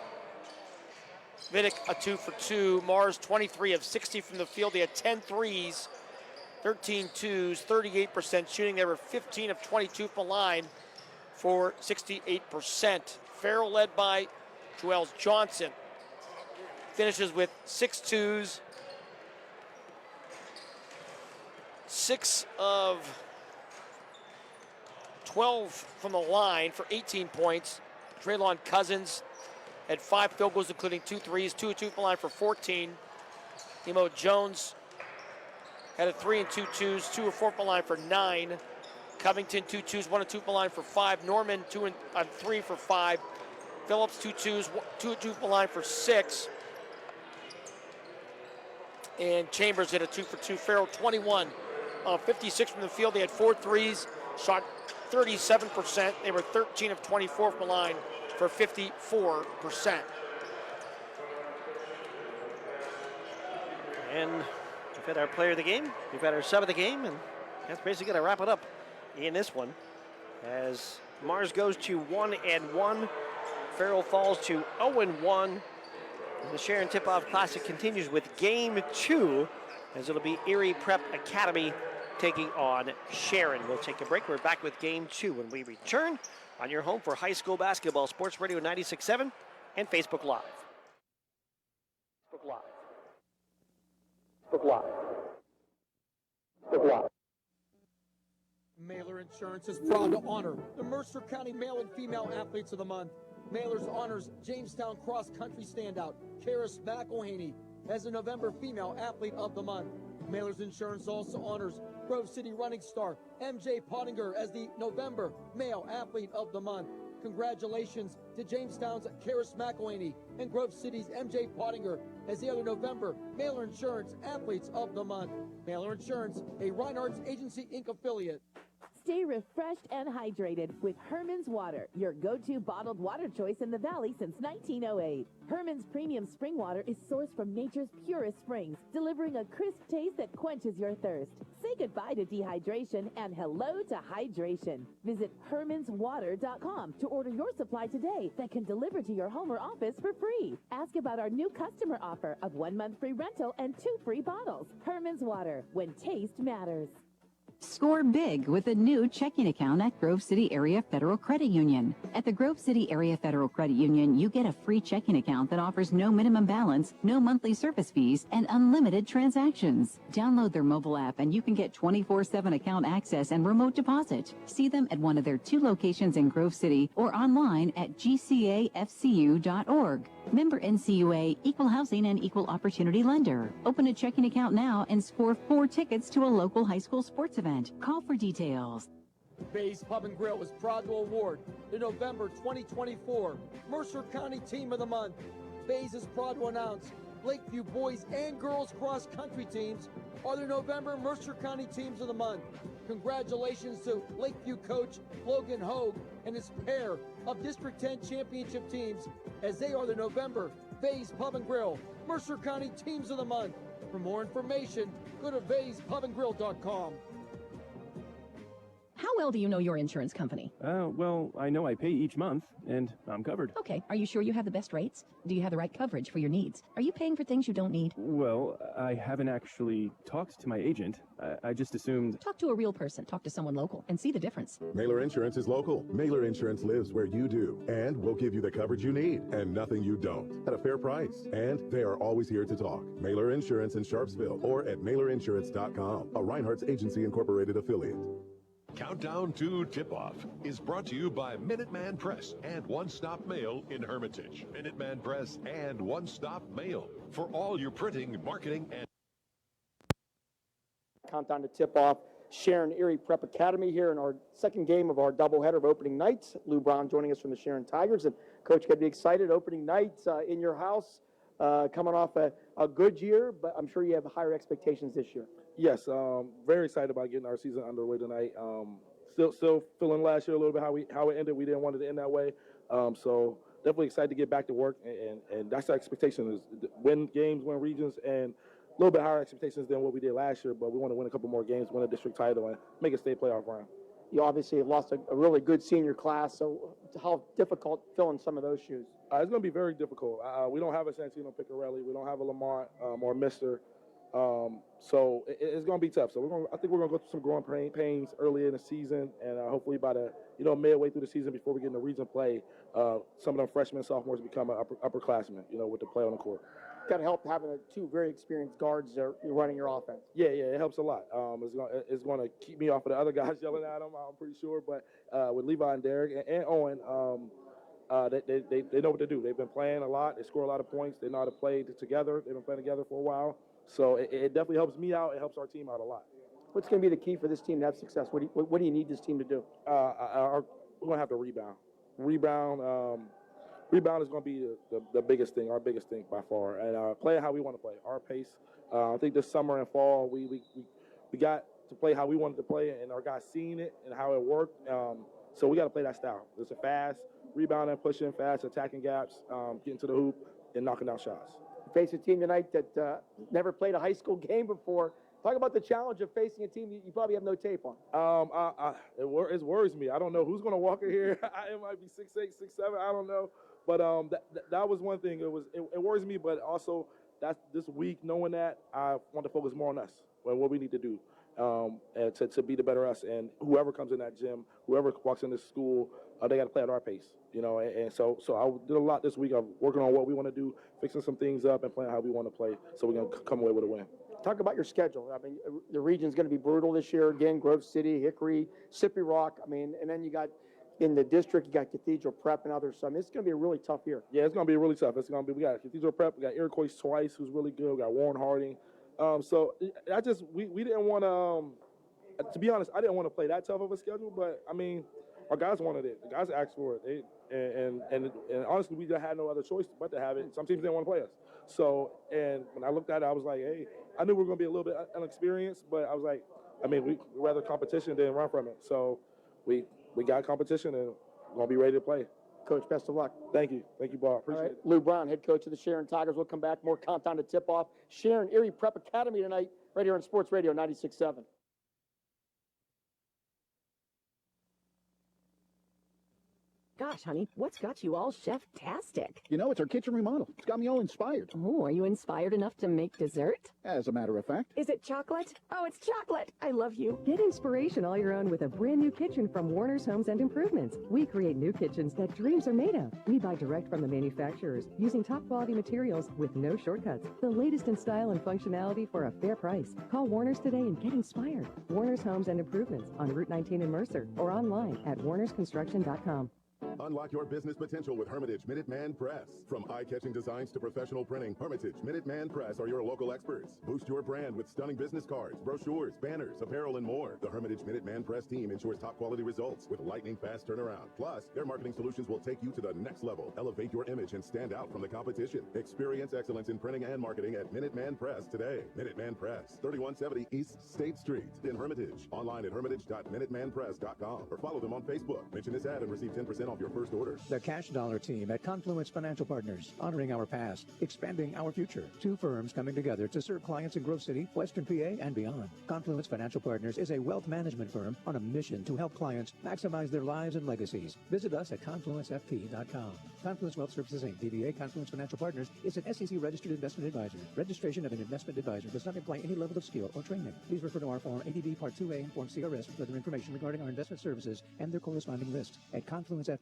Vidic, a 2 for 2. Mars, 23 of 60 from the field. They had 10 threes, 13 twos, 38% shooting. They were 15 of 22 from the line for 68%. Farrell, led by Joel Johnson, finishes with 6 twos, 6 of 12 from the line for 18 points. Traylon Cousins had 5 field goals, including 2 threes, 2 of 2 from the line for 14. Emo Jones had a 3 and 2 twos, 2 of 4 from the line for 9. Covington, 2 twos, 1 of 2 from the line for 5. Norman, 2 and 3 for 5. Phillips, 2 twos, 2 of 2 from the line for 6. And Chambers hit a 2 for 2. Farrell, 21 of 56 from the field. They had 4 threes, shot 37%. They were 13 of 24 from the line for 54%. And we've had our player of the game, we've had our sub of the game, and that's basically going to wrap it up in this one. As Mars goes to 1-1, Farrell falls to 0-1. The Sharon Tip-Off Classic continues with Game 2, as it'll be Erie Prep Academy taking on Sharon. We'll take a break. We're back with Game 2 when we return on your home for high school basketball, Sports Radio 96.7 and Facebook Live. Good luck. Good luck. Mailer Insurance is proud to honor the Mercer County Male and Female Athletes of the Month. Mailer's honors Jamestown Cross Country standout Karis McElhaney as the November Female Athlete of the Month. Mailer's Insurance also honors Grove City running star MJ Pottinger as the November Male Athlete of the Month. Congratulations to Jamestown's Karis McElhaney and Grove City's MJ Pottinger as the other November Mailer Insurance Athletes of the Month. Mailer Insurance, a Reinhardt's Agency Inc. affiliate. Stay refreshed and hydrated with Herman's Water, your go-to bottled water choice in the Valley since 1908. Herman's premium spring water is sourced from nature's purest springs, delivering a crisp taste that quenches your thirst. Say goodbye to dehydration and hello to hydration. Visit hermanswater.com to order your supply today that can deliver to your home or office for free. Ask about our new customer offer of 1 month free rental and 2 free bottles. Herman's Water, when taste matters. Score big with a new checking account at Grove City Area Federal Credit Union. At the Grove City Area Federal Credit Union, you get a free checking account that offers no minimum balance, no monthly service fees, and unlimited transactions. Download their mobile app and you can get 24/7 account access and remote deposit. See them at one of their 2 locations in Grove City or online at gcafcu.org. Member NCUA, Equal Housing and Equal Opportunity Lender. Open a checking account now and score 4 tickets to a local high school sports event. Call for details. Bay's Pub and Grill is proud to award the November 2024 Mercer County Team of the Month. Bay's is proud to announce Lakeview boys and girls cross country teams are the November Mercer County Teams of the Month. Congratulations to Lakeview coach Logan Hogue and his pair of District 10 championship teams as they are the November Bay's Pub and Grill Mercer County Teams of the Month. For more information, go to bayspubandgrill.com. How well do you know your insurance company? Well, I know I pay each month, and I'm covered. Okay, are you sure you have the best rates? Do you have the right coverage for your needs? Are you paying for things you don't need? Well, I haven't actually talked to my agent. I just assumed... Talk to a real person. Talk to someone local and see the difference. Mailer Insurance is local. Mailer Insurance lives where you do, and will give you the coverage you need and nothing you don't at a fair price. And they are always here to talk. Mailer Insurance in Sharpsville or at mailerinsurance.com, a Reinhardt's Agency Incorporated affiliate. Countdown to Tip-Off is brought to you by Minuteman Press and One Stop Mail in Hermitage. Minuteman Press and One Stop Mail for all your printing, marketing, and... Countdown to tip-off. Sharon Erie Prep Academy here in our second game of our doubleheader of opening nights. Lou Brown joining us from the Sharon Tigers. And Coach, got to be excited. Opening night in your house, coming off a good year, but I'm sure you have higher expectations this year. Yes, very excited about getting our season underway tonight. Still feeling last year a little bit how it ended. We didn't want it to end that way. So definitely excited to get back to work, and that's our expectation is win games, win regions, and a little bit higher expectations than what we did last year. But we want to win a couple more games, win a district title, and make a state playoff run. You obviously have lost a really good senior class, so how difficult filling some of those shoes? It's going to be very difficult. We don't have a Santino Piccarelli. We don't have a Lamont or Mister. So it's going to be tough. So I think we're going to go through some growing pains early in the season, and hopefully by the midway through the season before we get into region play, some of them freshmen and sophomores become upperclassmen, with the play on the court. Got to help having 2 very experienced guards running your offense. Yeah, it helps a lot. It's going to keep me off of the other guys yelling at them, I'm pretty sure. But with Levi and Derek and Owen, they know what to do. They've been playing a lot. They score a lot of points. They know how to play together. They've been playing together for a while. So it definitely helps me out. It helps our team out a lot. What's going to be the key for this team to have success? What do you need this team to do? We're going to have to rebound. Rebound is going to be the biggest thing, our biggest thing by far. And playing how we want to play, our pace. I think this summer and fall we got to play how we wanted to play, and our guys seeing it and how it worked. So we got to play that style. It's a fast, rebounding, pushing, fast, attacking gaps, getting to the hoop, and knocking down shots. You face a team tonight that never played a high school game before. Talk about the challenge of facing a team you probably have no tape on. It worries me. I don't know who's going to walk in here. It might be 6'8", 6'7", I don't know. But that was one thing. It worries me, but also that's this week, knowing that, I want to focus more on us, what we need to do and to be the better us. And whoever comes in that gym, whoever walks in this school, they got to play at our pace, And so I did a lot this week of working on what we want to do, fixing some things up, and playing how we want to play so we can come away with a win. talk about your schedule. I mean, the region's going to be brutal this year. Again, Grove City, Hickory, Mississippi Rock. I mean, and then you got in the district, you got Cathedral Prep and others. So, I mean, it's going to be a really tough year. Yeah, it's going to be really tough. We got Cathedral Prep, we got Iroquois twice, who's really good. We got Warren Harding. So we didn't want to be honest, I didn't want to play that tough of a schedule, but I mean, our guys wanted it. The guys asked for it. And honestly, we just had no other choice but to have it. Some teams didn't want to play us. So, and when I looked at it, I was like, hey, I knew we were going to be a little bit inexperienced, but I was like, I mean, we'd rather competition than run from it. So we got competition and we're going to be ready to play. Coach, best of luck. Thank you. Thank you, Bob. Appreciate it. Lou Brown, head coach of the Sharon Tigers. We'll come back. More countdown to tip-off. Sharon Erie Prep Academy tonight, right here on Sports Radio 96.7. Gosh, honey, what's got you all chef-tastic? You know, it's our kitchen remodel. It's got me all inspired. Oh, are you inspired enough to make dessert? As a matter of fact. Is it chocolate? Oh, it's chocolate. I love you. Get inspiration all your own with a brand new kitchen from Warner's Homes and Improvements. We create new kitchens that dreams are made of. We buy direct from the manufacturers using top quality materials with no shortcuts. The latest in style and functionality for a fair price. Call Warner's today and get inspired. Warner's Homes and Improvements on Route 19 in Mercer or online at warnersconstruction.com. Unlock your business potential with Hermitage Minuteman Press. From eye-catching designs to professional printing, Hermitage Minuteman Press are your local experts. Boost your brand with stunning business cards, brochures, banners, apparel, and more. The Hermitage Minuteman Press team ensures top-quality results with lightning-fast turnaround. Plus, their marketing solutions will take you to the next level. Elevate your image and stand out from the competition. Experience excellence in printing and marketing at Minuteman Press today. Minuteman Press, 3170 East State Street in Hermitage. Online at hermitage.minutemanpress.com or follow them on Facebook. Mention this ad and receive 10% off your first order. The Cash Dollar team at Confluence Financial Partners, honoring our past, expanding our future. Two firms coming together to serve clients in Grove City, Western PA, and beyond. Confluence Financial Partners is a wealth management firm on a mission to help clients maximize their lives and legacies. Visit us at confluencefp.com. Confluence Wealth Services Inc., DBA Confluence Financial Partners, is an SEC registered investment advisor. Registration of an investment advisor does not imply any level of skill or training. Please refer to our Form ADV Part 2A and Form CRS for further information regarding our investment services and their corresponding lists at confluencefp.com.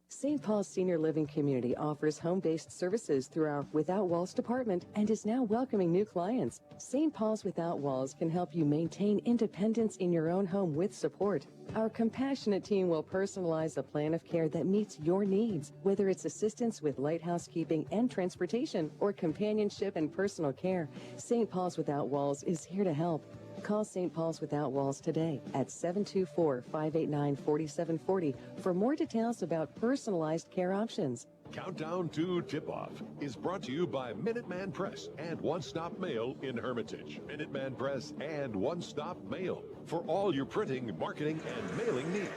St. Paul's Senior Living Community offers home-based services through our Without Walls department and is now welcoming new clients. St. Paul's Without Walls can help you maintain independence in your own home with support. Our compassionate team will personalize a plan of care that meets your needs, whether it's assistance with light housekeeping and transportation or companionship and personal care. St. Paul's Without Walls is here to help. Call St. Paul's Without Walls today at 724-589-4740 for more details about personalized care options. Countdown to Tip-Off is brought to you by Minuteman Press and One Stop Mail in Hermitage. Minuteman Press and One Stop Mail for all your printing, marketing, and mailing needs.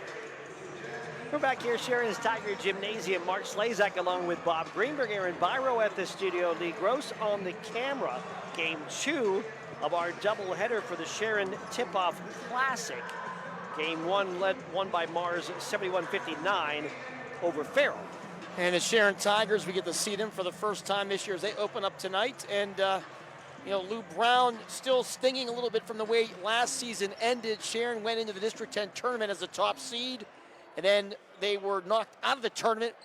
We're back here, Sharon's Tiger Gymnasium. Mark Slazak along with Bob Greenberg, Aaron Byro at the studio, Lee Gross on the camera. Game 2 of our doubleheader for the Sharon Tip-Off Classic. Game 1 won by Mars 71-59 over Farrell. And the Sharon Tigers, we get to see them for the first time this year as they open up tonight. And, you know, Lou Brown still stinging a little bit from the way last season ended. Sharon went into the District 10 tournament as the top seed, and then they were knocked out of the tournament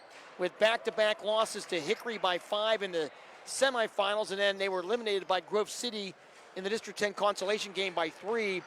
with back-to-back losses to Hickory by 5 in the semifinals, and then they were eliminated by Grove City in the District 10 consolation game by 3.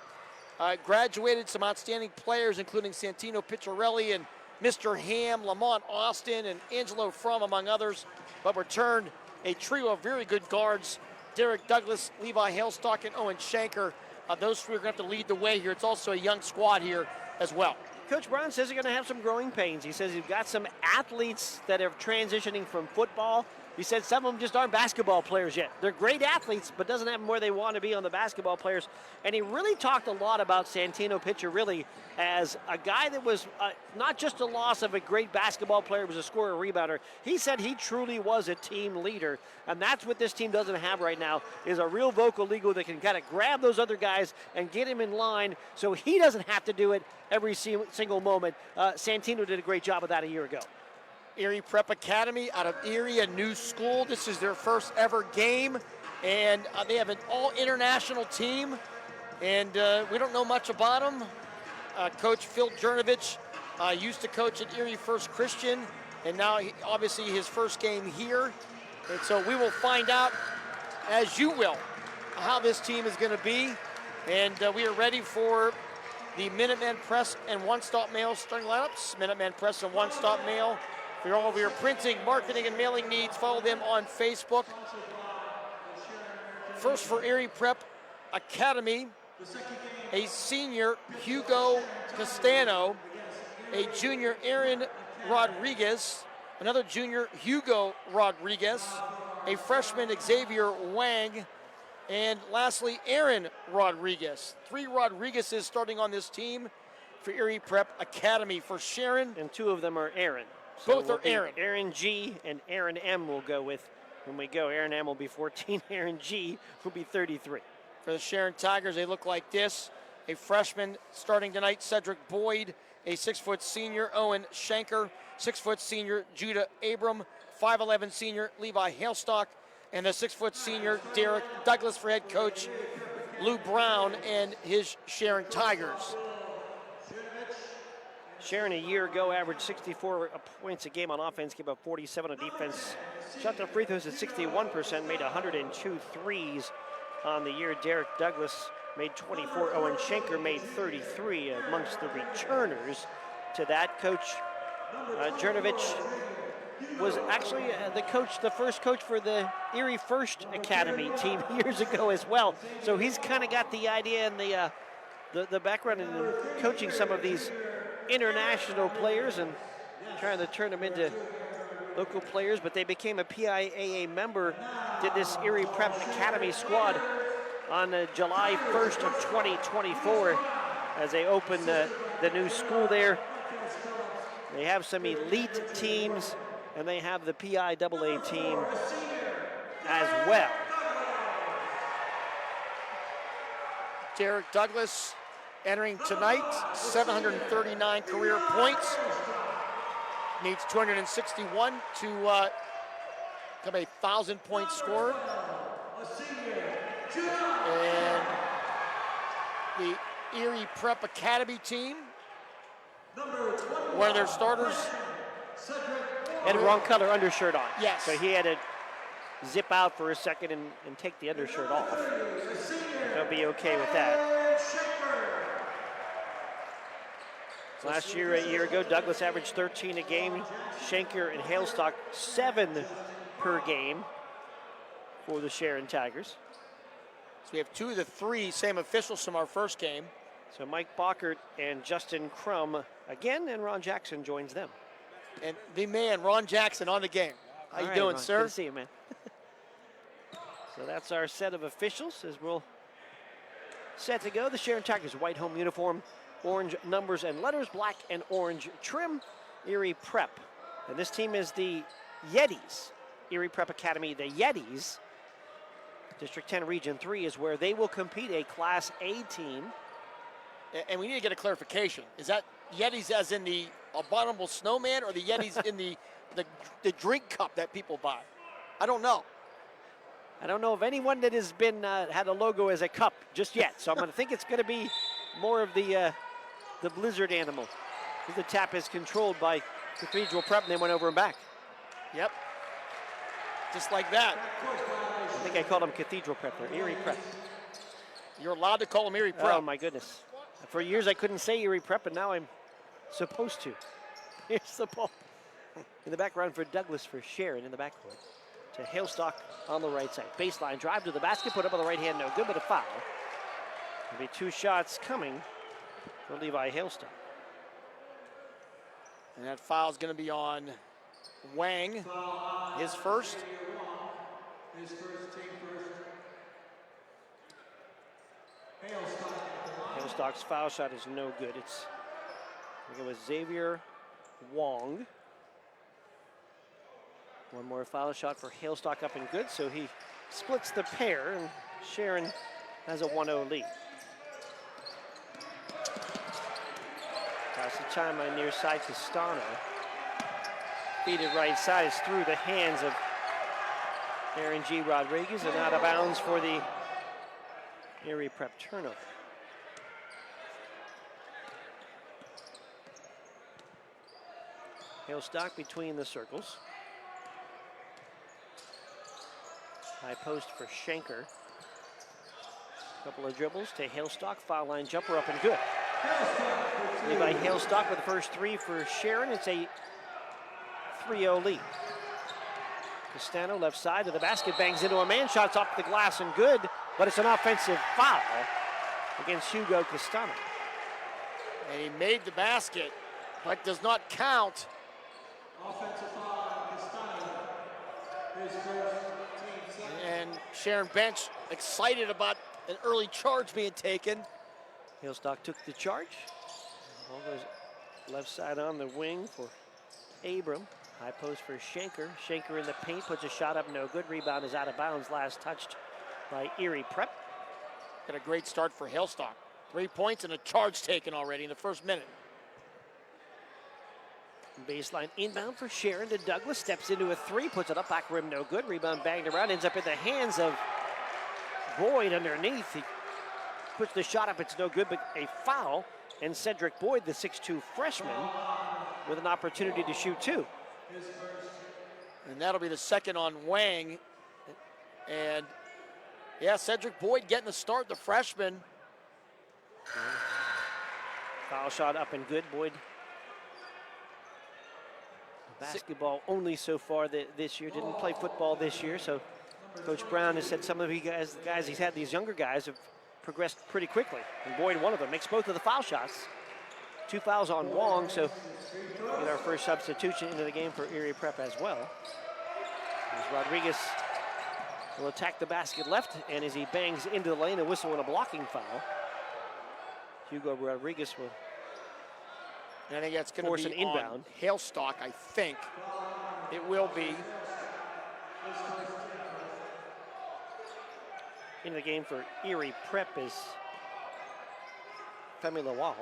Graduated some outstanding players, including Santino Picciarelli and Mr. Ham, Lamont Austin, and Angelo Frum, among others, but returned a trio of very good guards, Derek Douglas, Levi Hailstock, and Owen Shanker. Those three are going to have to lead the way here. It's also a young squad here as well. Coach Brown says they're going to have some growing pains. He says you've got some athletes that are transitioning from football. He said some of them just aren't basketball players yet. They're great athletes, but doesn't have them where they want to be on the basketball players. And he really talked a lot about Santino Picciarelli as a guy that was not just a loss of a great basketball player, he was a scorer, rebounder. He said he truly was a team leader, and that's what this team doesn't have right now, is a real vocal leader that can kind of grab those other guys and get him in line so he doesn't have to do it every single moment. Santino did a great job of that a year ago. Erie Prep Academy out of Erie, a new school. This is their first ever game, and they have an all-international team, and we don't know much about them. Coach Phil Jernovich used to coach at Erie First Christian, and now obviously his first game here. And so we will find out, as you will, how this team is going to be. And we are ready for the Minuteman Press and One Stop Mail starting lineups. Minuteman Press and One Stop Mail. For all of your printing, marketing, and mailing needs, follow them on Facebook. First for Erie Prep Academy, a senior, Hugo Castano, a junior, Aaron Rodriguez, another junior, Hugo Rodriguez, a freshman, Xavier Wang, and lastly, Aaron Rodriguez. 3 Rodriguezes starting on this team for Erie Prep Academy. For Sharon, and 2 of them are Aaron. So both are Aaron. Aaron G and Aaron M will go with when we go. Aaron M will be 14. Aaron G will be 33. For the Sharon Tigers, they look like this. A freshman starting tonight, Cedric Boyd. A 6-foot senior, Owen Shanker. 6-foot senior, Judah Abram. 5'11" senior, Levi Hailstock. And a 6-foot senior, Derek Douglas, for head coach Lou Brown and his Sharon Tigers. Sharon a year ago averaged 64 points a game on offense, gave up 47 on defense. Shot the free throws at 61%, made 102 threes on the year. Derek Douglas made 24. Owen Shanker made 33 amongst the returners to that. Coach Jernovich was actually the first coach for the Erie First Academy team years ago as well. So he's kind of got the idea and the background in coaching some of these international players and trying to turn them into local players, but they became a PIAA member, did this Erie Prep Academy squad on July 1st of 2024 as they opened the new school there. They have some elite teams and they have the PIAA team as well. Derek Douglas entering tonight, 739 career points. Needs 261 to become a 1,000-point scorer. And the Erie Prep Academy team, one of their starters had a wrong color undershirt on. Yes. So he had to zip out for a second and take the undershirt off. He'll be okay with that. Last year, a year ago, Douglas averaged 13 a game. Shanker and Hailstock 7 per game for the Sharon Tigers. So we have 2 of the 3 same officials from our first game. So Mike Bockert and Justin Crum again, and Ron Jackson joins them. And the man, Ron Jackson, on the game. How you doing, Ron? sir? Good to see you, man. So that's our set of officials as we'll set to go. The Sharon Tigers white home uniform, orange numbers and letters, black and orange trim, Erie Prep. And this team is the Yetis. Erie Prep Academy, the Yetis. District 10 Region 3 is where they will compete, a Class A team. And we need to get a clarification. Is that Yetis as in the abominable snowman or the Yetis in the drink cup that people buy? I don't know. I don't know of anyone that has been had a logo as a cup just yet. So I'm going to think it's going to be more of the Blizzard animal. The tap is controlled by Cathedral Prep, and they went over and back. Yep. Just like that. I think I called them Cathedral Prep or Erie Prep. You're allowed to call them Erie Prep. Oh, my goodness. For years, I couldn't say Erie Prep, and now I'm supposed to. Here's the ball. In the background for Douglas, for Sharon in the backcourt. To Hailstock on the right side. Baseline drive to the basket, put up on the right hand, no good, but a foul. There'll be 2 shots coming for Levi Hailstock. And that foul is going to be on Wang, his first. Hailstock's foul shot is no good. I think it was Xavier Wong. One more foul shot for Hailstock up and good, so he splits the pair, and Sharon has a 1-0 lead. Pass the time on near side to Stano. Feed it right side is through the hands of Aaron G. Rodriguez and out of bounds for the Erie Prep turnover. Hailstock between the circles. High post for Shanker. Couple of dribbles to Hailstock, foul line jumper up and good. Levi Hailstock with the first three for Sharon. It's a 3-0 lead. Castano left side to the basket, bangs into a man, shots off the glass and good, but it's an offensive foul against Hugo Castano. And he made the basket, but does not count. Offensive foul, Castano. His first team second. And Sharon bench excited about an early charge being taken. Hailstock took the charge. Ball goes left side on the wing for Abram. High post for Schenker. Schenker in the paint, puts a shot up, no good. Rebound is out of bounds, last touched by Erie Prep. Got a great start for Hailstock. 3 points and a charge taken already in the first minute. Baseline inbound for Sharon to Douglas. Steps into a three, puts it up, back rim, no good. Rebound banged around, ends up in the hands of Boyd underneath. He puts the shot up, it's no good, but a foul. And Cedric Boyd, the 6'2 freshman, with an opportunity to shoot two. And that'll be the second on Wang. And yeah, Cedric Boyd getting the start, the freshman. Foul shot up and good. Boyd. Basketball only so far this year. Didn't play football this year, so Coach Brown has said some of the guys he's had, these younger guys, have progressed pretty quickly. And Boyd, one of them, makes both of the foul shots. 2 fouls on Wong, so we get our first substitution into the game for Erie Prep as well. As Rodriguez will attack the basket left, and as he bangs into the lane, a whistle and a blocking foul. Hugo Rodriguez will I think that's going force to be an inbound. On Hailstock, I think. It will be. Into the game for Erie Prep is Femi Lawal.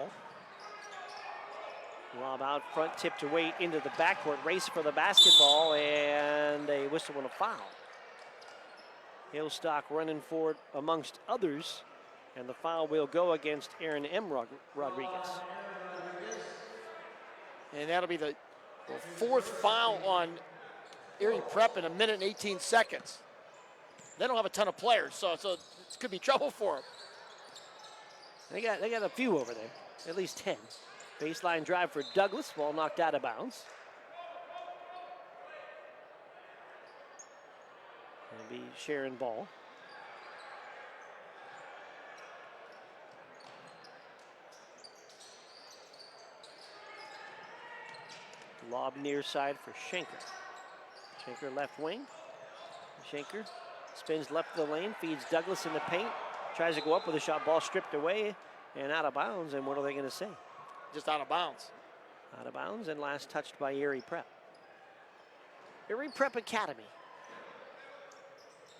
Lob out front, tipped away into the backcourt, race for the basketball, and a whistle and a foul. Hailstock running forward amongst others, and the foul will go against Aaron M. Rodriguez. And that'll be the fourth foul on Erie Prep in a minute and 18 seconds. They don't have a ton of players, so it could be trouble for them. They got a few over there, at least 10. Baseline drive for Douglas, ball knocked out of bounds. It'll be Sharon ball. Lob near side for Schenker. Schenker left wing. Schenker spins left of the lane, feeds Douglas in the paint, tries to go up with a shot, ball stripped away and out of bounds. And what are they going to say? Just out of bounds. Out of bounds and last touched by Erie Prep. Erie Prep Academy.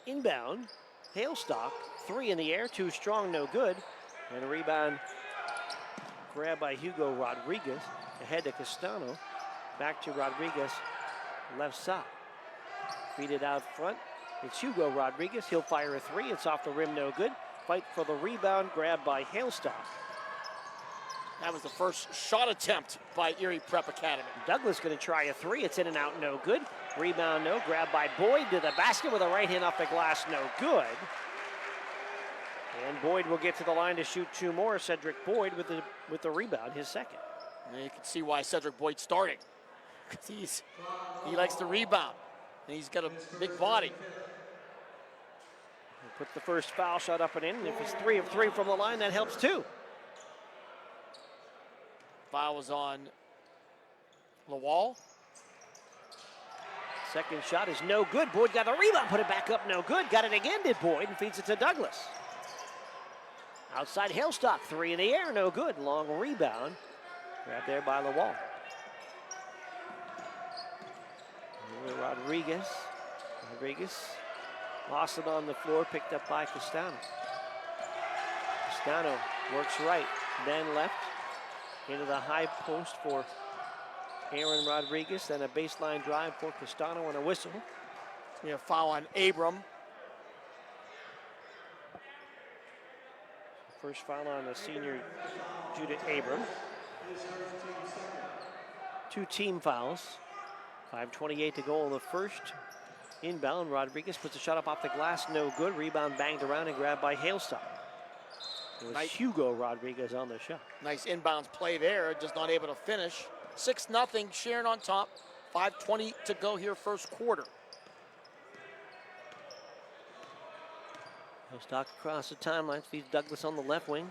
Inbound, Hailstock, 3 in the air, 2 strong, no good. And a rebound grab by Hugo Rodriguez, ahead to Castano. Back to Rodriguez, left side. Feed it out front. It's Hugo Rodriguez. He'll fire a 3. It's off the rim, no good. Fight for the rebound, grabbed by Hailstock. That was the first shot attempt by Erie Prep Academy. Douglas going to try a 3. It's in and out, no good. Rebound, no. Grabbed by Boyd to the basket with a right hand off the glass, no good. And Boyd will get to the line to shoot 2 more. Cedric Boyd with the rebound, his second. And you can see why Cedric Boyd's starting. Because he likes to rebound. And he's got a big body. He'll put the first foul shot up and in. And if it's 3 of 3 from the line, that helps too. Foul was on Lawal. Second shot is no good. Boyd got the rebound, put it back up, no good. Got it again, did Boyd, and feeds it to Douglas. Outside Hailstock, 3 in the air, no good. Long rebound, grabbed there by Lawal. Rodriguez lost it on the floor, picked up by Castano. Castano works right, then left, into the high post for Aaron Rodriguez, then a baseline drive for Castano and a whistle. We have foul on Abram. First foul on the senior Judith Abram. 2 team fouls. 5:28 to go in the first. Inbound, Rodriguez puts a shot up off the glass, no good. Rebound banged around and grabbed by Hailstock. It was Hugo Rodriguez on the shot. Nice inbounds play there, just not able to finish. 6-0, Sharon on top. 5:20 to go here, first quarter. Stock across the timeline, feeds Douglas on the left wing.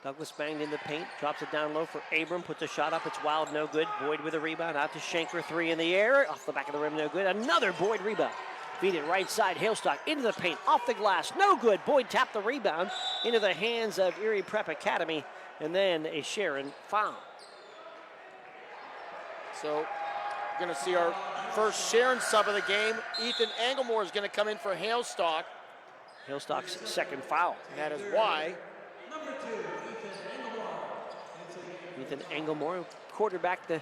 Douglas banged in the paint, drops it down low for Abram, puts a shot up, it's wild, no good. Boyd with a rebound, out to Schenker, 3 in the air, off the back of the rim, no good. Another Boyd rebound. Feed it right side, Hailstock into the paint, off the glass, no good. Boyd tapped the rebound into the hands of Erie Prep Academy, and then a Sharon foul. So we're going to see our first Sharon sub of the game. Ethan Engelmore is going to come in for Hailstock. Hailstock's second foul. And that is why. Number 2, Ethan Engelmore, quarterback the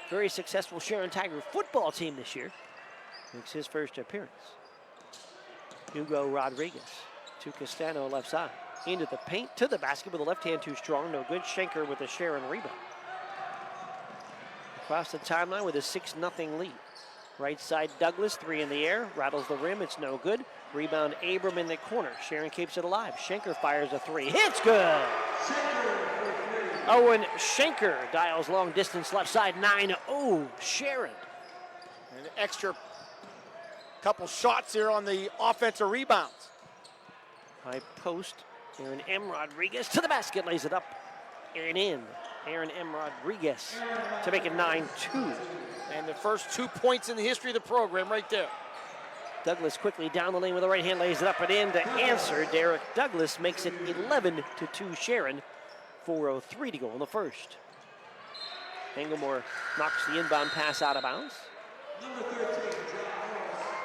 very successful Sharon Tiger football team this year. Makes his first appearance. Hugo Rodriguez to Castano left side. Into the paint, to the basket with the left hand too strong, no good. Schenker with a Sharon rebound. Across the timeline with a 6-0 lead. Right side Douglas, 3 in the air, rattles the rim, it's no good. Rebound Abram in the corner. Sharon keeps it alive. Schenker fires a 3. Hits good! Owen Schenker dials long distance left side 9-0 Sharon. An extra couple shots here on the offensive rebounds. High post. Aaron M. Rodriguez to the basket, lays it up and in. Aaron M. Rodriguez to make it 9-2. And the first 2 points in the history of the program right there. Douglas quickly down the lane with the right hand, lays it up and in to answer. Derek Douglas makes it 11-2 Sharon. 4:03 to go in the first. Engelmore knocks the inbound pass out of bounds. Number 13,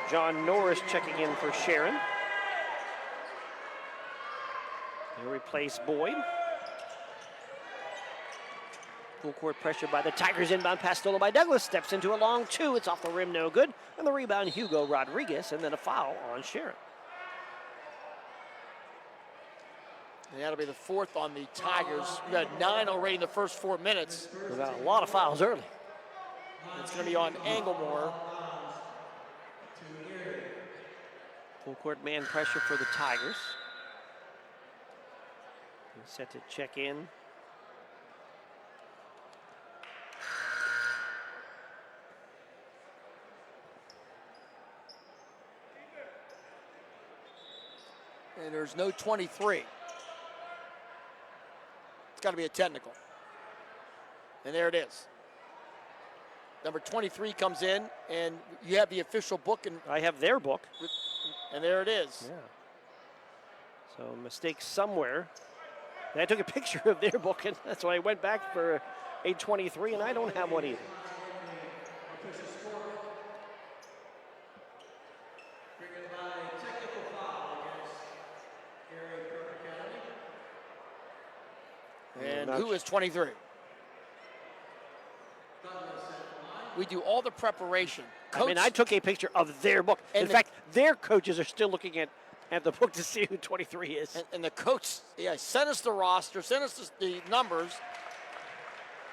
John Norris checking in for Sharon. He'll replace Boyd. Full court pressure by the Tigers. Inbound pass stolen by Douglas. Steps into a long 2. It's off the rim, no good. And the rebound, Hugo Rodriguez, and then a foul on Sharon. And that'll be the 4th on the Tigers. We got 9 already in the first 4 minutes. We've got a lot of fouls early. It's going to be on Engelmore. Full court man pressure for the Tigers. He's set to check in. And there's no 23. It's got to be a technical. And there it is. Number 23 comes in, and you have the official book. And I have their book. And there it is. Yeah. So mistake somewhere. And I took a picture of their book, and that's why I went back for a 23, and I don't have one either. And who is 23? We do all the preparation. I mean, I took a picture of their book. In fact, their coaches are still looking at the book to see who 23 is. And the coach, sent us the roster, sent us the numbers.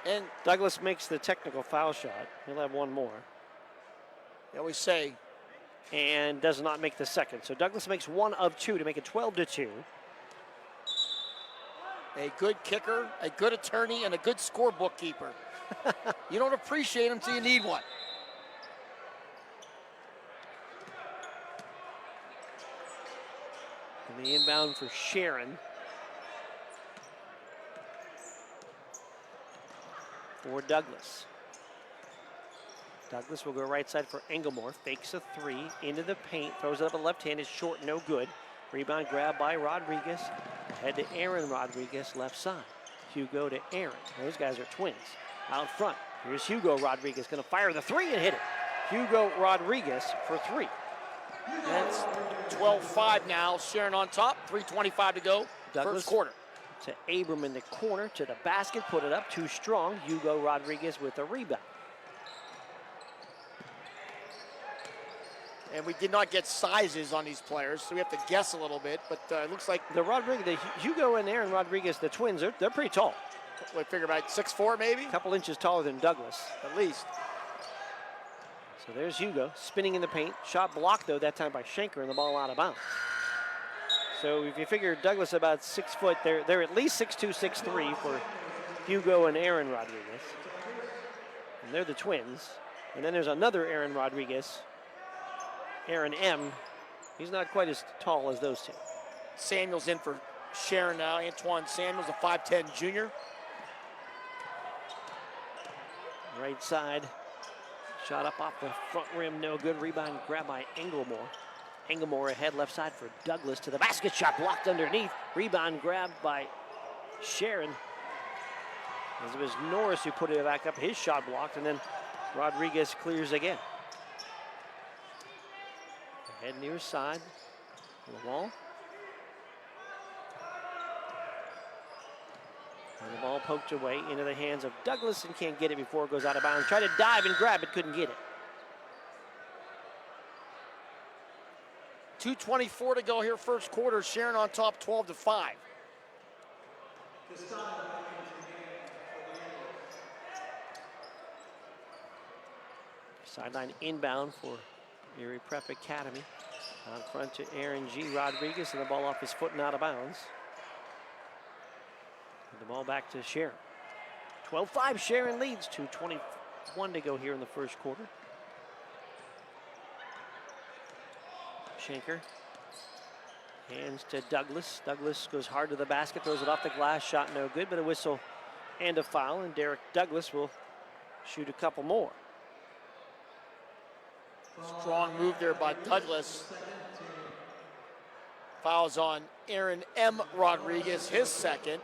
And Douglas makes the technical foul shot. He'll have one more. They always say. And does not make the second. So Douglas makes 1 of 2 to make it 12-2. A good kicker, a good attorney, and a good scorebook keeper. You don't appreciate them until you need one. And the inbound for Sharon. For Douglas. Douglas will go right side for Engelmore. Fakes a 3 into the paint. Throws it up with the left hand. Is short, no good. Rebound grab by Rodriguez. Head to Aaron Rodriguez, left side. Hugo to Aaron. Those guys are twins. Out front. Here's Hugo Rodriguez. Going to fire the 3 and hit it. Hugo Rodriguez for 3. That's 12-5 now. Sharon on top. 3:25 to go. Douglas first quarter. To Abram in the corner. To the basket. Put it up. Too strong. Hugo Rodriguez with a rebound. And we did not get sizes on these players, so we have to guess a little bit. But it looks like the Hugo and Aaron Rodriguez, the twins, they're pretty tall. I figure about 6'4", maybe. A couple inches taller than Douglas, at least. So there's Hugo spinning in the paint. Shot blocked though that time by Schenker, and the ball out of bounds. So if you figure Douglas about 6 foot, they're at least 6'2", 6'3" for Hugo and Aaron Rodriguez. And they're the twins. And then there's another Aaron Rodriguez, Aaron M. He's not quite as tall as those two. Samuels in for Sharon now. Antoine Samuels, a 5'10" junior. Right side, shot up off the front rim, no good. Rebound grabbed by Englemore. Englemore ahead left side for Douglas to the basket, shot blocked underneath. Rebound grabbed by Sharon. As it was Norris who put it back up, his shot blocked, and then Rodriguez clears again. Ahead near side, the wall. And the ball poked away into the hands of Douglas and can't get it before it goes out of bounds. Tried to dive and grab it, couldn't get it. 2:24 to go here, first quarter. Sharon on top, 12-5. Sideline inbound for Erie Prep Academy. Out front to Aaron G. Rodriguez, and the ball off his foot and out of bounds. And the ball back to Sharon. 12-5, Sharon leads. 2:21 to go here in the first quarter. Schenker hands to Douglas. Douglas goes hard to the basket, throws it off the glass, shot no good, but a whistle and a foul, and Derek Douglas will shoot a couple more. Strong move there by Douglas. Fouls on Aaron M. Rodriguez, his second.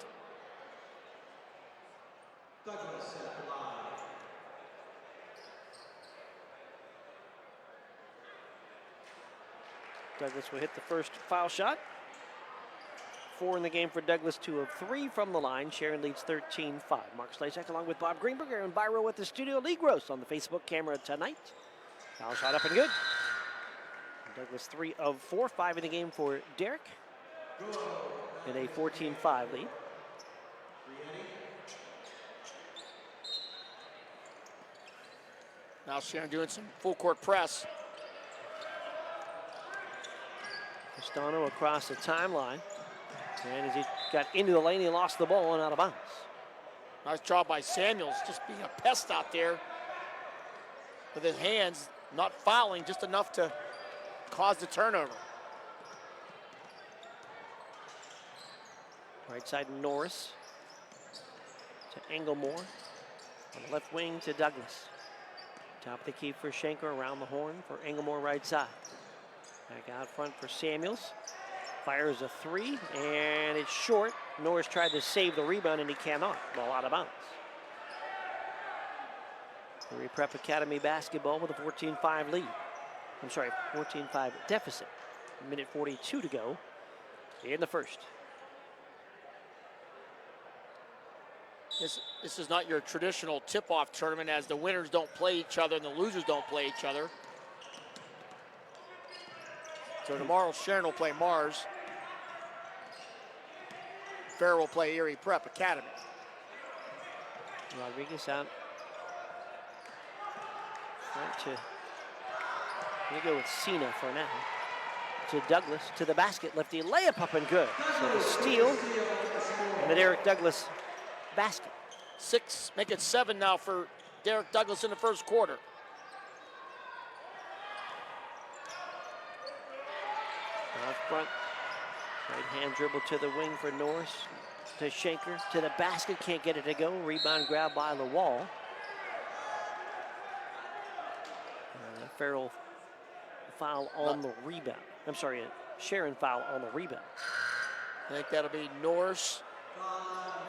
Douglas will hit the first foul shot. 4 in the game for Douglas, 2 of 3 from the line. Sharon leads 13-5. Mark Slajak along with Bob Greenberg, Aaron Byro at the studio. Lee Gross on the Facebook camera tonight. Foul shot up and good. Douglas 3 of 4, 5 in the game for Derek. And a 14-5 lead. Now Sharon doing some full court press. Castano across the timeline. And as he got into the lane, he lost the ball and out of bounds. Nice job by Samuels, just being a pest out there with his hands, not fouling, just enough to cause the turnover. Right side Norris to Englemore. On the left wing to Douglas. Top of the key for Schenker, around the horn for Englemore right side. Back out front for Samuels. Fires a 3, and it's short. Norris tried to save the rebound, and he cannot. Ball out of bounds. Erie Prep Academy basketball with a 14-5 lead. I'm sorry, 14-5 deficit. A minute 42 to go in the first. This is not your traditional tip-off tournament, as the winners don't play each other and the losers don't play each other. So tomorrow Sharon will play Mars. Farrell will play Erie Prep Academy. Rodriguez out front to, we go with Cena for now. To Douglas, to the basket, lefty layup up and good. So the steal, and the Derek Douglas basket. 6, make it 7 now for Derek Douglas in the first quarter. Out front, right hand dribble to the wing for Norris, to Schenker, to the basket, can't get it to go. Rebound grab by the wall. Farrell foul on the rebound. I'm sorry, Sharon foul on the rebound. I think that'll be Norris.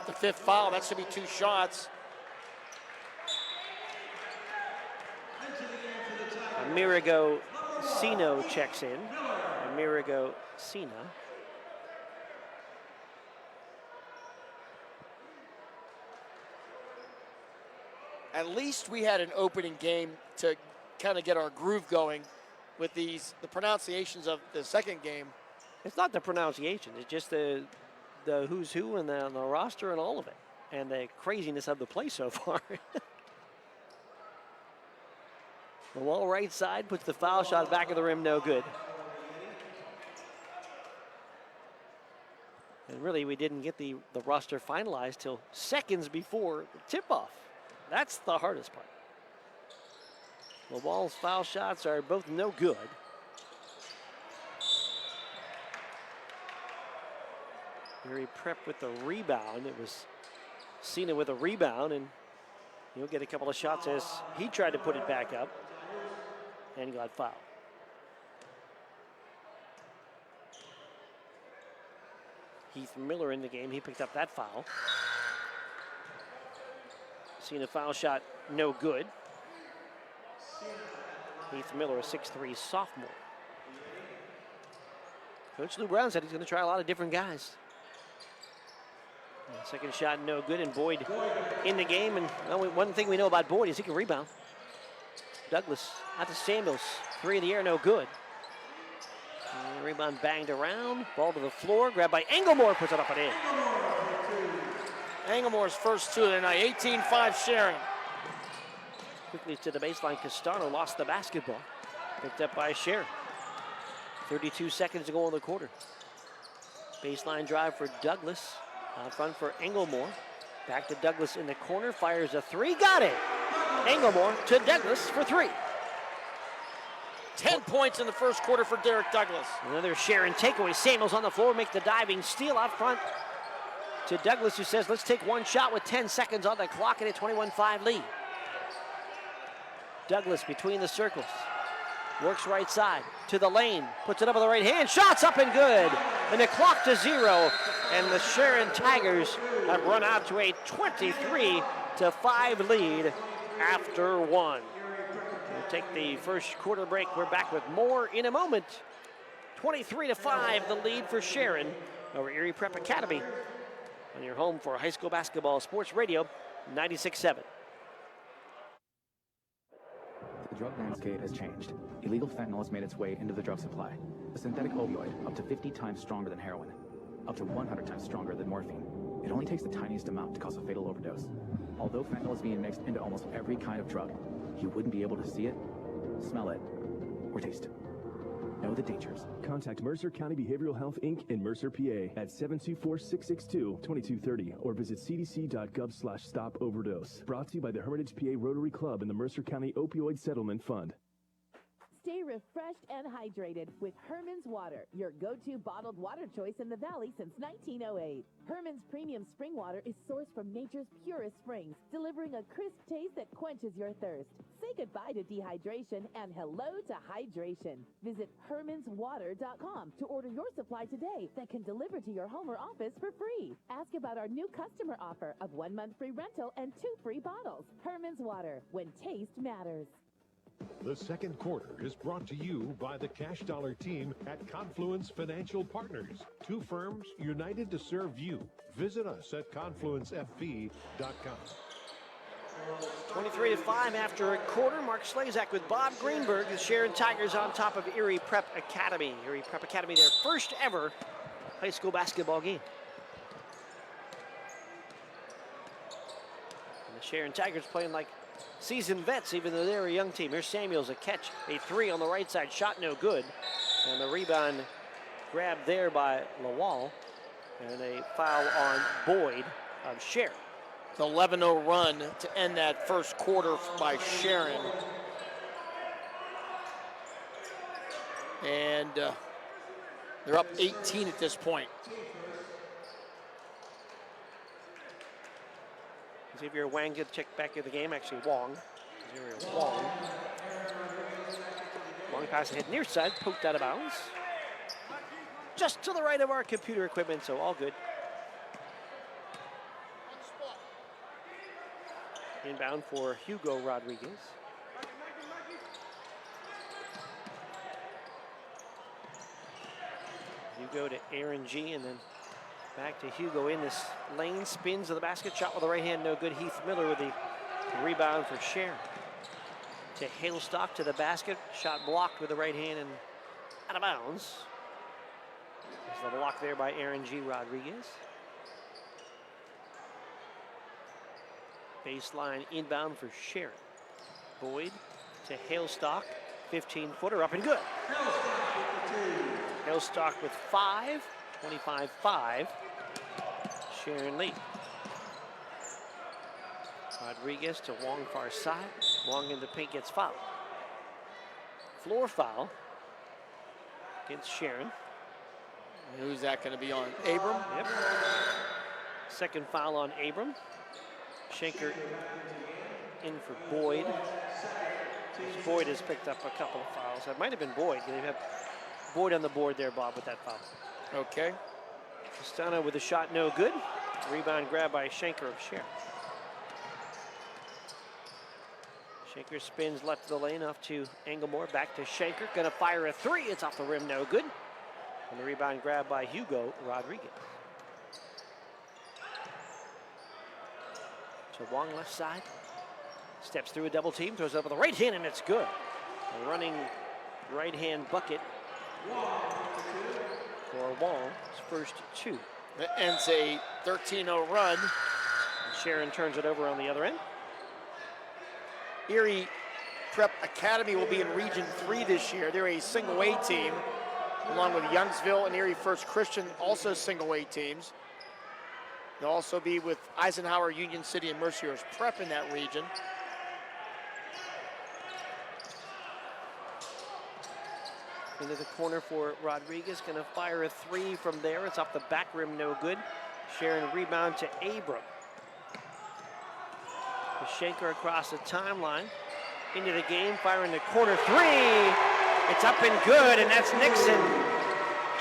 The 5th foul, that should be 2 shots. Amerigo Sino checks in. Amerigo Sina. At least we had an opening game to kind of get our groove going with the pronunciations of the second game. It's not the pronunciation, it's just the who's who and the roster and all of it, and the craziness of the play so far. The wall right side puts the foul shot back of the rim, no good. And really, we didn't get the roster finalized till seconds before the tip-off. That's the hardest part. LaWall's foul shots are both no good. Erie Prep with the rebound. It was Cena with a rebound, and he'll get a couple of shots as he tried to put it back up and got fouled. Heath Miller in the game. He picked up that foul. Cena foul shot, no good. Heath Miller, a 6'3" sophomore. Coach Lou Brown said he's going to try a lot of different guys. And second shot, no good, and Boyd in the game. And one thing we know about Boyd is he can rebound. Douglas out to Samuels, 3 in the air, no good. And rebound banged around, ball to the floor, grabbed by Englemore, puts it up and in. Englemore's first two of the night, 18-5 Sharon. Quickly to the baseline, Castano lost the basketball. Picked up by Sharon. 32 seconds to go in the quarter. Baseline drive for Douglas. Out front for Englemore. Back to Douglas in the corner, fires a three, got it! Englemore to Douglas for three. 10 points in the first quarter for Derek Douglas. Another Sharon takeaway. Samuels on the floor, make the diving steal out front to Douglas, who says, let's take one shot with 10 seconds on the clock and a 21-5 lead. Douglas between the circles. Works right side to the lane, puts it up with the right hand, shots up and good. And the clock to 0, and the Sharon Tigers have run out to a 23-5 lead after one. We'll take the first quarter break. We're back with more in a moment. 23-5, the lead for Sharon over Erie Prep Academy. On your home for high school basketball, Sports Radio 96.7. The drug landscape has changed. Illegal fentanyl has made its way into the drug supply. A synthetic opioid up to 50 times stronger than heroin, up to 100 times stronger than morphine. It only takes the tiniest amount to cause a fatal overdose. Although fentanyl is being mixed into almost every kind of drug, you wouldn't be able to see it, smell it, or taste it. Know the dangers. Contact Mercer County Behavioral Health, Inc. in Mercer, PA at 724-662-2230 or visit cdc.gov/stop-overdose. Brought to you by the Hermitage PA Rotary Club and the Mercer County Opioid Settlement Fund. Stay refreshed and hydrated with Herman's Water, your go-to bottled water choice in the Valley since 1908. Herman's premium spring water is sourced from nature's purest springs, delivering a crisp taste that quenches your thirst. Say goodbye to dehydration and hello to hydration. Visit hermanswater.com to order your supply today that can deliver to your home or office for free. Ask about our new customer offer of 1 month free rental and 2 free bottles. Herman's Water, when taste matters. The second quarter is brought to you by the Cash Dollar team at Confluence Financial Partners. Two firms united to serve you. Visit us at confluencefp.com. 23-5 after a quarter. Mark Slazak with Bob Greenberg. The Sharon Tigers on top of Erie Prep Academy. Erie Prep Academy, their first ever high school basketball game. And the Sharon Tigers playing like seasoned vets, even though they're a young team. Here's Samuels, a catch, a three on the right side, shot no good. And the rebound grabbed there by LaWall. And a foul on Boyd of Sharon. The 11-0 run to end that first quarter by Sharon. And they're up 18 at this point. Xavier Wang gets checked back in the game. Actually, Wong. Xavier Wong. Long pass ahead near side, poked out of bounds. Just to the right of our computer equipment, so all good. Inbound for Hugo Rodriguez. Hugo to Aaron G, and then back to Hugo in this lane, spins to the basket, shot with the right hand, no good. Heath Miller with the rebound for Sharon. To Hailstock to the basket, shot blocked with the right hand and out of bounds. There's the block there by Aaron G. Rodriguez. Baseline inbound for Sharon. Boyd to Hailstock, 15-footer up and good. Hailstock with 5, 25-5. Sharon lead. Rodriguez to Wong far side. Wong in the paint gets fouled. Floor foul against Sharon. Who's that going to be on? Abram? Yep. Second foul on Abram. Schenker in for Boyd. Boyd has picked up a couple of fouls. That might have been Boyd. They have Boyd on the board there, Bob, with that foul. Okay. Castano with a shot, no good. Rebound grab by Schenker of Sharon. Schenker spins left of the lane off to Engelmore. Back to Schenker. Gonna fire a three. It's off the rim, no good. And the rebound grab by Hugo Rodriguez. So Wong left side. Steps through a double team. Throws it up with the right hand, and it's good. A running right hand bucket for Wong's first two. That ends a 13-0 run. And Sharon turns it over on the other end. Erie Prep Academy will be in Region 3 this year. They're a single A team, along with Youngsville and Erie First Christian, also single A teams. They'll also be with Eisenhower, Union City, and Mercyhurst Prep in that region. Into the corner for Rodriguez, gonna fire a three from there. It's off the back rim, no good. Sharon rebound to Abram. Schenker across the timeline. Into the game, firing the corner three. It's up and good, and that's Nixon.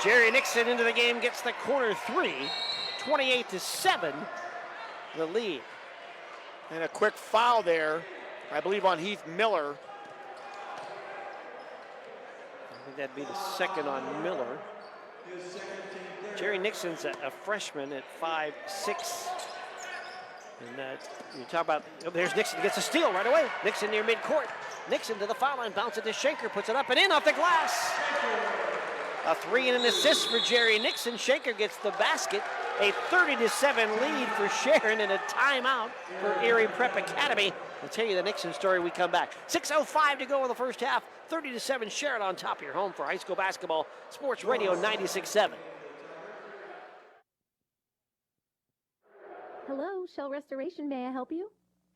Jerry Nixon into the game, gets the corner three. 28-7, the lead. And a quick foul there, I believe on Heath Miller. I think that'd be the second on Miller. Jerry Nixon's a freshman at 5'6". And you talk about, there's Nixon, gets a steal right away. Nixon near midcourt. Nixon to the foul line, bounce it to Schenker, puts it up and in off the glass. A three and an assist for Jerry Nixon. Schenker gets the basket. A 30-7 lead for Sharon and a timeout for Erie Prep Academy. I'll tell you the Nixon story when we come back. 6:05 to go in the first half. 30-7 Sharon on top of your home for high school basketball. Sports Radio 96.7. Hello, Shell Restoration. May I help you?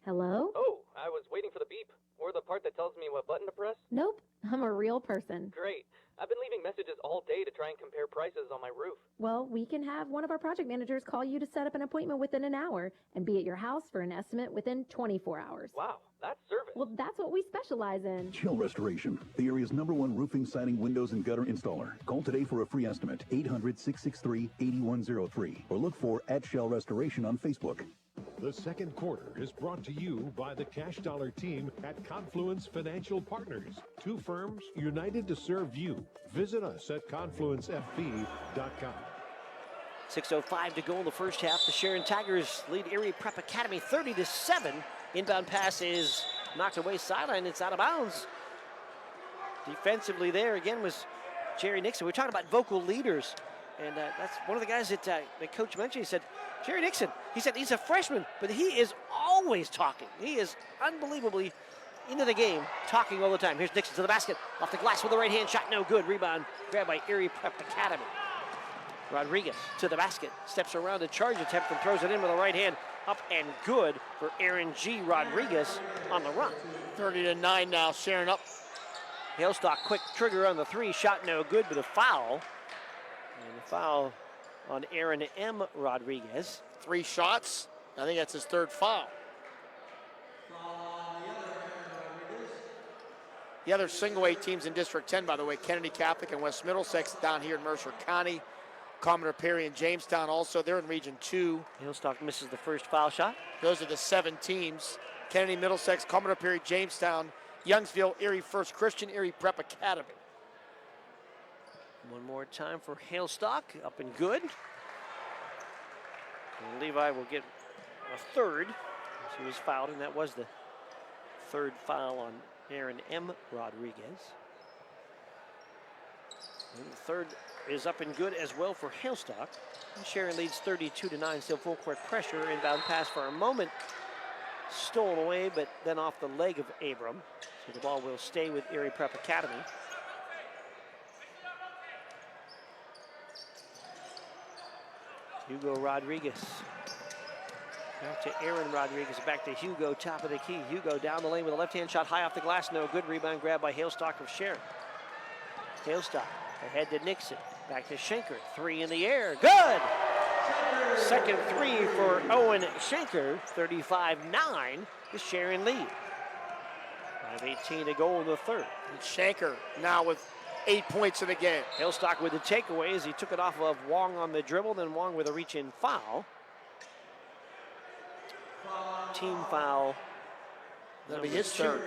Hello? Oh, I was waiting for the beep, or the part that tells me what button to press. Nope, I'm a real person. Great. I've been leaving messages all day to try and compare prices on my roof. Well, we can have one of our project managers call you to set up an appointment within an hour and be at your house for an estimate within 24 hours. Wow, that's service. Well, that's what we specialize in. Shell Restoration, the area's #1 roofing, siding, windows, and gutter installer. Call today for a free estimate, 800-663-8103, or look for @Shell Restoration on Facebook. The second quarter is brought to you by the Cash Dollar team at Confluence Financial Partners. Two firms united to serve you. Visit us at confluencefp.com. 6:05 to go in the first half. The Sharon Tigers lead Erie Prep Academy 30-7. Inbound pass is knocked away sideline. It's out of bounds. Defensively there again was Jerry Nixon. We're talking about vocal leaders. And that's one of the guys that the coach mentioned. He said, Jerry Nixon, he said he's a freshman, but he is always talking. He is unbelievably into the game, talking all the time. Here's Nixon to the basket, off the glass with a right hand shot, no good. Rebound grabbed by Erie Prep Academy. Rodriguez to the basket, steps around a charge attempt and throws it in with a right hand, up and good for Aaron G. Rodriguez on the run. 30-9 now, Sharon up. Hailstock quick trigger on the three, shot no good, but a foul. And a foul on Aaron M. Rodriguez. 3 shots. I think that's his third foul. The other single A teams in District 10, by the way, Kennedy Catholic and West Middlesex down here in Mercer County. Commodore Perry and Jamestown also, they're in Region 2. Hailstock misses the first foul shot. Those are the 7 teams. Kennedy, Middlesex, Commodore Perry, Jamestown, Youngsville, Erie First Christian, Erie Prep Academy. One more time for Hailstock, up and good. And Levi will get a third as he was fouled, and that was the third foul on Aaron M. Rodriguez. And the third is up and good as well for Hailstock. And Sharon leads 32-9, still full court pressure. Inbound pass for a moment, stolen away, but then off the leg of Abram. So the ball will stay with Erie Prep Academy. Hugo Rodriguez Back to Aaron Rodriguez, back to Hugo, top of the key. Hugo down the lane with a left-hand shot high off the glass, no good. Rebound grab by Hailstock of Sharon. Hailstock ahead to Nixon, back to Schenker, three in the air, good! Second three for Owen Schenker, 35-9, the Sharon lead. 5:18 to go in the third. And Schenker now with 8 points in the game. Hailstock with the takeaway as he took it off of Wong on the dribble, then Wong with a reach-in foul. Team foul. That'll be his third.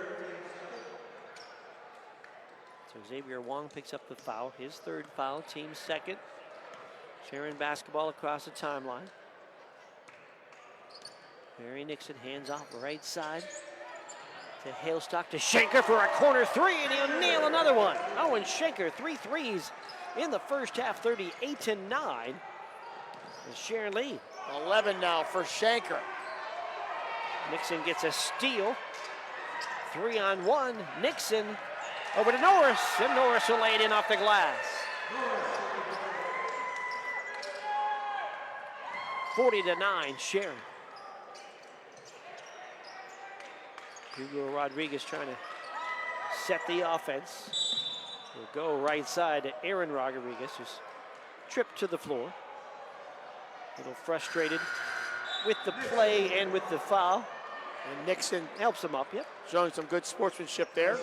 So Xavier Wong picks up the foul, his third foul, team second. Sharon basketball across the timeline. Barry Nixon hands off right side to Hailstock to Schenker for a corner three, and he'll nail another one. Owen Schenker, 3 threes in the first half, 38-9. The Sharon lead. 11 now for Schenker. Nixon gets a steal. 3-on-1. Nixon over to Norris, and Norris will lay it in off the glass. 40-9, Sharon. Hugo Rodriguez trying to set the offense. We'll go right side to Aaron Rodriguez, who's tripped to the floor. A little frustrated with the play and with the foul. And Nixon helps him up, yep. Showing some good sportsmanship there.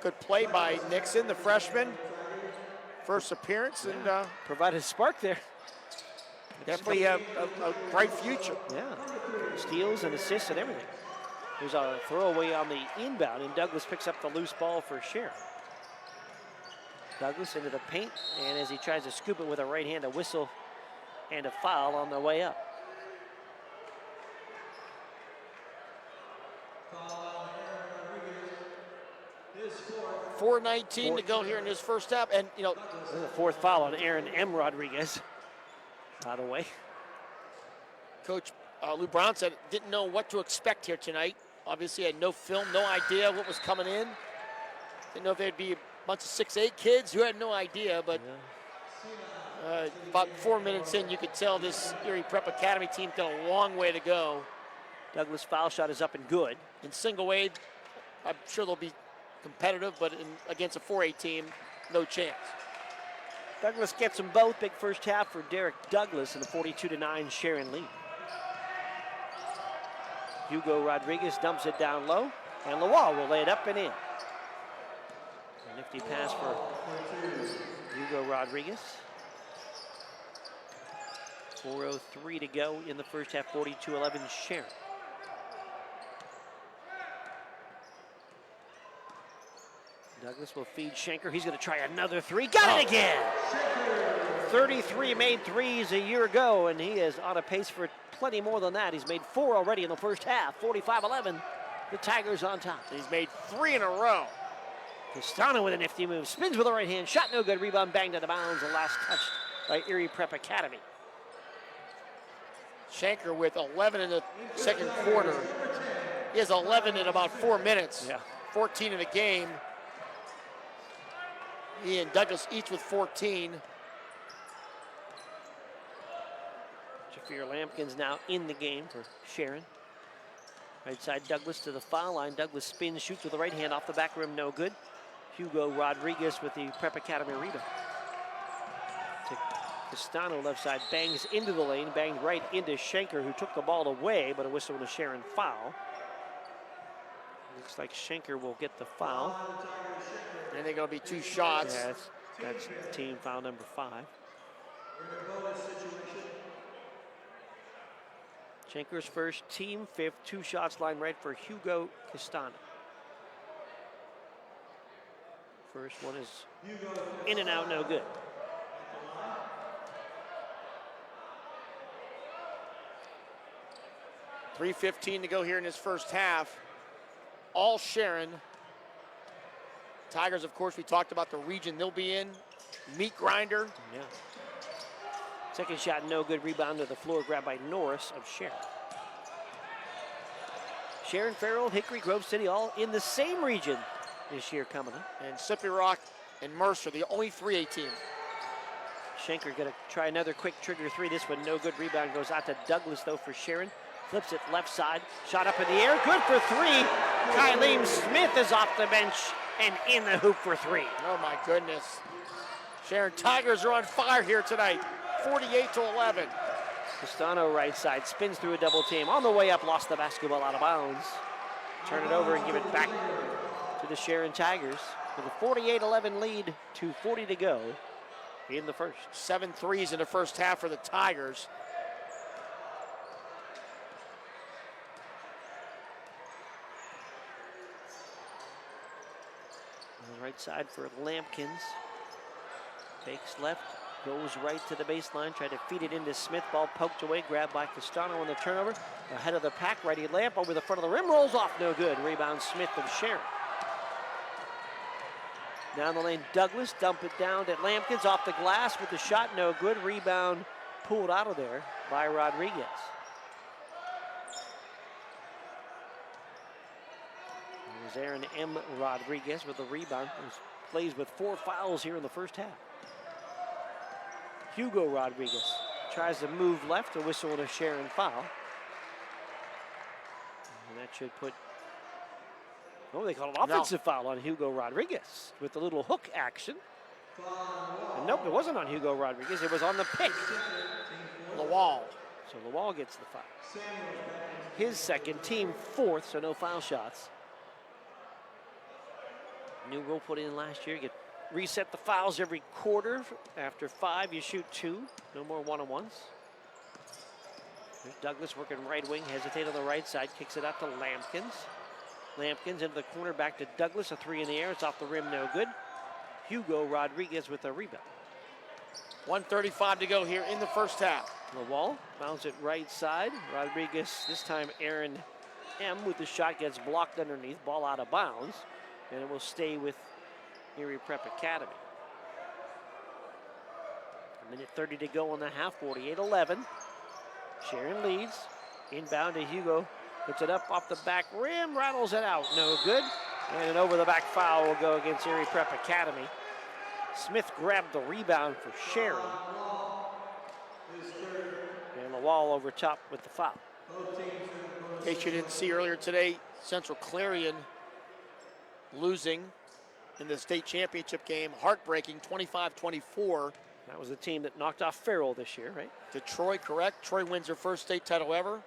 Good play by Nixon, the freshman. First appearance, and provided a spark there. Definitely a bright future. Yeah, steals and assists and everything. There's a throwaway on the inbound, and Douglas picks up the loose ball for Sharon. Douglas into the paint, and as he tries to scoop it with a right hand, a whistle and a foul on the way up. 4:19 to go here in his first half, and you know, the fourth foul on Aaron M. Rodriguez. By the way, Coach Lou Brown said didn't know what to expect here tonight. Obviously had no film, no idea what was coming in. Didn't know if there'd be a bunch of 6'8" kids who had no idea, but about 4 minutes in, you could tell this Erie Prep Academy team got a long way to go. Douglas' foul shot is up and good. In single weight, I'm sure they'll be competitive, but against a 4A team, no chance. Douglas gets them both. Big first half for Derek Douglas in the 42-9 Sharon lead. Hugo Rodriguez dumps it down low, and Lawal will lay it up and in. A nifty pass for Hugo Rodriguez. 4:03 to go in the first half, 42-11 Sharon. Douglas will feed Schenker. He's going to try another three. Got it again! 33 made threes a year ago, and he is on a pace for plenty more than that. He's made 4 already in the first half. 45-11. The Tigers on top. He's made 3 in a row. Castano with a nifty move. Spins with a right hand. Shot no good. Rebound banged out of bounds. The last touch by Erie Prep Academy. Schenker with 11 in the second quarter. He has 11 in about 4 minutes. Yeah. 14 in the game. He and Douglas each with 14. Jafir Lampkin's now in the game for Sharon. Right side Douglas to the foul line. Douglas spins, shoots with the right hand off the back rim, no good. Hugo Rodriguez with the Prep Academy rebound. To Castano left side, bangs into the lane, banged right into Schenker, who took the ball away, but a whistle to Sharon foul. Looks like Schenker will get the foul. And they're going to be 2 shots. Yeah, that's team foul number 5. Schenker's first, team 5th, 2 shots line right for Hugo Castano. First one is in and out, no good. .315 to go here in his first half. All Sharon. Tigers, of course, we talked about the region they'll be in. Meat grinder. Yeah. Second shot, no good. Rebound to the floor, grabbed by Norris of Sharon. Sharon, Farrell, Hickory, Grove City, all in the same region this year coming up. And Sippy Rock and Mercer, the only 3A team. Schenker going to try another quick trigger three. This one no good. Rebound goes out to Douglas, though, for Sharon. Flips it left side. Shot up in the air. Good for three. Kylene Smith is off the bench and in the hoop for three. Oh, my goodness. Sharon Tigers are on fire here tonight. 48-11. Castano right side. Spins through a double team. On the way up, lost the basketball out of bounds. Turn it over and give it back to the Sharon Tigers with a 48-11 lead, 2:40 to go in the first. 7 threes in the first half for the Tigers. On the right side for Lampkins. Fakes left, goes right to the baseline, tried to feed it into Smith. Ball poked away, grabbed by Castano on the turnover. Ahead of the pack, righty Lamp over the front of the rim, rolls off, no good. Rebound Smith of Sharon. Down the lane, Douglas, dump it down to Lampkins, off the glass with the shot, no good. Rebound pulled out of there by Rodriguez. It was Aaron M. Rodriguez with the rebound. He plays with 4 fouls here in the first half. Hugo Rodriguez tries to move left, a whistle and a Sharon foul. And that should put, oh, they call it offensive foul on Hugo Rodriguez with the little hook action. And nope, it wasn't on Hugo Rodriguez, it was on the pick. Lawal. So Lawal gets the foul. His second, team fourth, so no foul shots. New rule put in last year, you get reset the fouls every quarter. After 5, you shoot 2. No more one-on-ones. There's Douglas working right wing, hesitate on the right side, kicks it out to Lampkins. Lampkins into the corner, back to Douglas, a 3 in the air, it's off the rim, no good. Hugo Rodriguez with a rebound. 1:35 to go here in the first half. Lawal bounce it right side. Rodriguez, this time Aaron M. with the shot, gets blocked underneath, ball out of bounds, and it will stay with Erie Prep Academy. 1:30 to go on the half, 48-11. Sharon leads, inbound to Hugo, puts it up off the back rim, rattles it out, no good. And an over the back foul will go against Erie Prep Academy. Smith grabbed the rebound for Sharon. And Lawal over top with the foul. In case you didn't see earlier today, Central Clarion losing in the state championship game, heartbreaking, 25-24. That was the team that knocked off Farrell this year, right? To Troy, correct. Troy wins their first state title ever.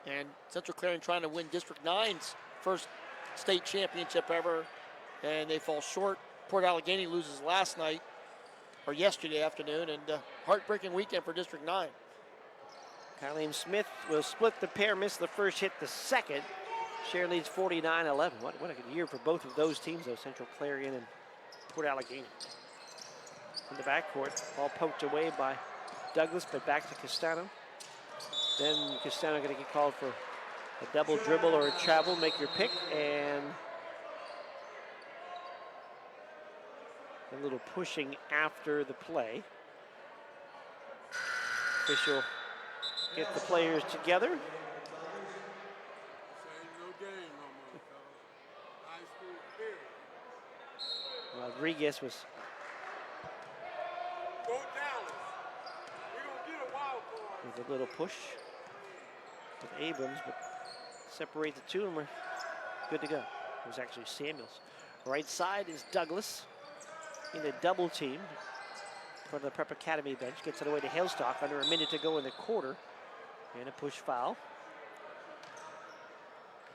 And Central Clarion trying to win District 9's first state championship ever. And they fall short. Port Allegheny loses last night, or yesterday afternoon, and heartbreaking weekend for District 9. Kylene Smith will split the pair, missed the first, hit the second. Sharon leads 49-11. What a good year for both of those teams, though, Central Clarion and Port Allegheny. In the backcourt, ball poked away by Douglas, but back to Castano. Then Castano going to get called for a double dribble or a travel, make your pick, and a little pushing after the play. Official get the players together. Rodriguez was with a little push with Abrams, but separate the two and we're good to go. It was actually Samuels. Right side is Douglas in a double team in front of the Prep Academy bench. Gets it away to Hailstock under a minute to go in the quarter. And a push foul.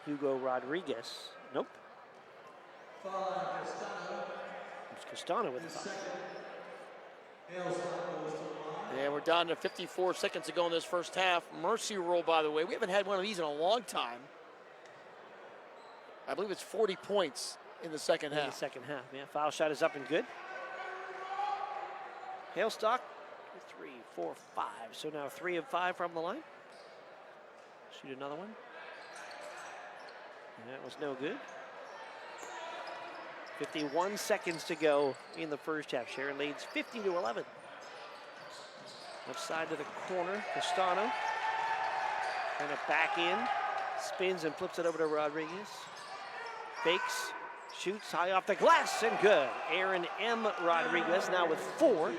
Hugo Rodriguez. Nope. It's Castano with the foul. And we're down to 54 seconds to go in this first half. Mercy rule, by the way. We haven't had one of these in a long time. I believe it's 40 points in the second half. In the second half, yeah. Foul shot is up and good. Hailstock, 3, 4, 5. So now 3 of 5 from the line. Shoot another one. And that was no good. 51 seconds to go in the first half. Sharon leads 50-11. Left side to the corner, Castano. Kind of back in, spins and flips it over to Rodriguez. Fakes, shoots high off the glass and good. Aaron M. Rodriguez now with 4.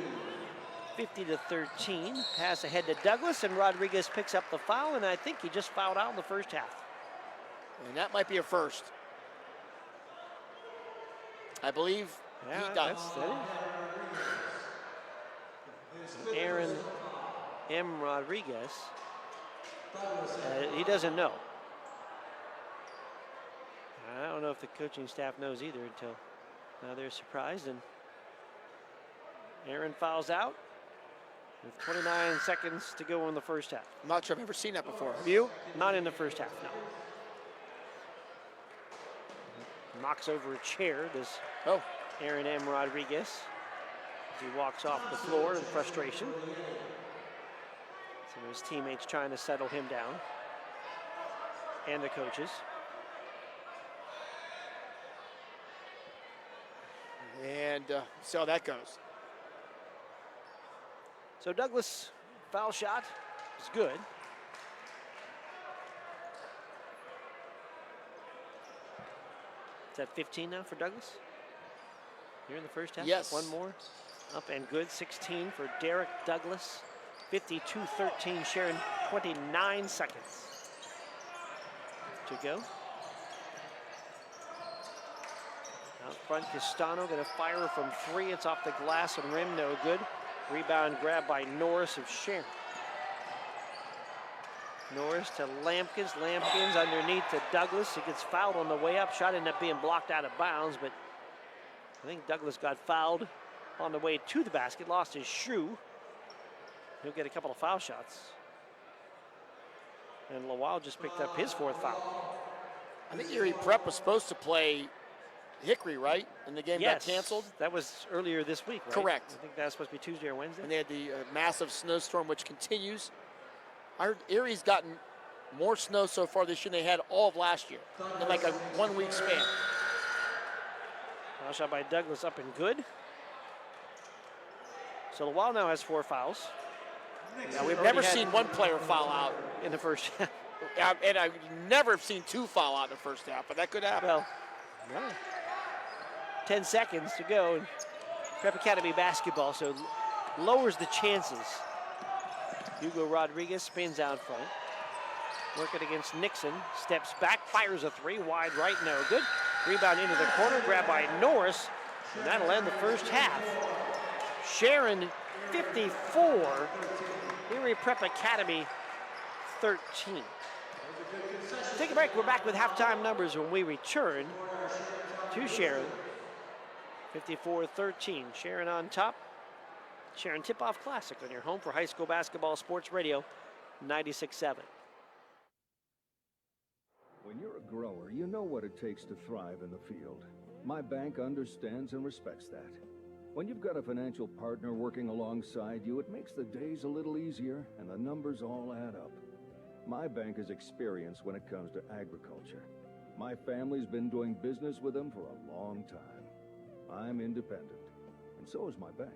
50-13. Pass ahead to Douglas, and Rodriguez picks up the foul, and I think he just fouled out in the first half. And that might be a first. I believe he does. Aaron M. Rodriguez. He doesn't know. I don't know if the coaching staff knows either until now they're surprised. And Aaron fouls out with 29 seconds to go in the first half. I'm not sure I've ever seen that before. Have you? Not in the first half, no. Knocks over a chair, does Aaron M. Rodriguez, as he walks off the floor in frustration. Some of his teammates trying to settle him down, and the coaches. And see how that goes. So Douglas, foul shot is good. Is that 15 now for Douglas? Here in the first half? Yes. One more. Up and good. 16 for Derek Douglas. 52-13. Sharon, 29 seconds to go. Out front, Castano going to fire from 3. It's off the glass and rim, no good. Rebound grab by Norris of Sharon. Norris to Lampkins. Lampkins underneath to Douglas. He gets fouled on the way up. Shot ended up being blocked out of bounds, but I think Douglas got fouled on the way to the basket. Lost his shoe. He'll get a couple of foul shots. And Lawal just picked up his 4th foul. I think Erie Prep was supposed to play Hickory, right? And the game got canceled? That was earlier this week, right? Correct. I think that was supposed to be Tuesday or Wednesday. And they had the massive snowstorm, which continues. I heard Erie's gotten more snow so far this year than they had all of last year in like a 1 week span. Foul shot by Douglas up and good. So Lawal now has 4 fouls. Now, we've never seen one player foul out in the first half. And I've never seen 2 foul out in the first half, but that could happen. Well, no. 10 seconds to go. And Prep Academy basketball, so lowers the chances. Hugo Rodriguez spins out front. Working against Nixon. Steps back, fires a 3. Wide right, no good. Rebound into the corner, grabbed by Norris. And that'll end the first half. Sharon, 54. Erie Prep Academy, 13. Take a break. We're back with halftime numbers when we return to Sharon. 54-13. Sharon on top. Sharon Tip-Off Classic on your home for high school basketball sports radio, 96.7. When you're a grower, you know what it takes to thrive in the field. My bank understands and respects that. When you've got a financial partner working alongside you, it makes the days a little easier and the numbers all add up. My bank has experience when it comes to agriculture. My family's been doing business with them for a long time. I'm independent, and so is my bank.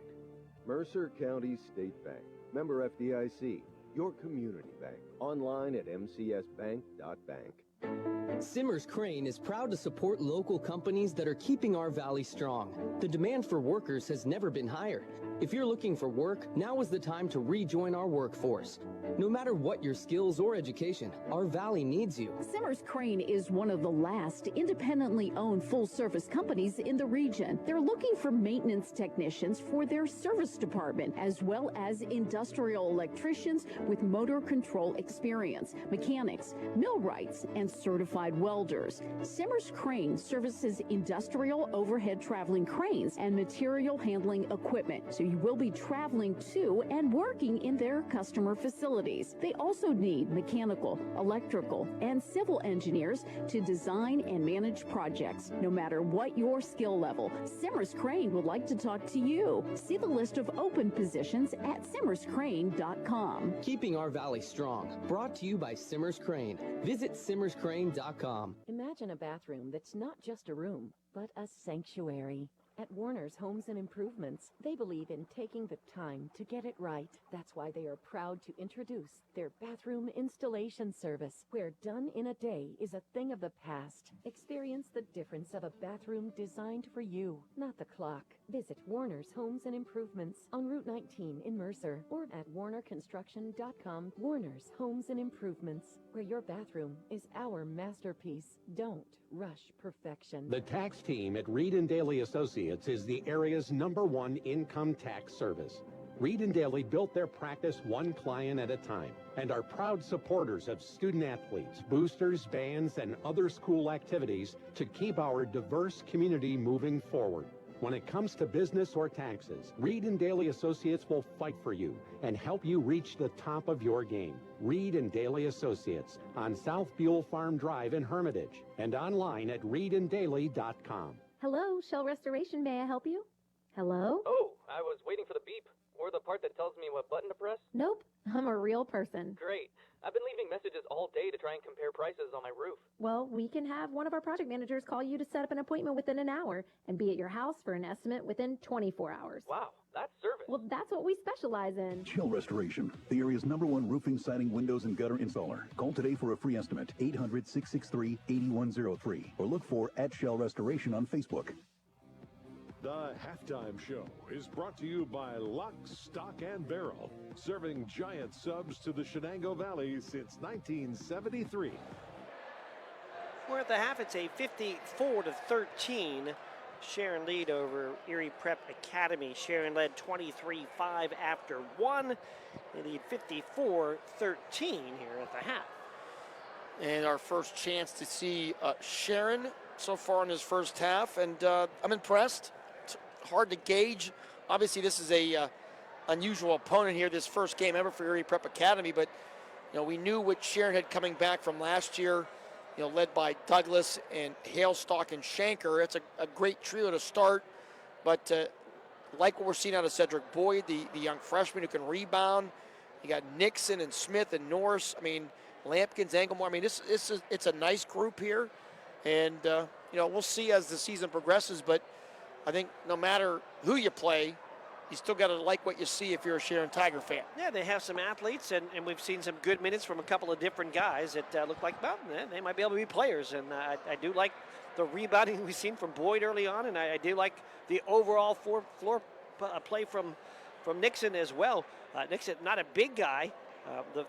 Mercer County State Bank. Member FDIC. Your community bank. Online at mcsbank.bank. Simmers Crane is proud to support local companies that are keeping our valley strong. The demand for workers has never been higher. If you're looking for work, now is the time to rejoin our workforce. No matter what your skills or education, our valley needs you. Simmers Crane is one of the last independently owned full-service companies in the region. They're looking for maintenance technicians for their service department, as well as industrial electricians with motor control experience, mechanics, millwrights, and certified welders. Simmers Crane services industrial overhead traveling cranes and material handling equipment, so you will be traveling to and working in their customer facilities. They also need mechanical, electrical, and civil engineers to design and manage projects. No matter what your skill level, Simmers Crane would like to talk to you. See the list of open positions at simmerscrane.com. Keeping our valley strong. Brought to you by Simmers Crane. Visit simmerscrane.com. Imagine a bathroom that's not just a room, but a sanctuary. At Warner's Homes and Improvements, they believe in taking the time to get it right. That's why they are proud to introduce their bathroom installation service, where done in a day is a thing of the past. Experience the difference of a bathroom designed for you, not the clock. Visit Warner's Homes and Improvements on Route 19 in Mercer or at warnerconstruction.com. Warner's Homes and Improvements, where your bathroom is our masterpiece. Don't rush perfection. The tax team at Reed & Daly Associates is the area's #1 income tax service. Reed & Daly built their practice one client at a time and are proud supporters of student athletes, boosters, bands, and other school activities to keep our diverse community moving forward. When it comes to business or taxes, Reed & Daly Associates will fight for you and help you reach the top of your game. Reed & Daly Associates on South Buell Farm Drive in Hermitage and online at reedanddaly.com. Hello, Shell Restoration. May I help you? Hello? Oh, I was waiting for the beep. Or the part that tells me what button to press. Nope, I'm a real person. Great. I've been leaving messages all day to try and compare prices on my roof. Well, we can have one of our project managers call you to set up an appointment within an hour and be at your house for an estimate within 24 hours. Wow, that's service. Well, that's what we specialize in. Shell Restoration, the area's #1 roofing, siding, windows, and gutter installer. Call today for a free estimate, 800-663-8103, or look for @Shell Restoration on Facebook. The halftime show is brought to you by Lock, Stock, and Barrel, serving giant subs to the Shenango Valley since 1973. We're at the half. It's a 54-13 Sharon lead over Erie Prep Academy. Sharon led 23-5 after one. They lead 54-13 here at the half. And our first chance to see Sharon so far in his first half, and I'm impressed. It's hard to gauge. Obviously, this is a unusual opponent here, this first game ever for Erie Prep Academy, but we knew what Sharon had coming back from last year, led by Douglas and Hailstock and Shanker. It's a great trio to start, but like what we're seeing out of Cedric Boyd, the young freshman who can rebound. You got Nixon and Smith and Norris. I mean, Lampkins, Engelmore. I mean, it's a nice group here, and we'll see as the season progresses. But I think no matter who you play, you still got to like what you see if you're a Sharon Tiger fan. Yeah, they have some athletes, and we've seen some good minutes from a couple of different guys that look like, well, they might be able to be players. And I do like the rebounding we've seen from Boyd early on, and I do like the overall floor play from Nixon as well. Nixon, not a big guy,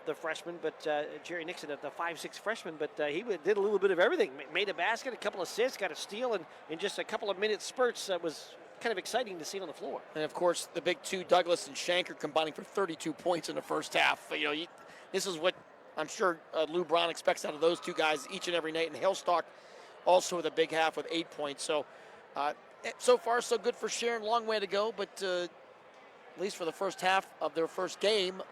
the freshman, but Jerry Nixon, the 5'6" freshman, but he did a little bit of everything. Made a basket, a couple assists, got a steal, and in just a couple of minute spurts, that was kind of exciting to see on the floor. And of course, the big two, Douglas and Shanker, combining for 32 points in the first half. This is what I'm sure Lou Brown expects out of those two guys each and every night. And Hailstock also with a big half with 8 points. So, so far, so good for Sharon. Long way to go, but at least for the first half of their first game,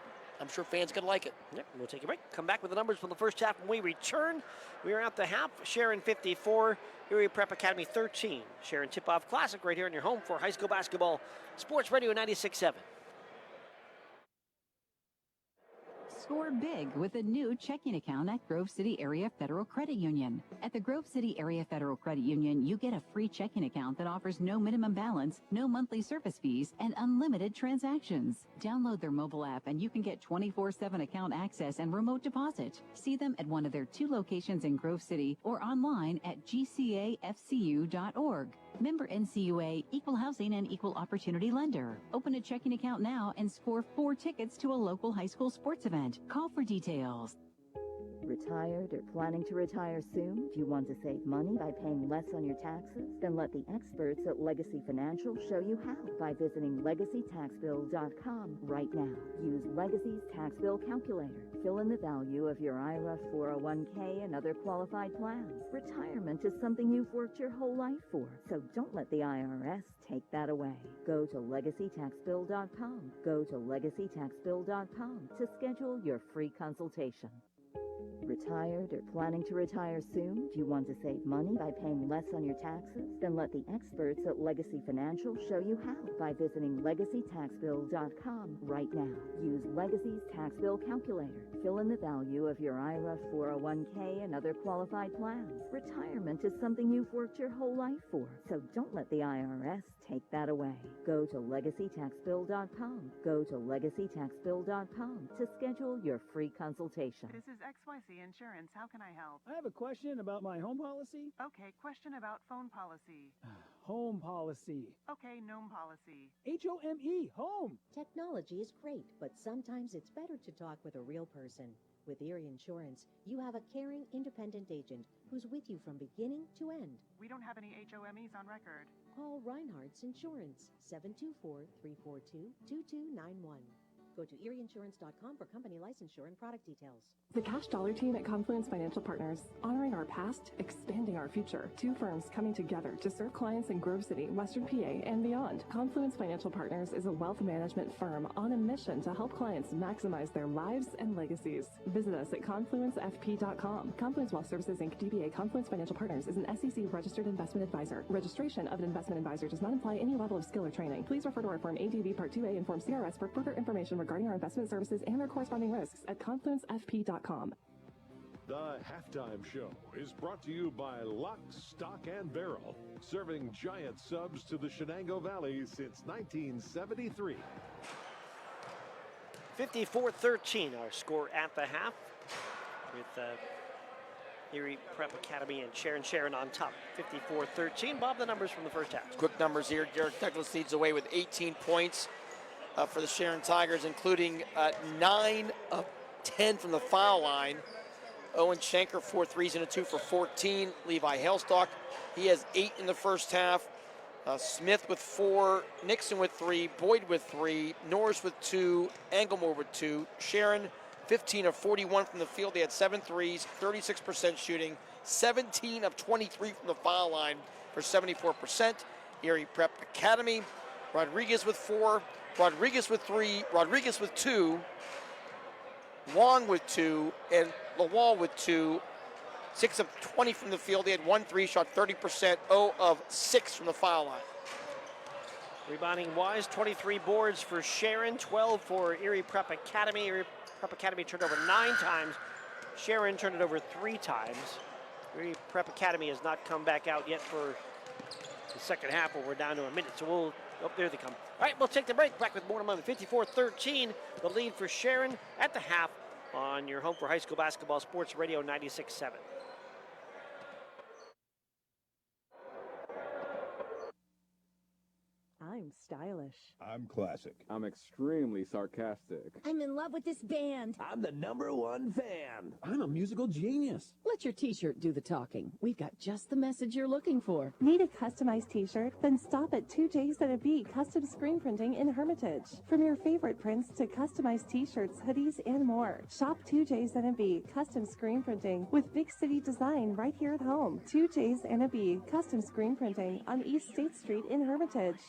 I'm sure fans are going to like it. Yep, we'll take a break. Come back with the numbers from the first half when we return. We are at the half. Sharon 54, Erie Prep Academy 13. Sharon Tip-Off Classic right here in your home for high school basketball. Sports Radio 96.7. Score big with a new checking account at Grove City Area Federal Credit Union. At the Grove City Area Federal Credit Union, you get a free checking account that offers no minimum balance, no monthly service fees, and unlimited transactions. Download their mobile app and you can get 24/7 account access and remote deposit. See them at one of their 2 locations in Grove City or online at gcafcu.org. Member NCUA, Equal Housing and Equal Opportunity Lender. Open a checking account now and score 4 tickets to a local high school sports event. Call for details. Retired or planning to retire soon? Do you want to save money by paying less on your taxes? Then let the experts at Legacy Financial show you how by visiting LegacyTaxBill.com right now. Use Legacy's tax bill calculator. Fill in the value of your IRA, 401k, and other qualified plans. Retirement is something you've worked your whole life for, so don't let the IRS take that away. Go to LegacyTaxBill.com. Go to LegacyTaxBill.com to schedule your free consultation. Retired or planning to retire soon? Do you want to save money by paying less on your taxes? Then let the experts at Legacy Financial show you how by visiting LegacyTaxBill.com right now. Use Legacy's tax bill calculator. Fill in the value of your IRA, 401k, and other qualified plans. Retirement is something you've worked your whole life for, so don't let the IRS take that away. Go to LegacyTaxBill.com. Go to LegacyTaxBill.com to schedule your free consultation. This is XYZ Insurance. How can I help? I have a question about my home policy. Okay, question about phone policy. Home policy. Okay, gnome policy. HOME, home. Technology is great, but sometimes it's better to talk with a real person. With Erie Insurance, you have a caring, independent agent who's with you from beginning to end. We don't have any HOMEs on record. Call Reinhardt's Insurance, 724-342-2291. Go to erieinsurance.com for company licensure and product details. The Cash Dollar team at Confluence Financial Partners, honoring our past, expanding our future. Two firms coming together to serve clients in Grove City, Western PA, and beyond. Confluence Financial Partners is a wealth management firm on a mission to help clients maximize their lives and legacies. Visit us at confluencefp.com. Confluence Wealth Services Inc. DBA Confluence Financial Partners is an SEC registered investment advisor. Registration of an investment advisor does not imply any level of skill or training. Please refer to our Form ADV Part 2A and Form CRS for further information regarding our investment services and their corresponding risks at confluencefp.com. The halftime show is brought to you by Lock, Stock, and Barrel, serving giant subs to the Shenango Valley since 1973. 54-13, our score at the half, with Erie Prep Academy and Sharon on top. 54-13. Bob, the numbers from the first half. Quick numbers here. Derek Douglas leads away with 18 points for the Sharon Tigers, including 9 of 10 from the foul line. Owen Schenker, 4 threes and a 2 for 14. Levi Hailstock, he has 8 in the first half. Smith with 4, Nixon with 3, Boyd with 3, Norris with 2, Engelmore with 2. Sharon, 15 of 41 from the field. They had 7 threes, 36% shooting, 17 of 23 from the foul line for 74%. Erie Prep Academy, Rodriguez with 4, Rodriguez with 3, Rodriguez with 2, Wong with 2, and Lawal with 2. 6 of 20 from the field. They had 1 3, shot 30%, 0 of 6 from the foul line. Rebounding wise, 23 boards for Sharon, 12 for Erie Prep Academy. Erie Prep Academy turned over 9 times. Sharon turned it over 3 times. Erie Prep Academy has not come back out yet for the second half, where we're down to a minute. So we'll, oh, there they come. All right, we'll take the break. Back with more in a moment. 54-13, the lead for Sharon at the half on your home for high school basketball, Sports Radio 96.7. I'm stylish. I'm classic. I'm extremely sarcastic. I'm in love with this band. I'm the #1 fan. I'm a musical genius. Let your t-shirt do the talking. We've got just the message you're looking for. Need a customized t-shirt? Then stop at 2J's Custom Screen Printing in Hermitage. From your favorite prints to customized t-shirts, hoodies, and more. Shop 2J's Custom Screen Printing with big city design right here at home. 2J's Custom Screen Printing on East State Street in Hermitage.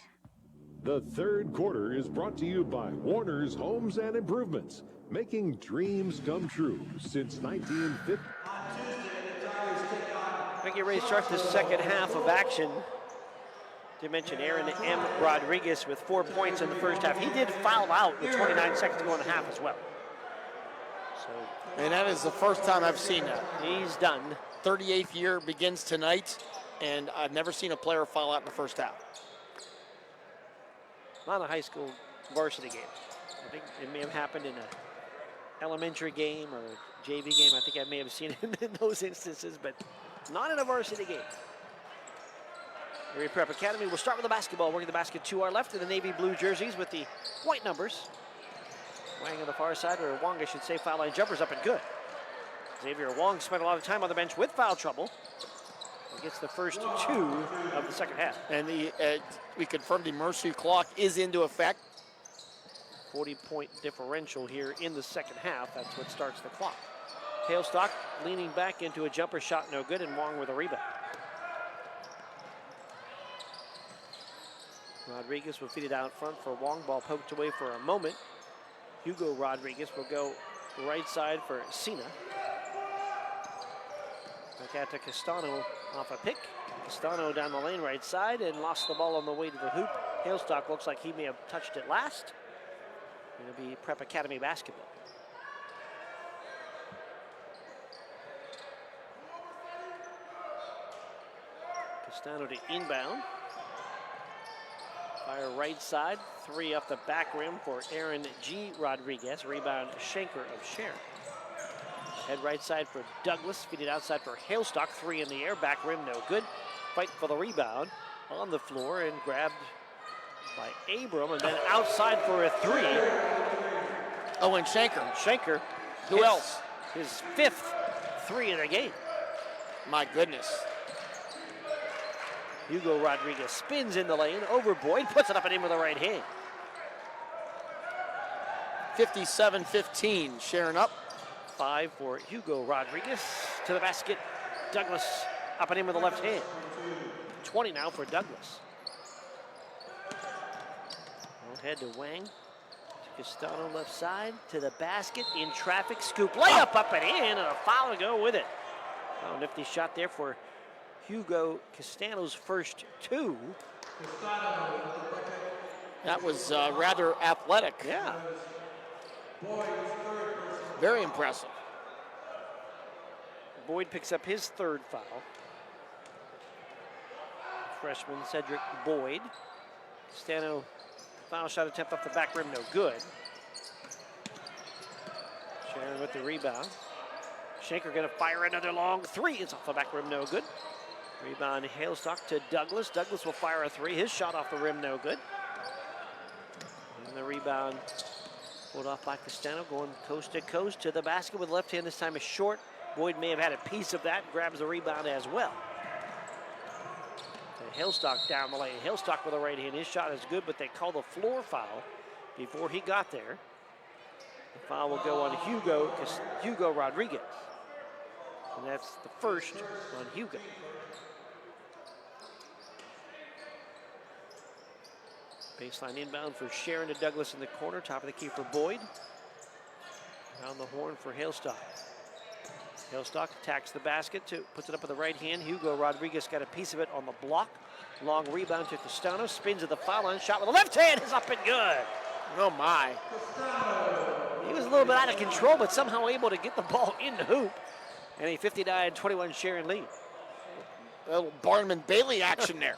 The third quarter is brought to you by Warner's Homes and Improvements, making dreams come true since 1950. We get ready to start the second half of action. To mention Aaron M. Rodriguez with 4 points in the first half. He did foul out with 29 seconds to go in the half as well. So, and that is the first time I've seen that. He's done. 38th year begins tonight, and I've never seen a player foul out in the first half. Not a high school varsity game. I think it may have happened in an elementary game or a JV game. I think I may have seen it in those instances, but not in a varsity game. Erie Prep Academy will start with the basketball. Working the basket to our left in the navy blue jerseys with the white numbers. Wang on the far side, or Wong, I should say, foul line jumpers up and good. Xavier Wong spent a lot of time on the bench with foul trouble. He gets the first 2 of the second half. And we confirmed the mercy clock is into effect. 40-point differential here in the second half. That's what starts the clock. Hailstock leaning back into a jumper shot, no good, and Wong with a rebound. Rodriguez will feed it out front for Wong. Ball poked away for a moment. Hugo Rodriguez will go right side for Sina. Back out to Castano off a pick. Castano down the lane right side and lost the ball on the way to the hoop. Hailstock looks like he may have touched it last. Going to be Prep Academy basketball. Castano to inbound. Fire right side. 3 off the back rim for Aaron G. Rodriguez. Rebound Schenker of Sharon. Head right side for Douglas. Feed it outside for Hailstock. 3 in the air. Back rim, no good. Fight for the rebound on the floor and grabbed by Abram. And then outside for a 3. Oh, and Schenker. Schenker. Who else? His 5th 3 of the game. My goodness. Hugo Rodriguez spins in the lane. Over Boyd. Puts it up and in with the right hand. 57-15. Sharon up. 5 for Hugo Rodriguez. To the basket. Douglas up and in with the left hand. 20 now for Douglas. Head to Wang. To Castano left side. To the basket. In traffic. Scoop. Layup up and in. And a foul to go with it. Oh, nifty shot there for Hugo Castano's first 2. That was rather athletic. Yeah. Very impressive. Boyd picks up his 3rd foul. Freshman Cedric Boyd. Castano foul shot attempt off the back rim, no good. Sharon with the rebound. Schenker gonna fire another long 3. It's off the back rim, no good. Rebound Hailstock to Douglas. Douglas will fire a 3. His shot off the rim, no good. And the rebound pulled off by Castano, going coast to coast to the basket with the left hand. This time is short. Boyd may have had a piece of that. Grabs the rebound as well. And Hailstock down the lane. Hailstock with the right hand. His shot is good, but they call the floor foul before he got there. The foul will go on Hugo Rodriguez. And that's the first on Hugo. Baseline inbound for Sharon to Douglas in the corner. Top of the key for Boyd. Around the horn for Hailstock. Hailstock attacks the basket, puts it up with the right hand. Hugo Rodriguez got a piece of it on the block. Long rebound to Castano. Spins at the foul line. Shot with the left hand is up and good. Oh my. He was a little bit out of control, but somehow able to get the ball in the hoop. And a 59-21 Sharon lead. A little Barnum Bailey action there.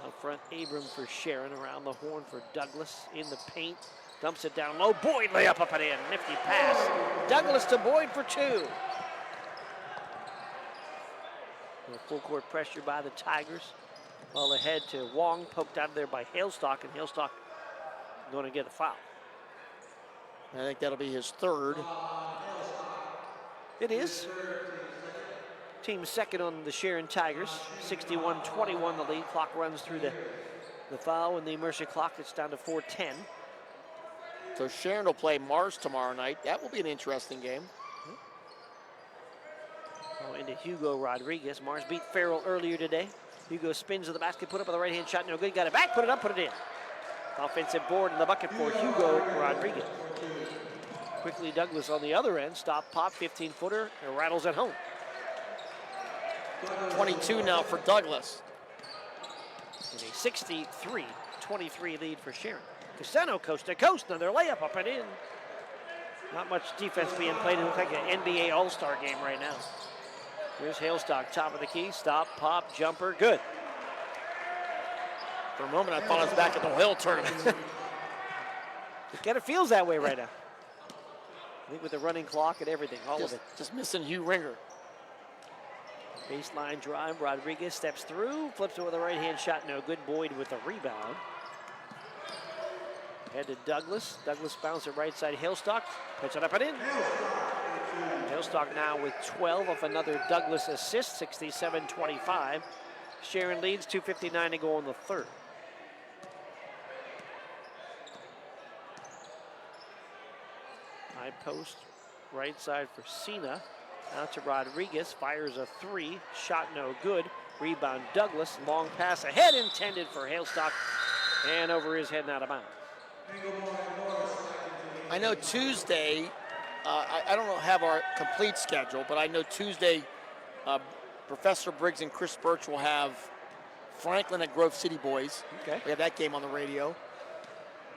Out front, Abram for Sharon. Around the horn for Douglas. In the paint. Dumps it down low. Boyd layup up and in. Nifty pass. Douglas to Boyd for 2. Full court pressure by the Tigers. Ball ahead to Wong. Poked out of there by Hailstock. And Hailstock going to get a foul. I think that'll be his 3rd. It is. Team second on the Sharon Tigers. 61-21 the lead. Clock runs through the foul and the Mercer clock. It's down to 4:10. So Sharon will play Mars tomorrow night. That will be an interesting game. Oh, into Hugo Rodriguez. Mars beat Farrell earlier today. Hugo spins to the basket, put up with the right hand shot. No good. Got it back, put it up, put it in. Offensive board in the bucket for Hugo Rodriguez. Quickly Douglas on the other end. Stop, pop, 15-footer, and rattles at home. 22 now for Douglas. And a 63-23 lead for Sharon. Castano coast to coast, another layup up and in. Not much defense being played. It looks like an NBA All-Star game right now. Here's Hailstock, top of the key. Stop, pop, jumper, good. For a moment, I thought I was back at the Hoyle tournament. It kind of feels that way right now. I think with the running clock and everything, all of it. Just missing Hugh Ringer. Baseline drive, Rodriguez steps through, flips it with a right-hand shot, no good. Boyd with the rebound. Head to Douglas. Douglas bounces it right side, Hailstock. Puts it up and in. Hailstock now with 12 off another Douglas assist, 67-25. Sharon leads, 2:59 to go in the 3rd. High post, right side for Cena. Out to Rodriguez, fires a 3, shot no good. Rebound Douglas, long pass ahead intended for Hailstock, and over his head and out of bounds. I know Tuesday, I don't have our complete schedule, but I know Tuesday, Professor Briggs and Chris Birch will have Franklin at Grove City Boys. Okay. We have that game on the radio.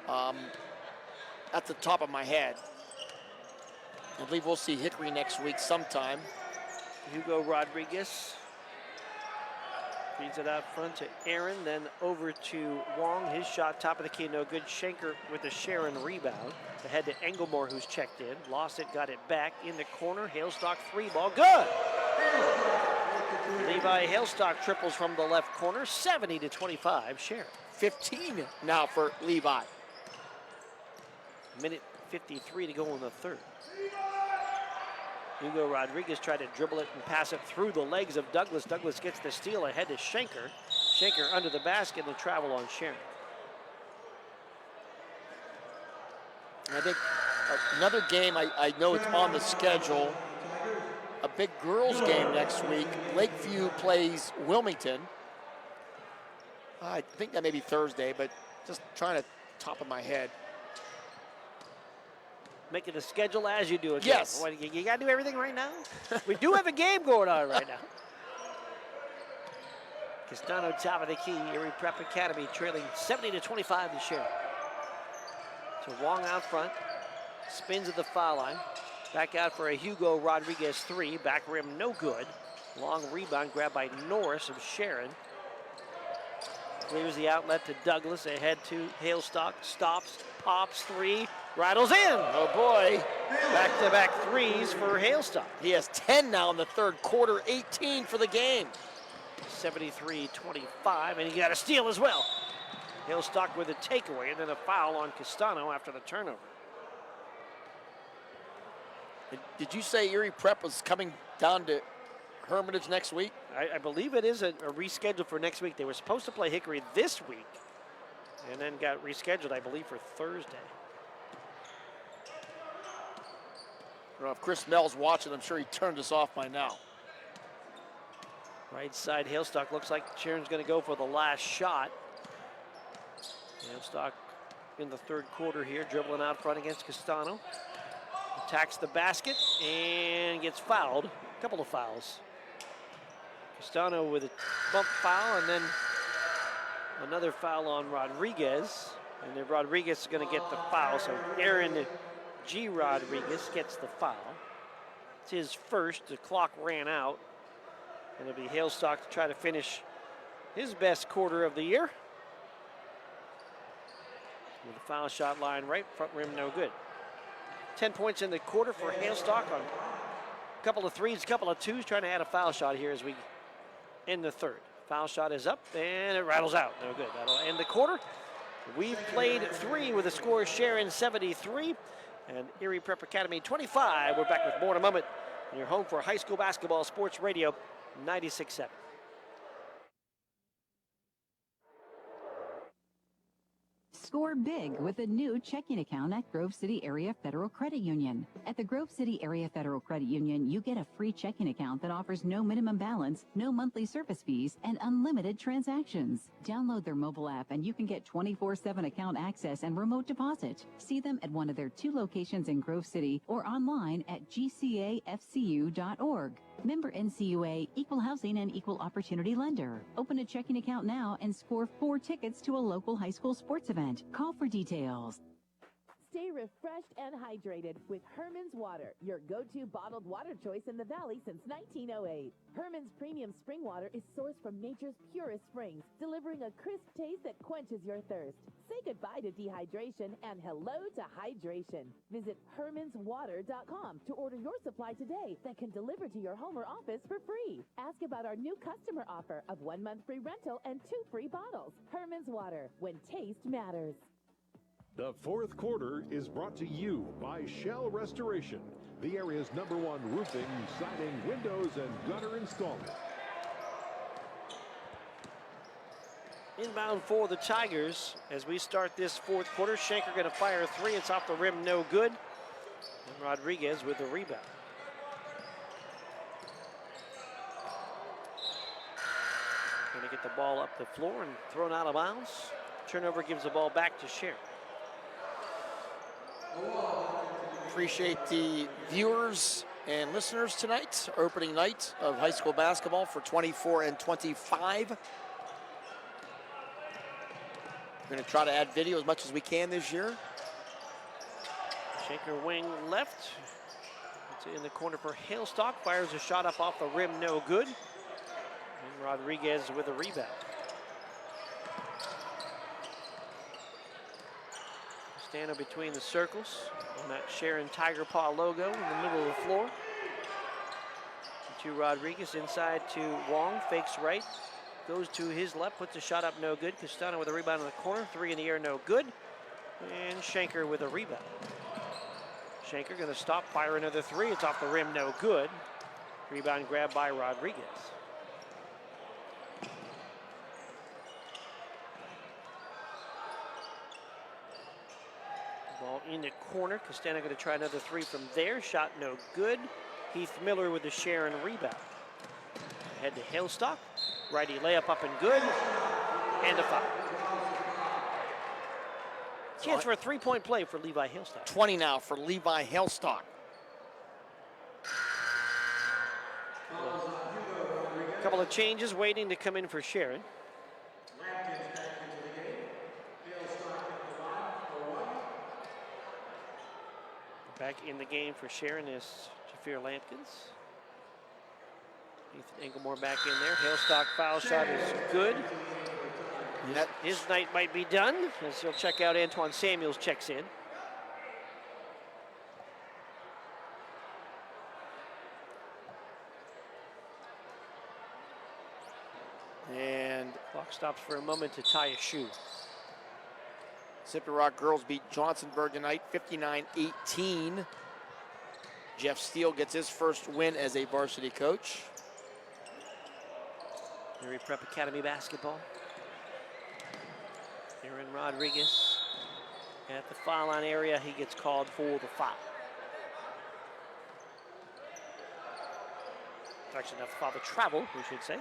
At the top of my head. I believe we'll see Hickory next week sometime. Hugo Rodriguez Feeds it out front to Aaron, then over to Wong. His shot, top of the key, no good. Schenker with the Sharon rebound. Ahead to Englemore, who's checked in. Lost it, got it back in the corner. Hailstock 3-ball, good! Levi Hailstock triples from the left corner, 70-25, Sharon. 15 now for Levi. Minute 53 to go in the third. Hugo Rodriguez tried to dribble it and pass it through the legs of Douglas. Douglas gets the steal ahead to Schenker. Schenker under the basket and the travel on Sharon. And I think another game, I know it's on the schedule, a big girls game next week. Lakeview plays Wilmington. I think that may be Thursday, but just trying to top of my head. Making the schedule as you do it. Yes. What, you got to do everything right now? We do have a game going on right now. Castano top of the key. Erie Prep Academy trailing 70-25 to Sharon. So Wong out front. Spins at the foul line. Back out for a Hugo Rodriguez 3. Back rim no good. Long rebound grabbed by Norris of Sharon. Clears the outlet to Douglas. Ahead to Hailstock. Stops. Pops 3. Rattles in. Oh boy. Back-to-back threes for Hailstock. He has 10 now in the third quarter, 18 for the game. 73-25, and he got a steal as well. Hailstock with a takeaway, and then a foul on Castano after the turnover. Did you say Erie Prep was coming down to Hermitage next week? I believe it is a reschedule for next week. They were supposed to play Hickory this week, and then got rescheduled, I believe, for Thursday. I don't know if Chris Mell's watching. I'm sure he turned us off by now. Right side, Hailstock looks like Sharon's going to go for the last shot. Hailstock in the third quarter here, dribbling out front against Castano. Attacks the basket and gets fouled. A couple of fouls. Castano with a bump foul and then another foul on Rodriguez. And then Rodriguez is going to get the foul. So Aaron G. Rodriguez gets the foul. It's his first. The clock ran out. And it'll be Hailstock to try to finish his best quarter of the year. With a foul shot line right, front rim no good. 10 points in the quarter for Hailstock on a couple of threes, a couple of twos, trying to add a foul shot here as we end the third. Foul shot is up and it rattles out. No good. That'll end the quarter. We've played 3 with the score Sharon 73 and Erie Prep Academy 25. We're back with more in a moment. You're home for high school basketball sports radio 96.7. Score big with a new checking account at Grove City Area Federal Credit Union. At the Grove City Area Federal Credit Union, you get a free checking account that offers no minimum balance, no monthly service fees, and unlimited transactions. Download their mobile app and you can get 24/7 account access and remote deposit. See them at one of their 2 locations in Grove City or online at gcafcu.org. Member NCUA, Equal Housing and Equal Opportunity Lender. Open a checking account now and score 4 tickets to a local high school sports event. Call for details. Stay refreshed and hydrated with Herman's Water, your go-to bottled water choice in the Valley since 1908. Herman's premium spring water is sourced from nature's purest springs, delivering a crisp taste that quenches your thirst. Say goodbye to dehydration and hello to hydration. Visit hermanswater.com to order your supply today that can deliver to your home or office for free. Ask about our new customer offer of 1 month free rental and 2 free bottles. Herman's Water, when taste matters. The fourth quarter is brought to you by Shell Restoration, the area's #1 roofing, siding, windows, and gutter installer. Inbound for the Tigers as we start this fourth quarter. Schenker going to fire a 3. It's off the rim, no good. And Rodriguez with the rebound. Going to get the ball up the floor and thrown out of bounds. Turnover gives the ball back to Sharon. Appreciate the viewers and listeners tonight. Our opening night of high school basketball for 24 and 25. We're going to try to add video as much as we can this year. Schenker wing left. It's in the corner for Hailstock. Fires a shot up off the rim, no good. And Rodriguez with a rebound. Castano between the circles on that Sharon Tiger Paw logo in the middle of the floor. To Rodriguez, inside to Wong, fakes right, goes to his left, puts a shot up, no good. Castano with a rebound in the corner, 3 in the air, no good. And Shanker with a rebound. Shanker gonna stop, fire another 3, it's off the rim, no good. Rebound grab by Rodriguez. Ball in the corner, Castano gonna try another 3 from there, shot no good. Heath Miller with the Sharon rebound. Head to Hailstock. Righty layup up and good. And a foul. Chance for a 3-point play for Levi Hailstock. 20 now for Levi Hailstock. A couple of changes waiting to come in for Sharon. Back in the game for Sharon is Jafir Lampkins. Ethan Englemore back in there. Hailstock foul shot is good. His night might be done as he'll check out. Antoine Samuels checks in. And clock stops for a moment to tie a shoe. Zipper Rock girls beat Johnsonburg tonight, 59-18. Jeff Steele gets his first win as a varsity coach. Erie Prep Academy basketball. Aaron Rodriguez at the foul line area. He gets called for the foul. Actually, not the foul, the travel, we should say.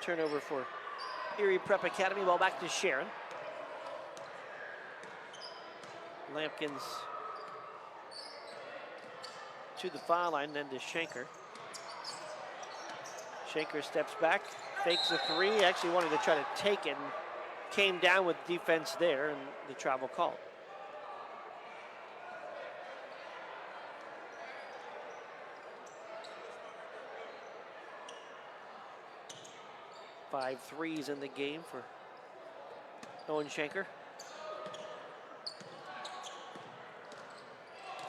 Turnover for Erie Prep Academy. Ball back to Sharon. Lampkins to the foul line, then to Shanker. Shanker steps back, fakes a 3. Actually wanted to try to take it and came down with defense there and the travel call. Five threes in the game for Owen Shanker.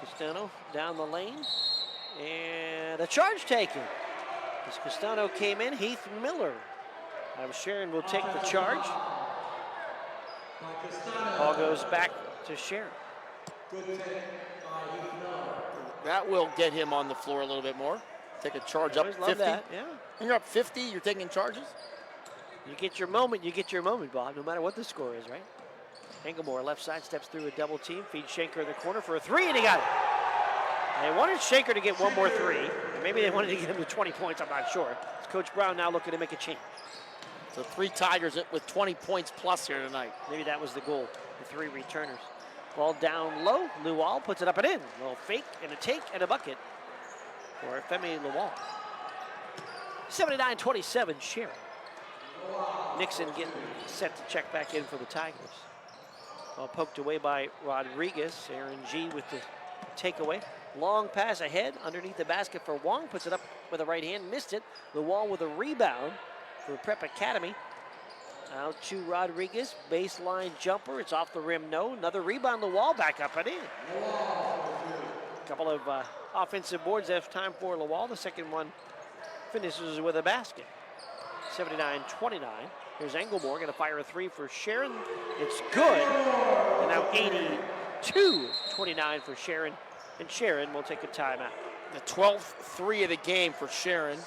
Castano down the lane, and a charge taken. As Castano came in, Heath Miller. Sharon will take the charge. Ball goes back to Sharon. That will get him on the floor a little bit more. Take a charge up 50. That, yeah. When you're up 50, you're taking charges. You get your moment, Bob, no matter what the score is, right? Englemore, left side, steps through a double team, feeds Shanker in the corner for a 3, and he got it. They wanted Shanker to get one more 3. Maybe they wanted to get him to 20 points, I'm not sure. Coach Brown now looking to make a change. So 3 Tigers with 20 points plus here tonight. Maybe that was the goal, the 3 returners. Ball down low, Lual puts it up and in. A little fake and a take and a bucket for Femi Lual. 79-27, Sharon. Nixon getting set to check back in for the Tigers. Ball poked away by Rodriguez. Aaron G with the takeaway. Long pass ahead underneath the basket for Wong. Puts it up with a right hand, missed it. Lual with a rebound for Prep Academy. Out to Rodriguez, baseline jumper. It's off the rim, no. Another rebound, Lual back up and in. A couple of offensive boards have time for Lual. The second one finishes with a basket. 79-29. Here's Englemore, gonna fire a 3 for Sharon. It's good. And now 82-29 for Sharon. And Sharon will take a timeout. The 12th 3 of the game for Sharon.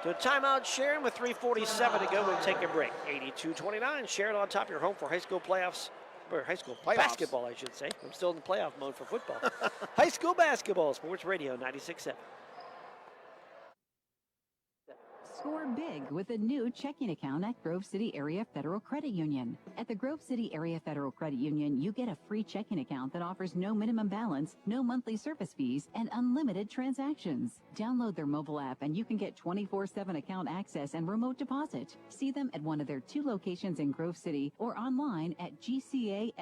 So timeout, Sharon, with 3:47 to go. We'll take a break. 82-29. Sharon on top, your home for high school playoffs. Or high school basketball, I should say. I'm still in the playoff mode for football. High school basketball, Sports Radio 96.7. Score big with a new checking account at Grove City Area Federal Credit Union. At the Grove City Area Federal Credit Union, you get a free checking account that offers no minimum balance, no monthly service fees, and unlimited transactions. Download their mobile app and you can get 24/7 account access and remote deposit. See them at one of their 2 locations in Grove City or online at gcafcu.org.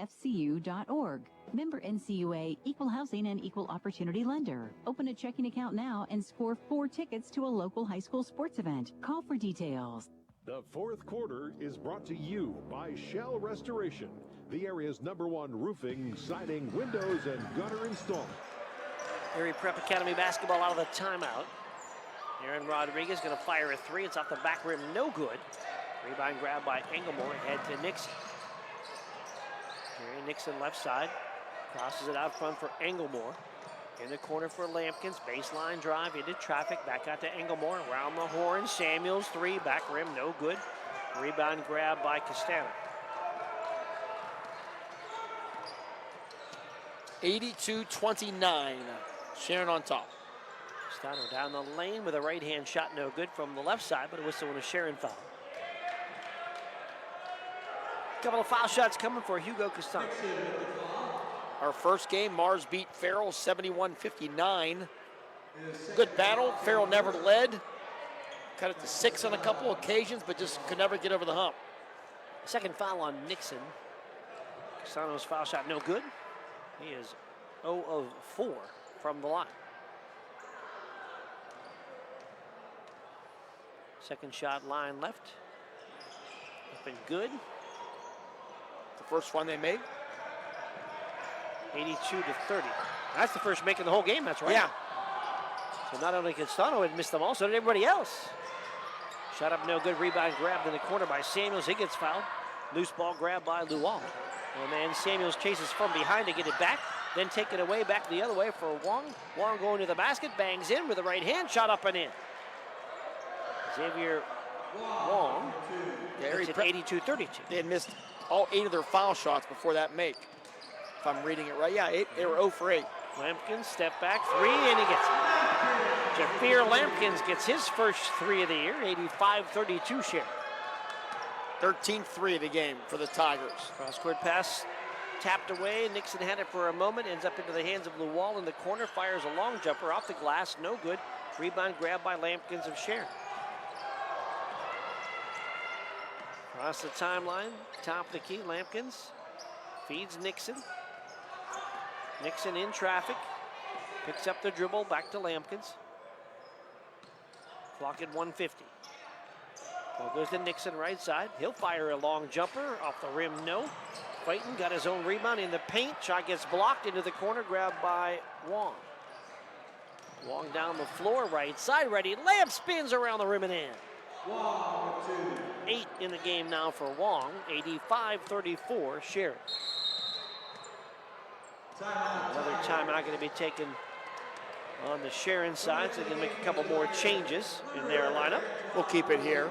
Member NCUA, Equal Housing and Equal Opportunity Lender. Open a checking account now and score 4 tickets to a local high school sports event. Call for details. The fourth quarter is brought to you by Shell Restoration, the area's #1 roofing, siding, windows, and gutter installer. Erie Prep Academy basketball out of the timeout. Aaron Rodriguez going to fire a 3. It's off the back rim, no good. Rebound grab by Englemore, head to Nixon. Gary Nixon left side. Crosses it out front for Englemore. In the corner for Lampkins. Baseline drive into traffic. Back out to Englemore. Around the horn. Samuels 3. Back rim. No good. Rebound grab by Castano. 82-29. Sharon on top. Castano down the lane with a right-hand shot. No good from the left side, but a whistle and a Sharon foul. Couple of foul shots coming for Hugo Castano. Our first game, Mars beat Farrell 71-59. Good battle. Farrell never led. Cut it to 6 on a couple occasions, but just could never get over the hump. Second foul on Nixon. Castano's foul shot no good. He is 0 of 4 from the line. Second shot line left. Up and good. The first one they made. 82-30. That's the first make in the whole game, that's right. Yeah. So not only Castano had missed them all, so did everybody else. Shot up no good, rebound grabbed in the corner by Samuels. He gets fouled. Loose ball grabbed by Lual. And then Samuels chases from behind to get it back. Then take it away, back the other way for Wong. Wong going to the basket, bangs in with the right hand, shot up and in. Xavier Wong, Erie at 82-32. They had missed all 8 of their foul shots before that make. If I'm reading it right, yeah, 8, they were 0 for 8. Lampkins, step back, 3, and he gets it. Jafir Lampkins gets his first 3 of the year, 85-32 share. 13-3 of the game for the Tigers. Cross-court pass tapped away. Nixon had it for a moment, ends up into the hands of Lual in the corner, fires a long jumper off the glass, no good. Rebound grabbed by Lampkins of Sharon. Across the timeline, top of the key, Lampkins feeds Nixon. Nixon in traffic, picks up the dribble, back to Lampkins. Clock at 150. Ball goes to Nixon right side. He'll fire a long jumper, off the rim, no. Clayton got his own rebound in the paint. Shot gets blocked into the corner, grabbed by Wong. Wong down the floor, right side, ready. Layup spins around the rim and in. 8 in the game now for Wong, 85-34, Sharon. Another timeout going to be taken on the Sharon side, so they can make a couple more changes in their lineup. We'll keep it here.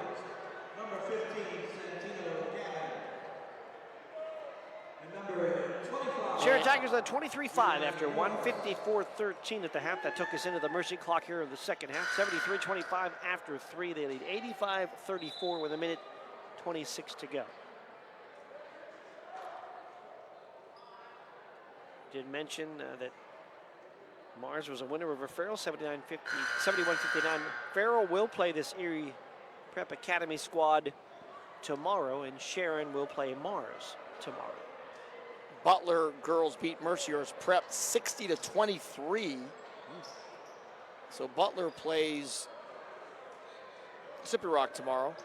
Sharon Tigers led 23-5 after 154-13 at the half. That took us into the mercy clock here in the second half. 73-25 after 3. They lead 85-34 with 1:26 to go. Did mention that Mars was a winner over Farrell, 71-59. Farrell will play this Erie Prep Academy squad tomorrow, and Sharon will play Mars tomorrow. Butler girls beat Mercier's Prep 60-23. So Butler plays Mississippi Rock tomorrow.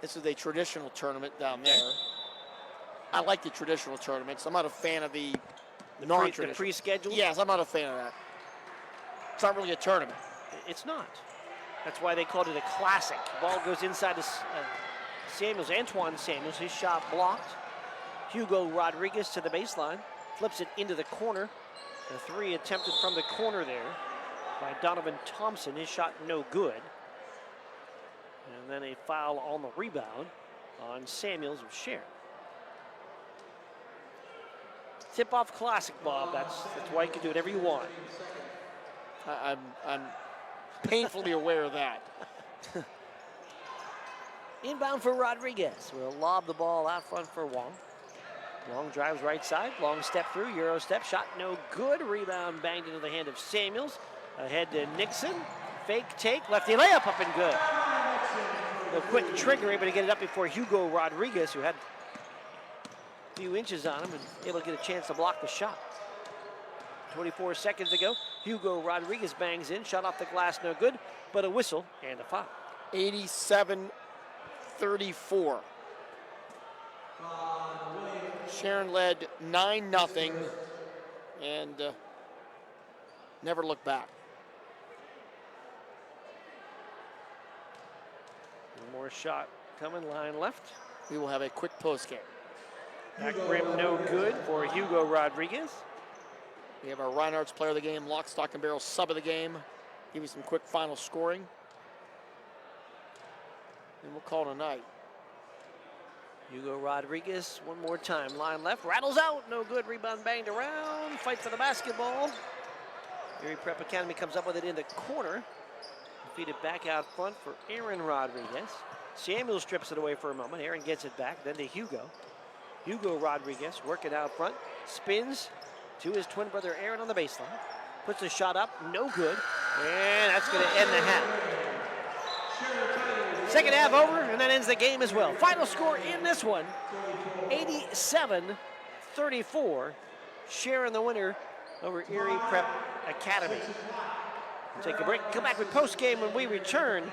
This is a traditional tournament down there. I like the traditional tournaments. I'm not a fan of the non-traditional. The pre-scheduled? Yes, I'm not a fan of that. It's not really a tournament. It's not. That's why they called it a classic. Ball goes inside to Samuels, Antoine Samuels. His shot blocked. Hugo Rodriguez to the baseline. Flips it into the corner. A 3 attempted from the corner there by Donovan Thompson. His shot no good. And then a foul on the rebound on Samuels of Sharon. Tip-off classic, Bob. That's why you can do whatever you want. painfully aware of that. Inbound for Rodriguez. We'll lob the ball out front for Wong. Long drives right side. Long step through. Euro step. Shot no good. Rebound banged into the hand of Samuels. Ahead to Nixon. Fake take. Lefty layup up and good. The quick trigger, able to get it up before Hugo Rodriguez, who had a few inches on him, and able to get a chance to block the shot. 24 seconds to go. Hugo Rodriguez bangs in. Shot off the glass, no good, but a whistle and a foul. 87-34. Sharon led 9-0 and never looked back. One more shot coming, line left. We will have a quick post game. Back rim no good for Hugo Rodriguez. We have our Reinhardt's player of the game, lock, stock, and barrel sub of the game. Give you some quick final scoring. And we'll call it a night. Hugo Rodriguez, one more time. Line left, rattles out, no good. Rebound banged around. Fight for the basketball. Erie Prep Academy comes up with it in the corner. Feed it back out front for Aaron Rodriguez. Samuel strips it away for a moment. Aaron gets it back, then to Hugo. Hugo Rodriguez working out front. Spins to his twin brother Aaron on the baseline. Puts the shot up, no good. And that's going to end the half. Second half over, and that ends the game as well. Final score in this one, 87-34. Sharon the winner over Erie Prep Academy. We'll take a break, come back with post game when we return.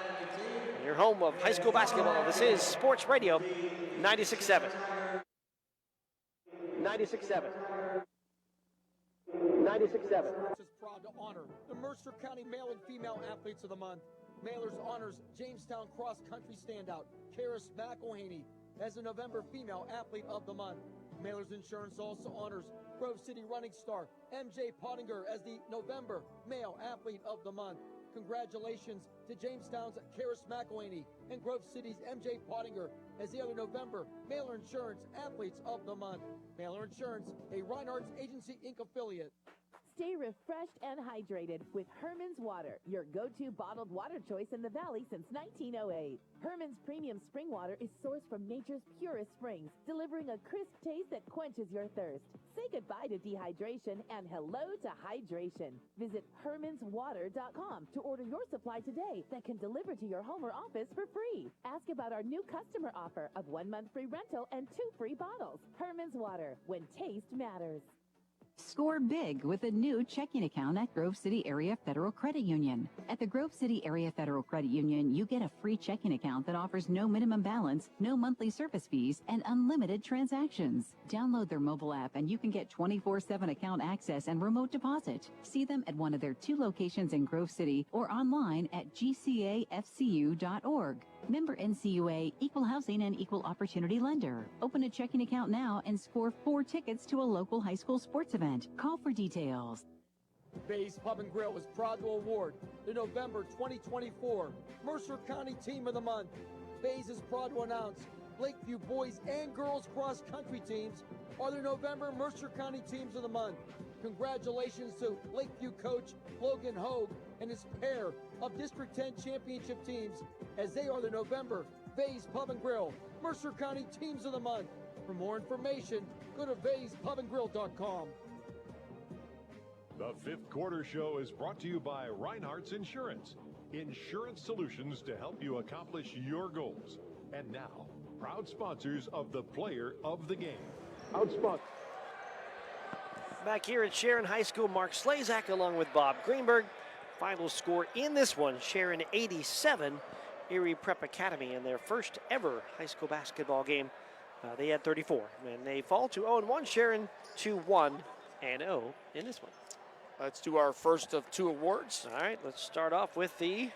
Your home of high school basketball. This is Sports Radio 96.7. 96.7. 96.7. Is proud to honor the Mercer County Male and Female Athletes of the Month. Mailers honors Jamestown Cross Country standout Karis McElhaney as the November Female Athlete of the Month. Mailers Insurance also honors Grove City running star MJ Pottinger as the November Male Athlete of the Month. Congratulations to Jamestown's Karis McElhaney and Grove City's MJ Pottinger as the other November Mailer Insurance Athletes of the Month. Mailer Insurance, a Reinhardt's Agency Inc. affiliate. Stay refreshed and hydrated with Herman's Water, your go-to bottled water choice in the Valley since 1908. Herman's premium spring water is sourced from nature's purest springs, delivering a crisp taste that quenches your thirst. Say goodbye to dehydration and hello to hydration. Visit hermanswater.com to order your supply today that can deliver to your home or office for free. Ask about our new customer offer of 1 month free rental and 2 free bottles. Herman's Water, when taste matters. Score big with a new checking account at Grove City Area Federal Credit Union. At the Grove City Area Federal Credit Union, you get a free checking account that offers no minimum balance, no monthly service fees, and unlimited transactions. Download their mobile app and you can get 24/7 account access and remote deposit. See them at one of their 2 locations in Grove City or online at gcafcu.org. Member NCUA, Equal Housing and Equal Opportunity Lender. Open a checking account now and score 4 tickets to a local high school sports event. Call for details. Bay's Pub and Grill is proud to award the November 2024 Mercer County Team of the Month. Bay's is proud to announce Lakeview boys and girls cross country teams are the November Mercer County Teams of the Month. Congratulations to Lakeview coach Logan Hogue and his pair of District 10 championship teams as they are the November Bay's Pub and Grill Mercer County Teams of the Month. For more information, go to bayspubandgrill.com. The fifth quarter show is brought to you by Reinhardt's Insurance. Insurance solutions to help you accomplish your goals. And now, proud sponsors of the Player of the Game. Proud sponsor. Back here at Sharon High School, Mark Slazak along with Bob Greenberg. Final score in this one, Sharon 87, Erie Prep Academy in their first ever high school basketball game. They had 34, and they fall to 0-1. Sharon to 1-0 in this one. Let's do our first of 2 awards. All right, let's start off with the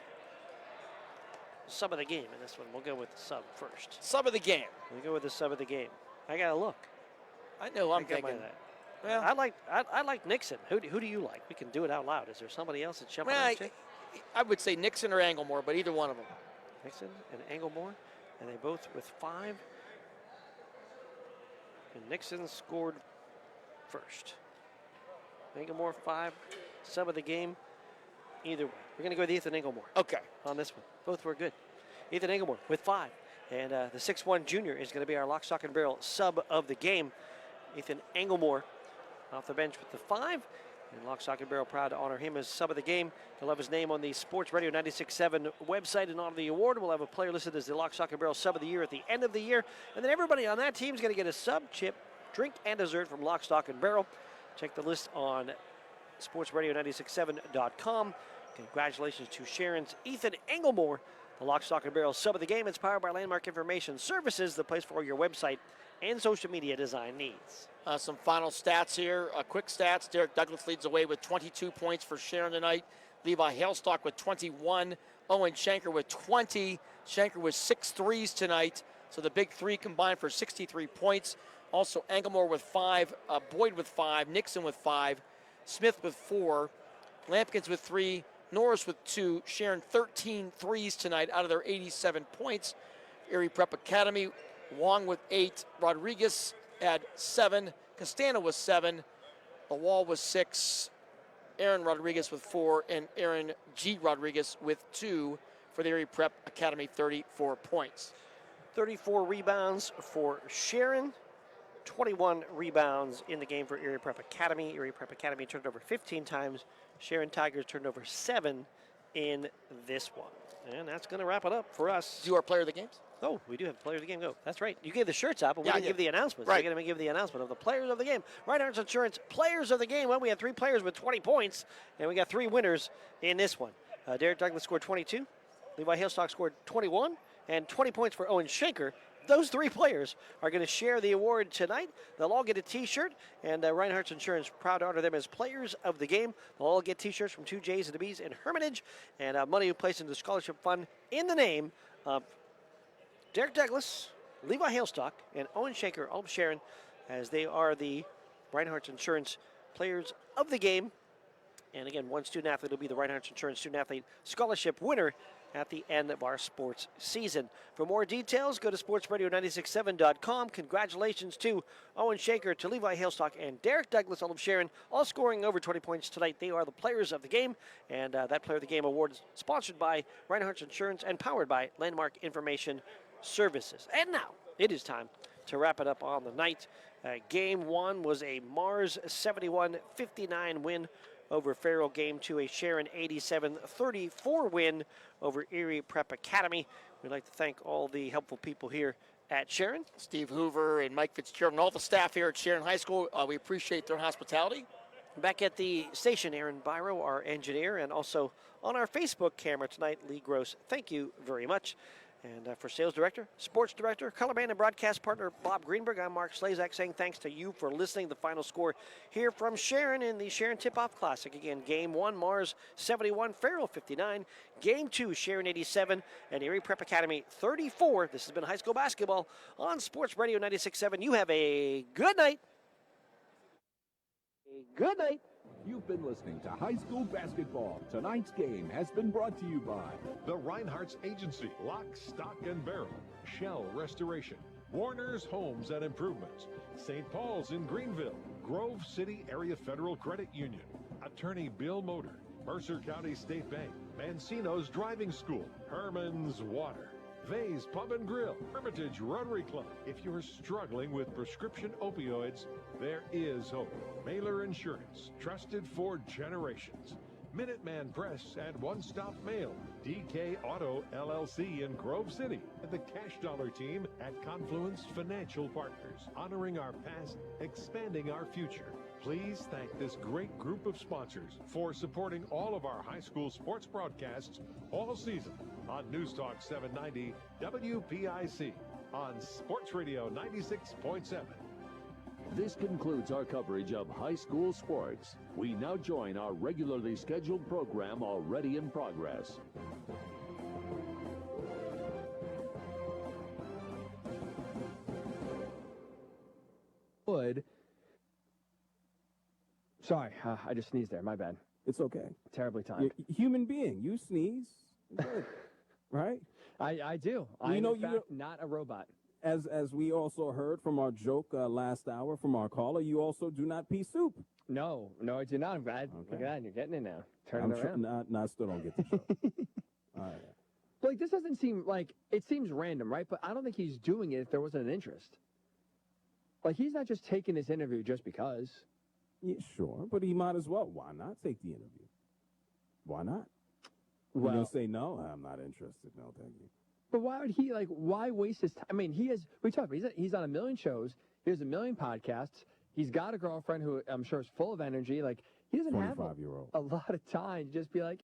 sub of the game in this one. We'll go with the sub first. Sub of the game. We'll go with the sub of the game. I got to look. I know I'm thinking that. Well, I like Nixon. Who do you like? We can do it out loud. Is there somebody else that's jumping on you? I would say Nixon or Anglemore, but either one of them. Nixon and Anglemore, and they both with 5. And Nixon scored first. Anglemore 5, sub of the game. either way. We're going to go with Ethan Englemore. Okay. On this one. Both were good. Ethan Englemore with 5. And the 6'1 junior is going to be our lock, stock, and barrel sub of the game. Ethan Englemore off the bench with the 5. And Lock, Stock, and Barrel proud to honor him as sub of the game. He'll have his name on the Sports Radio 96.7 website and honor the award. We'll have a player listed as the Lock, Stock, and Barrel sub of the year at the end of the year. And then everybody on that team is going to get a sub, chip, drink, and dessert from Lock, Stock, and Barrel. Check the list on sportsradio967.com. Congratulations to Sharon's Ethan Englemore, the Lock, Stock, and Barrel sub of the game. It's powered by Landmark Information Services, the place for all your website and social media design needs. Some final stats here. Quick stats. Derek Douglas leads away with 22 points for Sharon tonight. Levi Hailstock with 21. Owen Shanker with 20. Shanker with 6 threes tonight. So the big 3 combined for 63 points. Also Englemore with 5. Boyd with 5. Nixon with 5. Smith with 4. Lampkins with 3. Norris with 2. Sharon 13 threes tonight out of their 87 points. Erie Prep Academy, Wong with 8. Rodriguez had 7. Castano was 7. The Wall was 6. Aaron Rodriguez with 4. And Aaron G. Rodriguez with 2 for the Erie Prep Academy, 34 points. 34 rebounds for Sharon. 21 rebounds in the game for Erie Prep Academy. Erie Prep Academy turned over 15 times. Sharon Tigers turned over 7 in this one. And that's going to wrap it up for us. Do our player of the games? Oh, we do have player of the game. Go. That's right. You gave the shirts out, but we didn't give the announcements. Right. We're going to give the announcement of the players of the game. Reinhardt's Insurance players of the game. Well, we had 3 players with 20 points, and we got 3 winners in this one. Derek Douglas scored 22. Levi Hailstock scored 21, and 20 points for Owen Shanker. Those 3 players are going to share the award tonight. They'll all get a T-shirt, and Reinhardt's Insurance proud to honor them as players of the game. They'll all get T-shirts from 2 J's and the B's in Hermitage, and money placed into the scholarship fund in the name of Derek Douglas, Levi Hailstock, and Owen Shanker, all of Sharon, as they are the Reinhardt's Insurance players of the game. And again, one student athlete will be the Reinhardt's Insurance student athlete scholarship winner at the end of our sports season. For more details, go to sportsradio967.com. Congratulations to Owen Shanker, to Levi Hailstock, and Derek Douglas, all of Sharon, all scoring over 20 points tonight. They are the players of the game, and that Player of the Game award is sponsored by Reinhardt's Insurance and powered by Landmark Information Services. And now it is time to wrap it up on the night. Game 1 was a Mars 71-59 win over Farrell. Game 2, a Sharon 87-34 win over Erie Prep Academy. We'd like to thank all the helpful people here at Sharon. Steve Hoover and Mike Fitzgerald and all the staff here at Sharon High School. We appreciate their hospitality. Back at the station, Aaron Byro, our engineer, and also on our Facebook camera tonight, Lee Gross. Thank you very much. And for sales director, sports director, color man, and broadcast partner Bob Greenberg, I'm Mark Slazak saying thanks to you for listening. The final score here from Sharon in the Sharon Tip-Off Classic. Again, Game 1, Mars 71, Farrell 59. Game 2, Sharon 87, and Erie Prep Academy 34. This has been high school basketball on Sports Radio 96.7. You have a good night. A good night. You've been listening to High School Basketball. Tonight's game has been brought to you by the Reinhardt's Agency, Lock, Stock, and Barrel, Shell Restoration, Warner's Homes and Improvements, St. Paul's in Greenville, Grove City Area Federal Credit Union, Attorney Bill Motor, Mercer County State Bank, Mancino's Driving School, Herman's Water, Vay's Pub and Grill, Hermitage Rotary Club. If you're struggling with prescription opioids, there is hope. Mailer Insurance, trusted for generations. Minuteman Press and One Stop Mail. DK Auto LLC in Grove City. And the Cash Dollar team at Confluence Financial Partners. Honoring our past, expanding our future. Please thank this great group of sponsors for supporting all of our high school sports broadcasts all season on News Talk 790 WPIC on Sports Radio 96.7. This concludes our coverage of high school sports. We now join our regularly scheduled program already in progress. Sorry, I just sneezed there. My bad. It's okay. Terribly timed. Human being, you sneeze, good, right? I do. You I'm know, in fact not a robot. as we also heard from our joke last hour from our caller, you also do not pee soup. No, I do not. I'm glad. Okay. Look at that. You're getting it now. Turning it around. I still don't get the joke. All right. But like, this doesn't seem like, it seems random, right? But I don't think he's doing it if there wasn't an interest. Like, he's not just taking this interview just because. Yeah, sure, but he might as well. Why not take the interview? Why not? You're Well, going to say, no, I'm not interested. No, thank you. but why would he, like, why waste his time? I mean, we talked about, he's on a million shows. He has a million podcasts. He's got a girlfriend who I'm sure is full of energy. Like, he doesn't have 25-year-old. a lot of time to just be like,